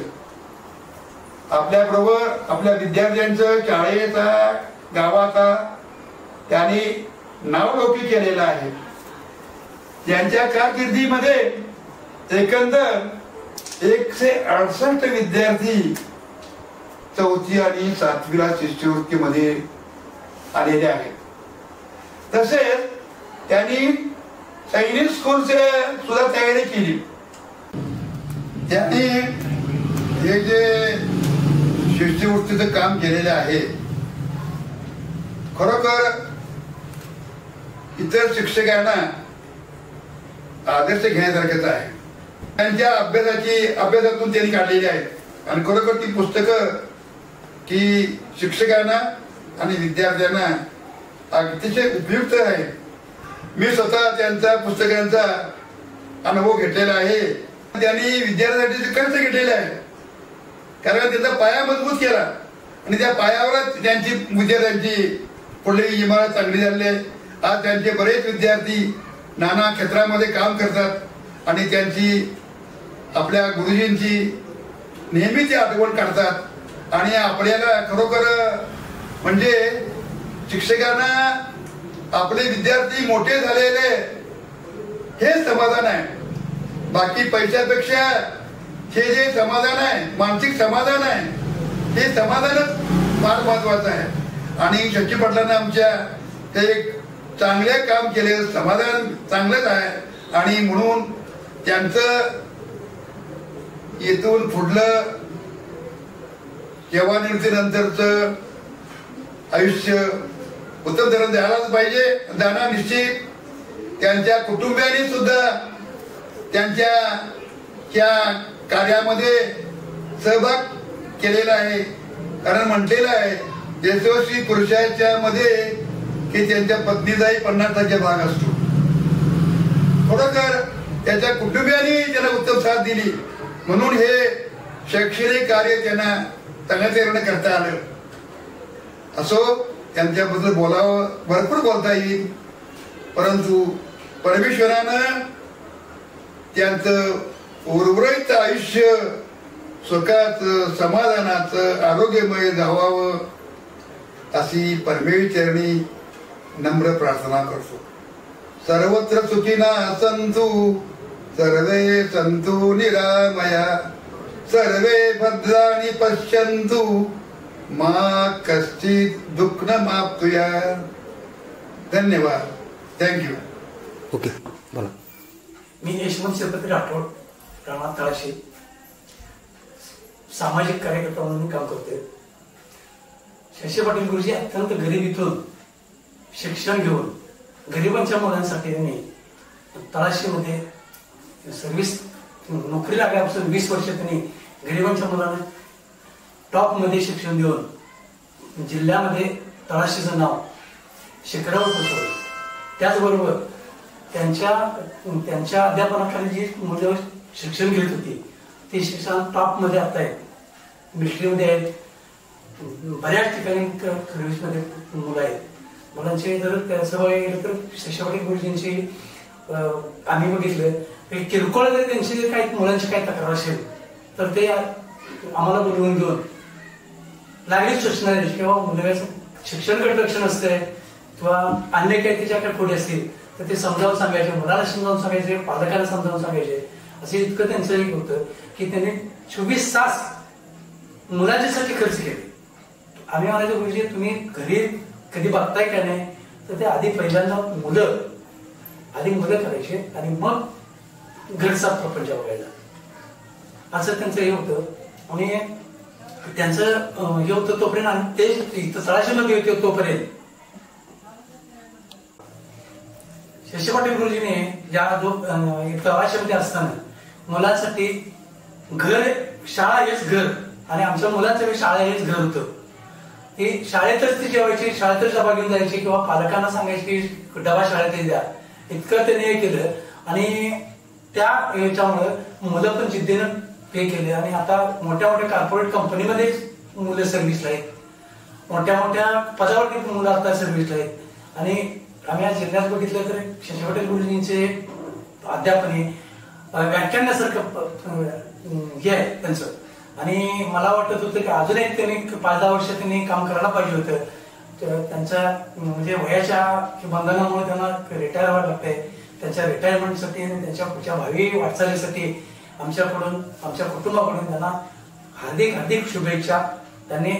[SPEAKER 5] आपल्याबरोबर आपल्या विद्यार्थ्यांचं, शाळेचा, गावाचा त्यांनी नावलौकिक केलेलं आहे. त्यांच्या कारकिर्दीमध्ये एकंदर 168 विद्यार्थी 4थी आणि 7वीला शिष्यवृत्तीमध्ये आलेले आहेत. तसेच त्यांनी सैनिक स्कूलचे सुद्धा तयारी केली. त्यांनी हे जे शिष्यवृत्तीचं काम केलेलं आहे खरोखर इतर शिक्षकांना आदर्श घेण्यासारखेच आहे. त्यांच्या अभ्यासातून त्यांनी काढलेली आहेत आणि खरोखर ती पुस्तकं की शिक्षकांना आणि विद्यार्थ्यांना अतिशय उपयुक्त आहे. मी स्वतः त्यांच्या पुस्तकांचा अनुभव घेतलेला आहे. त्यांनी विद्यार्थ्यांसाठी खर्च घेतलेला आहे कारण त्यांचा पाया मजबूत केला आणि त्या पायावरच त्यांची विद्यार्थ्यांची पुढली इमारत चांगली झाली. आज त्यांचे बरेच विद्यार्थी नाना क्षेत्रामध्ये काम करतात आणि त्यांची आपल्या गुरुजींची नेहमी ते आठवण काढतात आणि आपल्याला खरोखर म्हणजे शिक्षकांना आपले विद्यार्थी मोठे झालेले हे समाधान आहे. बाकी पैशापेक्षा हे जे समाधान आहे, मानसिक समाधान आहे, हे समाधानच फार महत्वाचं आहे. आणि शशी पाटलांना आमच्या ते एक चांगले काम केले, समाधान चांगलंच आहे आणि म्हणून त्यांचं येथून पुढलं सेवानिवृत्तीनंतरचं आयुष्य उत्तम दर्जाचं द्यायलाच पाहिजे. जाणार निश्चित. त्यांच्या कुटुंबियांनी सुद्धा त्यांच्या त्या कार्यामध्ये सहभाग केलेला आहे कारण म्हटलेलं आहे यशस्वी पुरुषाच्या मध्ये की त्यांच्या पत्नीचाही 50% भाग असतो. खरोखर त्याच्या कुटुंबियांनी त्याला उत्तम साथ दिली म्हणून हे शैक्षणिक कार्य त्यांना चांगल्या तऱ्हेने करता आलं. असो त्यांच्याबद्दल बोलावं, भरपूर बोलता येईल परंतु परमेश्वरानं त्यांचं उर्वरित आयुष्य सुखाचं, समाधानाचं, आरोग्यमय जावावं अशी परमेश्वरचरणी नम्र प्रार्थना करतो. सर्वत्र सुखिना सन्तु सर्वे सन्तु निरामया सर्वे भद्राणि पश्यन्तु मा कश्चित् दुःखमाप्नुया. धन्यवाद. थँक्यू.
[SPEAKER 6] ओके बोला.
[SPEAKER 7] मी यशवंत शिरपती राठोड, राणा तळाशी, सामाजिक कार्यकर्ता म्हणून काम करतोय. शशी पाटील गुरुजी अत्यंत गरिबीतून शिक्षण घेऊन गरिबांच्या मुलांसाठी त्यांनी तळाशीमध्ये सर्व्हिस नोकरी लागल्यापासून 20 वर्ष त्यांनी गरिबांच्या मुलांना टॉपमध्ये शिक्षण देऊन जिल्ह्यामध्ये तळाशीचं नाव शिखरावर पोहोचवलं. त्याचबरोबर त्यांच्या अध्यापनाखाली जी मुलं शिक्षण घेत होती ते शिक्षण टॉपमध्ये आता आहेत. मिलिटरीमध्ये आहेत, बऱ्याच ठिकाणी सर्व्हिसमध्ये मुलं आहेत. मुलांचे जर सवय गेलं तर शशी पाटील गुरुजींची आम्ही बघितलं किरकोळ जरी त्यांची काही मुलांची काही तक्रार असेल तर ते आम्हाला बोलवून घेऊन लागलीच सूचना द्यायची किंवा मुलाचं शिक्षणकडे लक्ष नसतंय किंवा अन्य काही त्याच्याकडे पुढे असतील तर ते समजावून सांगायचे, मुलाला समजावून सांगायचे, पालकाला समजावून सांगायचे. असं इतकं त्यांचं एक होतं की त्यांनी 24 तास मुलांच्यासाठी खर्च केले. आम्ही म्हणायचो गुरुजी तुम्ही घरी कधी बघताय का नाही तर ते आधी पहिल्यांदा मुलं करायचे आणि मग घरचा प्रपंच बघायला असं त्यांचं हे होतं. आणि त्यांचं हे होतं तोपर्यंत आणि ते इथं तळाशीमध्ये होते तोपर्यंत शशी पाटील गुरुजीने या तळाशीमध्ये असताना मुलांसाठी घर, शाळा हेच घर आणि आमच्या मुलांचं शाळा हेच घर होतं. ही शाळेतच ती जेवायची, शाळेतच डबा घेऊन जायची किंवा पालकांना सांगायची की डबा शाळेत द्या, इतकं त्याने हे केलं. आणि त्या याच्यामुळं मुलं पण जिद्दीनं हे केले आणि आता मोठ्या मोठ्या कॉर्पोरेट कंपनीमध्ये मुलं सर्व्हिसला आहेत, मोठ्या मोठ्या पदावरती मुलं आता सर्व्हिसला आहेत. आणि आम्ही आज जिल्ह्यात बघितलं तर शशी पाटील गुरुजींचे अध्यापन हे व्याख्यानासारखं हे आहे त्यांचं. आणि मला वाटत होतं की अजून एक त्यांनी 5-10 वर्ष त्यांनी काम करायला पाहिजे होतं. त्यांच्या म्हणजे वयाच्या बंधनामुळे त्यांना रिटायर व्हावं लागतंय. त्यांच्या रिटायरमेंटसाठी आणि त्यांच्या पुढच्या भावी वाटचालीसाठी आमच्याकडून, आमच्या कुटुंबाकडून त्यांना हार्दिक हार्दिक शुभेच्छा. त्यांनी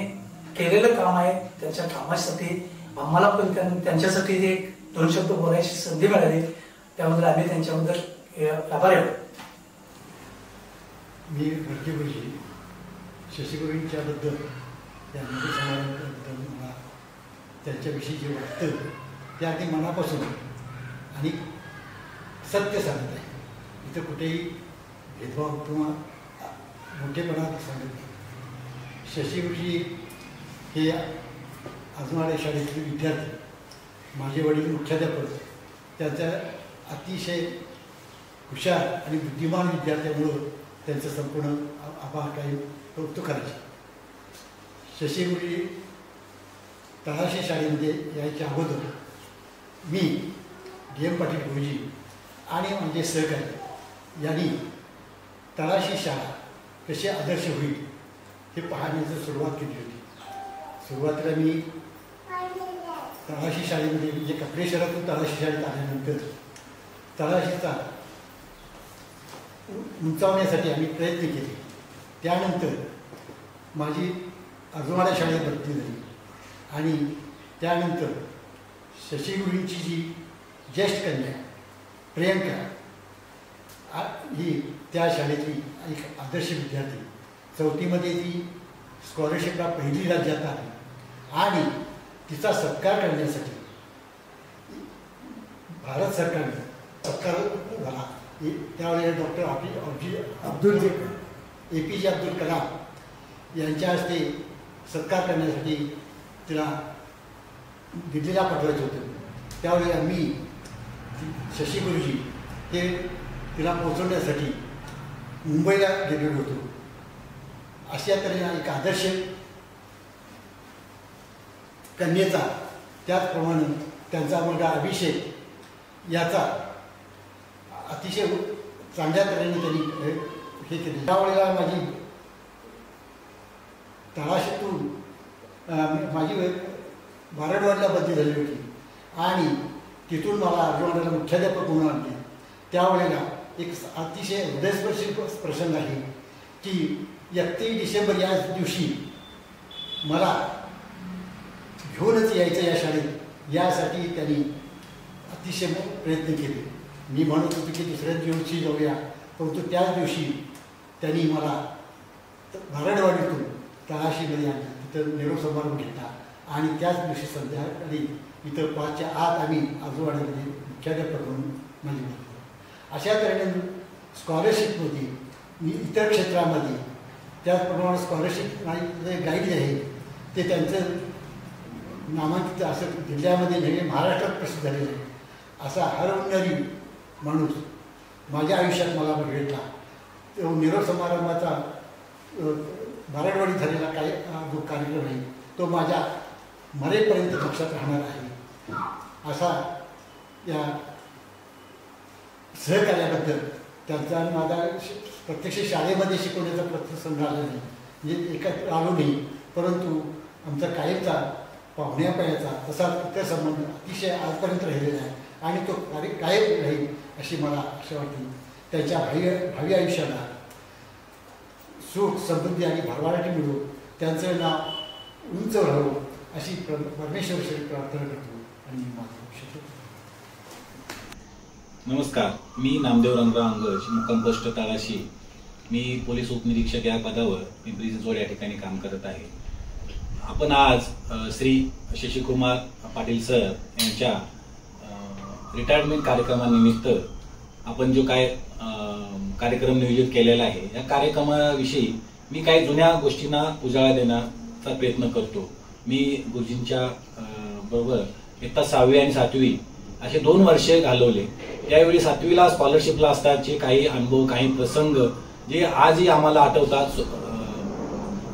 [SPEAKER 7] केलेलं काम आहे, त्यांच्या कामासाठी आम्हाला पण त्यांच्यासाठी जे 2 शब्द बोलायची संधी मिळाली त्याबद्दल आम्ही त्यांच्याबद्दल आभारी आहोत.
[SPEAKER 8] मी भरती गुरुजी शशी गुरुजींच्याबद्दल त्यामध्ये समाजाबद्दल मला त्यांच्याविषयी जे वाटतं ते अगदी मनापासून आणि सत्य सांगत आहे. इथं कुठेही भेदभाव किंवा मोठेपणा सांगत नाही. शशी गुरुजी हे अजूनवाड्या शाळेतले विद्यार्थी, माझे वडील मुख्याध्यापक, त्यांच्या अतिशय हुशार आणि बुद्धिमान विद्यार्थ्यामुळं त्यांचं संपूर्ण आभार काही कौतुक करायचे. शशी गुरुजी तळाशी शाळेमध्ये यायच्या अगोदर मी DM पाटील गुरुजी आणि माझे सहकारी यांनी तळाशी शाळा कशी आदर्श होईल हे पाहण्याची सुरुवात केली होती. सुरुवातीला मी तळाशी शाळेमध्ये म्हणजे कपडे शहरातून तळाशी शाळेत आल्यानंतर तळाशीचा उंचावण्यासाठी आम्ही प्रयत्न केले. त्यानंतर माझी अजूनवाड्या शाळेत भरती झाली आणि त्यानंतर शशी गुरुजींची जी ज्येष्ठ कन्या प्रियंका ही त्या शाळेतली एक आदर्श विद्यार्थी. 4थीमध्ये ती स्कॉलरशिपला पहिली राज्यात आली आणि तिचा सत्कार करण्यासाठी भारत सरकारने सत्कार झाला. त्यावेळेला डॉक्टर APJ अब्दुल कलाम यांच्या हस्ते सत्कार करण्यासाठी तिला दिल्लीला पाठवायचं होतं. त्यावेळी आम्ही शशी गुरुजी हे तिला पोहोचवण्यासाठी मुंबईला गेलेलो होतो. अशा तऱ्हेने एक आदर्श कन्येचा, त्याचप्रमाणे त्यांचा मुलगा अभिषेक याचा अतिशय चांगल्या तऱ्हेने त्यांनी हे केले. त्यावेळेला माझी तळाशीतून माझी बारडवाडीला बदली झाली होती आणि तिथून मला अर्जुनवाडीला मुख्याध्यापक म्हणून आणले. त्यावेळेला एक अतिशय हृदयस्पर्शी प्रसंग आहे की 31 डिसेंबर या दिवशी मला घेऊनच यायचं या शाळेत, यासाठी त्यांनी अतिशय प्रयत्न केले. मी म्हणत होतो की दुसऱ्याच दिवशी जाऊया, परंतु त्याच दिवशी त्यांनी मला बारडवाडीतून तळाशीमध्ये आणलं. तिथं निरोप समारंभ घेतला आणि त्याच दिवशी संध्याकाळी इथं 5च्या आत आम्ही आजूबाजूमध्ये मुख्याध्यापक म्हणून म्हणजे अशा तऱ्हेने स्कॉलरशिपमध्ये मी इतर क्षेत्रामध्ये त्याचप्रमाणे स्कॉलरशिप जे गाईड आहे ते त्यांचं नामांकित असं जिल्ह्यामध्ये नाही, महाराष्ट्रात प्रसिद्ध झालेलं आहे. असा हरवणारी माणूस माझ्या आयुष्यात मला भेटला. तो निरोप समारंभाचा बारडवाडीत झालेला जो कार्यक्रम आहे तो माझ्या मरेपर्यंत लक्षात राहणार आहे. असा या सहकार्याबद्दल त्यांचा माझा प्रत्यक्ष शाळेमध्ये शिकवण्याचा प्रसंग आला नाही, म्हणजे एकत्र आलो नाही, परंतु आमचा कायमचा पाहुण्यापायाचा तसा इतर संबंध अतिशय आजपर्यंत राहिलेला आहे आणि तो कायम राहील अशी मला आशा वाटते. त्याच्या भावी आयुष्याला सुख समृद्धी आणि भरभराटी मिळो, त्यांचं नाव उंच राहावं अशी परमेश्वराची प्रार्थना करतो आणि मी माझं आयुष्य.
[SPEAKER 9] नमस्कार, मी नामदेव रंगराव अंगज, मुक्काम पोस्ट तळाशी. मी पोलीस उपनिरीक्षक या पदावर पिंपरी चिंचवड या ठिकाणी काम करत आहे. आपण आज श्री शशीकुमार पाटील सर यांच्या रिटायरमेंट कार्यक्रमानिमित्त आपण जो काय कार्यक्रम नियोजित केलेला आहे या कार्यक्रमाविषयी मी काही जुन्या गोष्टींना उजाळा देण्याचा प्रयत्न करतो. मी गुरुजींच्या बरोबर इयत्ता 6वी आणि 7वी असे 2 वर्षे घालवले. त्यावेळी 7वीला स्कॉलरशिपला असताचे काही अनुभव, काही प्रसंग जे आजही आम्हाला आठवतात.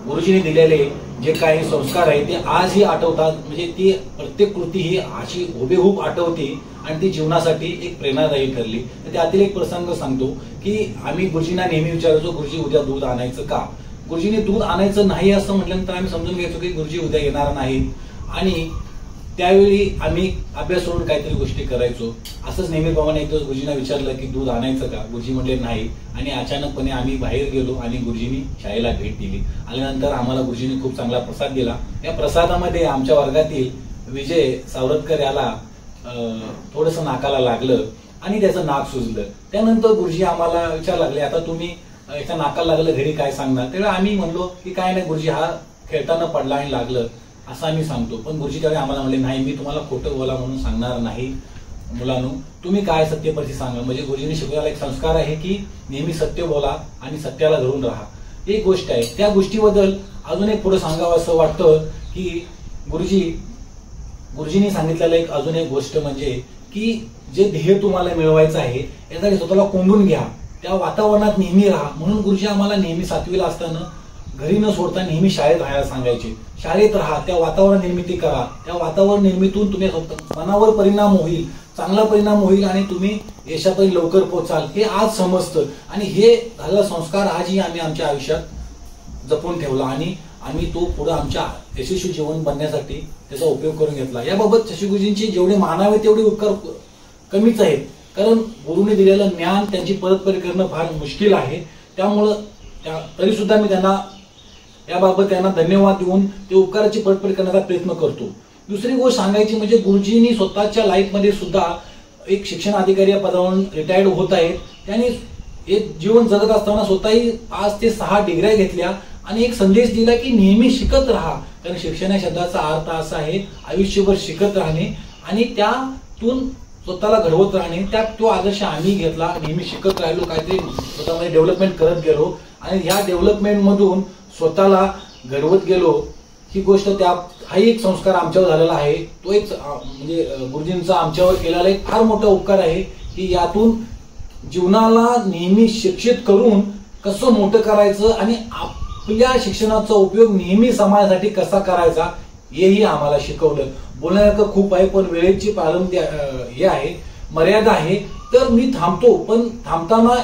[SPEAKER 9] गुरुजींनी दिलेले जे काही संस्कार आहेत ते आजही आठवतात. म्हणजे ती प्रत्येक कृती ही अशी हुबेहूब आठवते आणि ती जीवनासाठी एक प्रेरणादायी ठरली. त्यातील एक प्रसंग सांगतो की आम्ही गुरुजींना नेहमी विचारायचो, गुरुजी उद्या दूध आणायचं का? गुरुजींनी दूध आणायचं नाही असं म्हटल्यानंतर आम्ही समजून घ्यायचो की गुरुजी उद्या येणार नाहीत. आणि त्यावेळी आम्ही अभ्यास सोडून काहीतरी गोष्टी करायचो. असंच नेहमीप्रमाणे एक दिवस गुरुजींना विचारलं की दूध आणायचं का? गुरुजी म्हटले नाही. आणि अचानकपणे आम्ही बाहेर गेलो आणि गुरुजींनी शाळेला भेट दिली. आल्यानंतर आम्हाला गुरुजींनी खूप चांगला प्रसाद दिला. या प्रसादामध्ये आमच्या वर्गातील विजय सावरतकर याला थोडंसं नाकाला लागलं आणि त्याचं नाक सुजलं. त्यानंतर गुरुजी आम्हाला विचार लागले, आता तुम्ही याच्या नाकाला लागलं घरी काय सांगणार? तेव्हा आम्ही म्हणलो की काय नाही गुरुजी, हा खेळताना पडला आणि लागलं असं आम्ही सांगतो. पण गुरुजी त्यावेळी आम्हाला म्हणले नाही, मी तुम्हाला खोटं बोला म्हणून सांगणार नाही मुलांनो, तुम्ही काय सत्य परिस्थिती सांगा. म्हणजे गुरुजींनी शिकवलेला एक संस्कार आहे की नेहमी सत्य बोला आणि सत्याला धरून राहा. एक गोष्ट आहे. त्या गोष्टीबद्दल अजून एक पुढे सांगावं असं वाटतं की गुरुजींनी सांगितलेलं एक अजून एक गोष्ट म्हणजे की जे ध्येय तुम्हाला मिळवायचं आहे यासाठी स्वतःला कोंडून घ्या, त्या वातावरणात नेहमी राहा. म्हणून गुरुजी आम्हाला नेहमी 7वीला असताना घरी न सोडता नेहमी शाळेत राहायला सांगायचे. शाळेत राहा, त्या वातावरण निर्मिती करा. त्या वातावरण निर्मितीतून तुम्ही मनावर परिणाम होईल, चांगला परिणाम होईल आणि तुम्ही यशापर्यंत लवकर पोहोचाल हे आज समजतं. आणि हे झालेला संस्कार आजही आम्ही आमच्या आयुष्यात जपून ठेवला आणि आम्ही तो पुढे आमच्या यशस्वी जीवन बनण्यासाठी त्याचा उपयोग करून घेतला. याबाबत शशी गुरुजींची जेवढे मानावे तेवढे उपकार कमीच आहेत. कारण गुरुने दिलेलं ज्ञान त्यांची परतफेड करणं फार मुश्किल आहे. त्यामुळं तरी सुद्धा मी याबाबत त्यांना धन्यवाद देऊन ते उपकाराची परतफेड करण्याचा प्रयत्न करतो. दुसरी गोष्ट सांगायची म्हणजे गुरुजींनी स्वतःच्या लाईफमध्ये सुद्धा एक शिक्षण अधिकारी या पदावरून रिटायर्ड होत आहेत. त्यांनी एक जीवन जगत असताना स्वतःही 5 ते 6 डिग्र्या घेतल्या आणि एक संदेश दिला की नेहमी शिकत राहा. कारण शिक्षण या शब्दाचा अर्थ असा आहे आयुष्यभर शिकत राहणे आणि त्यातून स्वतःला घडवत राहणे. तो आदर्श आम्ही घेतला. नेहमी शिकत राहिलो, काहीतरी स्वतःमध्ये डेव्हलपमेंट करत गेलो आणि ह्या डेव्हलपमेंट मधून स्वतःला घडवत गेलो. ही गोष्ट हाही एक संस्कार आमच्यावर झालेला आहे. तो एक म्हणजे गुरुजींचा आमच्यावर केलेला एक फार मोठा उपकार आहे की यातून जीवनाला नेहमी शिक्षित करून कसं मोठं करायचं आणि आपल्या शिक्षणाचा उपयोग नेहमी समाजासाठी कसा करायचा हेही आम्हाला शिकवलं. बोलण्यासारखं खूप आहे पण वेळेची पालन हे आहे, मर्यादा आहे. तर मी थांबतो. पण थांबताना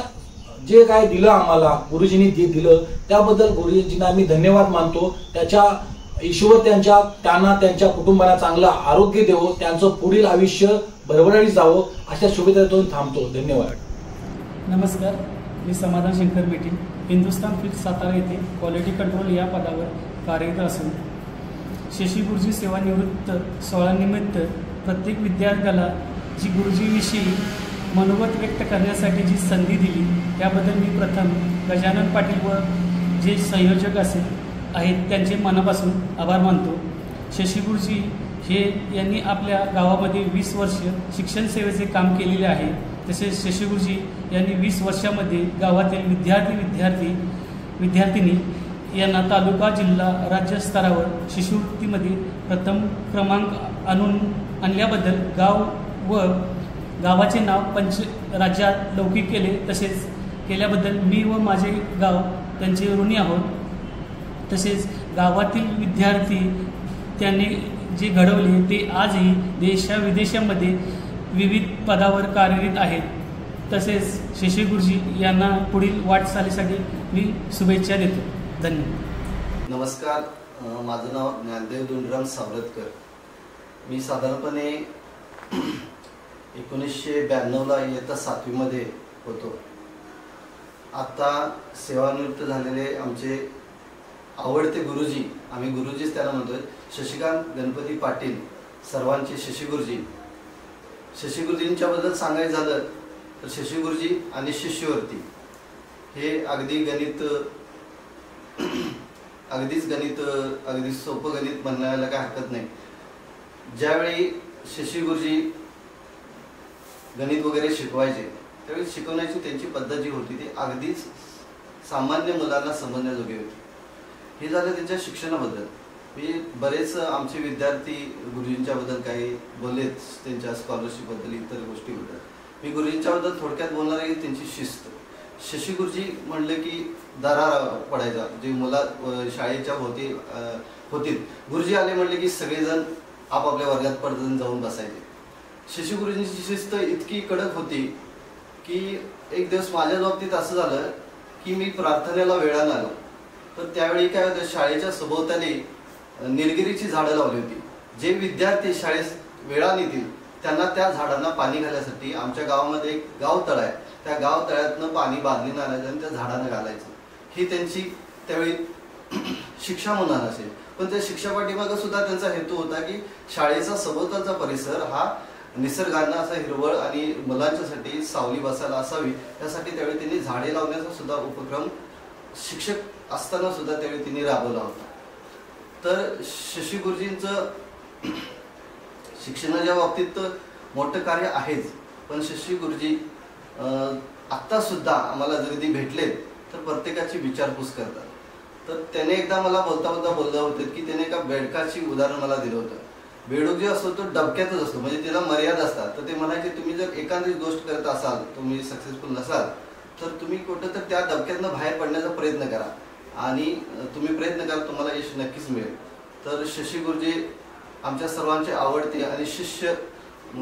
[SPEAKER 9] जे काय दिलं आम्हाला गुरुजींनी जे दिलं त्याबद्दल गुरुजींना आम्ही धन्यवाद मानतो. त्याच्या ईश्वर त्यांना त्यांच्या कुटुंबाला चांगलं आरोग्य देवो, त्यांचं पुढील आयुष्य भरभराटी जावं अशा शुभेच्छा देऊन थांबतो. धन्यवाद.
[SPEAKER 10] नमस्कार, मी समाधान शंकर मेटी, हिंदुस्थान फिल्ड सातारा येथे क्वालिटी कंट्रोल या पदावर कार्यरत असून शशी गुरुजी सेवानिवृत्त सोहळ्यानिमित्त प्रत्येक विद्यार्थ्याला जी गुरुजीविषयी मनोगत व्यक्त करण्यासाठी जी संधी दिली त्याबद्दल मी प्रथम गजानन पाटील व जे संयोजक आहेत त्यांचे मनापासून आभार मानतो. शशी गुरुजी यांनी आपल्या गावामध्ये 20 वर्ष शिक्षण सेवेचे काम केलेले आहे. तसेच शशी गुरुजी यांनी 20 वर्षामध्ये गावातील विद्यार्थिनी यांना तालुका जिल्हा राज्य स्तरावर शिष्यवृत्तीमध्ये प्रथम क्रमांक आणल्याबद्दल गावाचे नाव राज्यात लौकिक केले. तसेच केल्याबद्दल मी व माझे गाव त्यांचे ऋणी आहोत. तसेच गावातील विद्यार्थी त्यांनी जे घडवले ते आजही देशाविदेशामध्ये विविध पदावर कार्यरत आहेत. तसेच शशी गुरुजी यांना पुढील वाटचालीसाठी मी शुभेच्छा देतो. धन्यवाद.
[SPEAKER 11] नमस्कार, माझं नाव ज्ञानदेव धुंडराम सावरतकर. मी साधारणपणे 1992ला इयत्ता 7वीमध्ये होतो. आता सेवानिवृत्त झालेले आमचे आवडते गुरुजी, आम्ही गुरुजीच त्यांना म्हणतोय, शशिकांत गणपती पाटील, सर्वांचे शशी गुरुजी. शशी गुरुजींच्याबद्दल सांगायचं झालं तर शशी गुरुजी आणि शिष्यवृत्ती हे अगदी सोपं गणित म्हणायला काय हरकत नाही. ज्यावेळी शशी गुरुजी गणित वगैरे शिकवायचे त्यावेळी शिकवण्याची त्यांची पद्धत जी होती ती अगदीच सामान्य मुलांना समजण्याजोगी होती. हे झालं त्यांच्या शिक्षणाबद्दल. मी बरेच आमचे विद्यार्थी गुरुजींच्याबद्दल काही बोललेत, त्यांच्या स्कॉलरशिपबद्दल, इतर गोष्टीबद्दल. मी गुरुजींच्याबद्दल थोडक्यात बोलणार आहे. त्यांची शिस्त. शशी गुरुजी म्हणले की दरार पडायचा, जे मुला शाळेच्या होतील. गुरुजी आले म्हणले की सगळेजण आपापल्या वर्गात पडून जाऊन बसायचे. शशी गुरुजींची शिस्त इतकी कडक होती की एक दिवस माझ्या बाबतीत असं झालं की मी प्रार्थनेला वेळानं आलो. तर त्यावेळी काय होतं, शाळेच्या सभोवताली निलगिरीची झाडं लावली होती. जे विद्यार्थी शाळेत वेळाने येतील त्यांना त्या झाडांना पाणी घालण्यासाठी आमच्या गावामध्ये एक गाव तळ आहे, त्या गाव तळ्यातनं पाणी बादलीनं आणायचं आणि त्या झाडांना घालायचं. ही त्यांची त्यावेळी शिक्षा म्हणून असेल. पण त्या शिक्षा पाठीमागं सुद्धा त्यांचा हेतू होता की शाळेचा सभोवतालचा परिसर हा निसर्गानं असा हिरवळ आणि मुलांच्यासाठी सावली बसायला असावी, यासाठी त्यावेळी त्यांनी झाडे लावण्याचा सुद्धा उपक्रम शिक्षक असताना सुद्धा त्यावेळी त्यांनी राबवला होता. तर शशी गुरुजींचं शिक्षणाच्या बाबतीत मोठं कार्य आहेच, पण शशी गुरुजी आत्ता सुद्धा आम्हाला जरी ती भेटले तर प्रत्येकाची विचारपूस करतात. तर त्याने एकदा मला बोलता बोललं होतं की त्याने एका बेडकाची उदाहरण मला दिलं होतं. बेडूक जे असतो तो डबक्यातच असतो, म्हणजे त्याला मर्यादा असतात. तर ते म्हणायचे तुम्ही जर एखादी गोष्ट करत असाल, तुम्ही सक्सेसफुल नसाल तर तुम्ही कुठं तर त्या डबक्यातनं बाहेर पडण्याचा प्रयत्न करा आणि तुम्ही प्रयत्न करा, तुम्हाला यश नक्कीच मिळेल. तर शशी गुरुजी आमच्या सर्वांचे आवडते आणि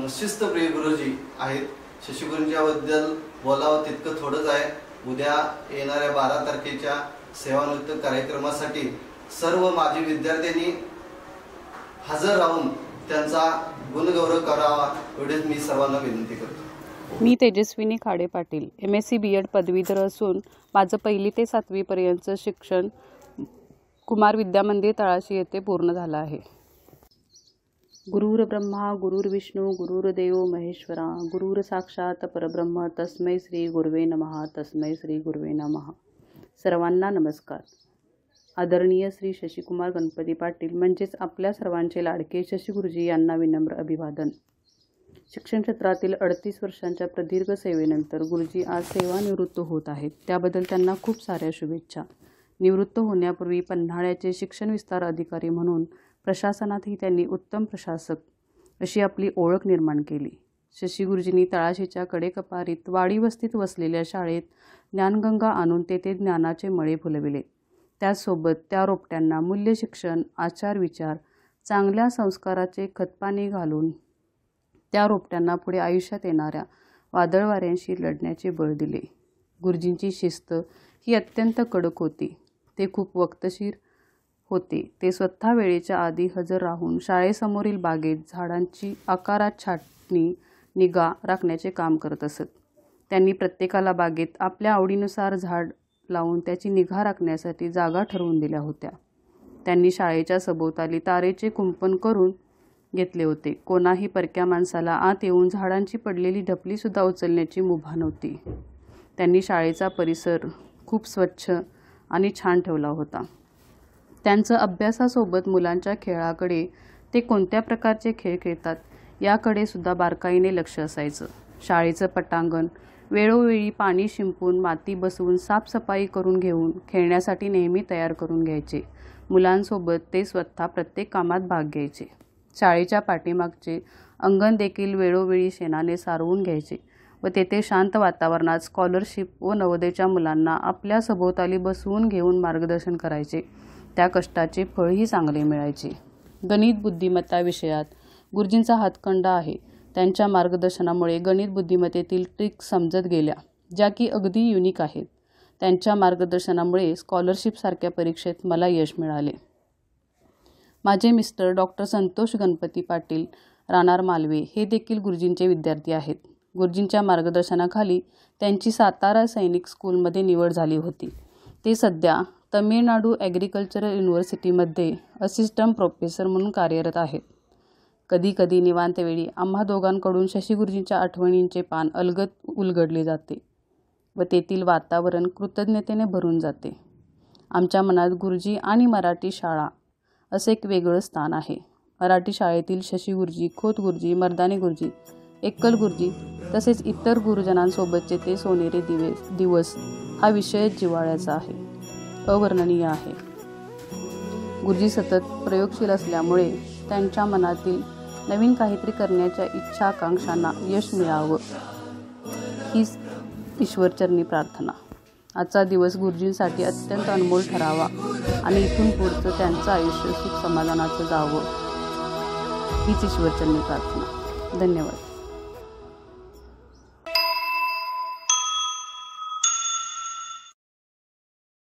[SPEAKER 11] शिस्तप्रिय गुरुजी आहेत. शशी गुरुजींच्याबद्दल बोलावं तितकं थोडंच आहे. उद्या येणाऱ्या 12 तारखेच्या सेवानिवृत्त कार्यक्रमासाठी सर्व माजी विद्यार्थ्यांनी हजर राहून त्यांचा गुणगौरव करावा, एवढेच मी सर्वांना विनंती करतो.
[SPEAKER 12] मी तेजस्विनी खाडे पाटील, MSc B.Ed पदवीधर असून माझं 1ली ते 7वी पर्यंतचं शिक्षण कुमार विद्यामंदिर तळाशी येथे पूर्ण झालं आहे. गुरुर ब्रह्मा गुरुर्विष्णू गुरुर्देव महेश्वरा गुरुर साक्षात परब्रह्म तस्मै श्री गुरुवे नमः तस्मै श्री गुरुवे नमः. सर्वांना नमस्कार. आदरणीय श्री शशिकुमार गणपती पाटील म्हणजेच आपल्या सर्वांचे लाडके शशी गुरुजी यांना विनम्र अभिवादन. शिक्षण क्षेत्रातील 38 वर्षांच्या प्रदीर्घ सेवेनंतर गुरुजी आज सेवानिवृत्त होत आहेत, त्याबद्दल त्यांना खूप साऱ्या शुभेच्छा. निवृत्त होण्यापूर्वी पन्हाळ्याचे शिक्षण विस्तार अधिकारी म्हणून प्रशासनातही त्यांनी उत्तम प्रशासक अशी आपली ओळख निर्माण केली. शशी गुरुजींनी तळाशीच्या कडेकपारीत वाडी वस्तीत वसलेल्या शाळेत ज्ञानगंगा आणून तेथे ज्ञानाचे मळे फुलविले. त्याचसोबत त्या रोपट्यांना मूल्य शिक्षण, आचार विचार, चांगल्या संस्काराचे खतपाणी घालून त्या रोपट्यांना पुढे आयुष्यात येणाऱ्या वादळवाऱ्यांशी लढण्याचे बळ दिले. गुरुजींची शिस्त ही अत्यंत कडक होती. ते खूप वक्तशीर होते. ते स्वतः वेळेच्या आधी हजर राहून शाळेसमोरील बागेत झाडांची आकारात छाटणी निगा राखण्याचे काम करत असत. त्यांनी प्रत्येकाला बागेत आपल्या आवडीनुसार झाड लावून त्याची निगा राखण्यासाठी जागा ठरवून दिल्या होत्या. त्यांनी शाळेच्या सभोवताली तारेचे कुंपण करून घेतले होते. कोणाही परक्या माणसाला आत येऊन झाडांची पडलेली ढपलीसुद्धा उचलण्याची मुभा नव्हती. त्यांनी शाळेचा परिसर खूप स्वच्छ आणि छान ठेवला होता. त्यांचं अभ्यासासोबत मुलांच्या खेळाकडे, ते कोणत्या प्रकारचे खेळ खेळतात याकडे सुद्धा बारकाईने लक्ष असायचं. शाळेचं पटांगण वेळोवेळी पाणी शिंपून, माती बसवून, साफसफाई करून घेऊन खेळण्यासाठी नेहमी तयार करून घ्यायचे. मुलांसोबत ते स्वतः प्रत्येक कामात भाग घ्यायचे. शाळेच्या पाठीमागचे अंगण देखील वेळोवेळी शेणाने सारवून घ्यायचे व तेथे शांत वातावरणात स्कॉलरशिप व नवोदयच्या मुलांना आपल्या सभोवताली बसवून घेऊन मार्गदर्शन करायचे. त्या कष्टाचे फळही चांगले मिळायचे. गणित बुद्धिमत्ता विषयात गुरुजींचा हातखंडा आहे. त्यांच्या मार्गदर्शनामुळे गणित बुद्धिमत्तेतील ट्रिक्स समजत गेल्या, ज्या की अगदी युनिक आहेत. त्यांच्या मार्गदर्शनामुळे स्कॉलरशिपसारख्या परीक्षेत मला यश मिळाले. माझे मिस्टर डॉक्टर संतोष गणपती पाटील राहणार मालवे हे देखील गुरुजींचे विद्यार्थी आहेत. गुरुजींच्या मार्गदर्शनाखाली त्यांची सातारा सैनिक स्कूलमध्ये निवड झाली होती. ते सध्या तमिळनाडू ॲग्रिकल्चरल युनिव्हर्सिटीमध्ये असिस्टंट प्रोफेसर म्हणून कार्यरत आहेत. कधी कधी निवांत वेळी आम्हा दोघांकडून शशी गुरुजींच्या आठवणींचे पान अलगद उलगडले जाते व तेथील वातावरण कृतज्ञतेने भरून जाते. आमच्या मनात गुरुजी आणि मराठी शाळा असे एक वेगळं स्थान आहे. मराठी शाळेतील शशी गुरुजी, खोत गुरुजी, मर्दानी गुरुजी, एक्कल गुरुजी तसेच इतर गुरुजनांसोबतचे ते सोनेरी दिवस हा विषय जिव्हाळ्याचा आहे, अवर्णनीय आहे. गुरुजी सतत प्रयोगशील असल्यामुळे त्यांच्या मनातील नवीन काहीतरी करण्याच्या इच्छा आकांक्षांना यश मिळावं हीच ईश्वरचरणी प्रार्थना. आजचा दिवस गुरुजींसाठी अत्यंत अनमोल ठरावा आणि इथून पुढचं त्यांचं आयुष्य सुख समाधानाचं जावं हीच ईश्वरचरणी प्रार्थना. धन्यवाद.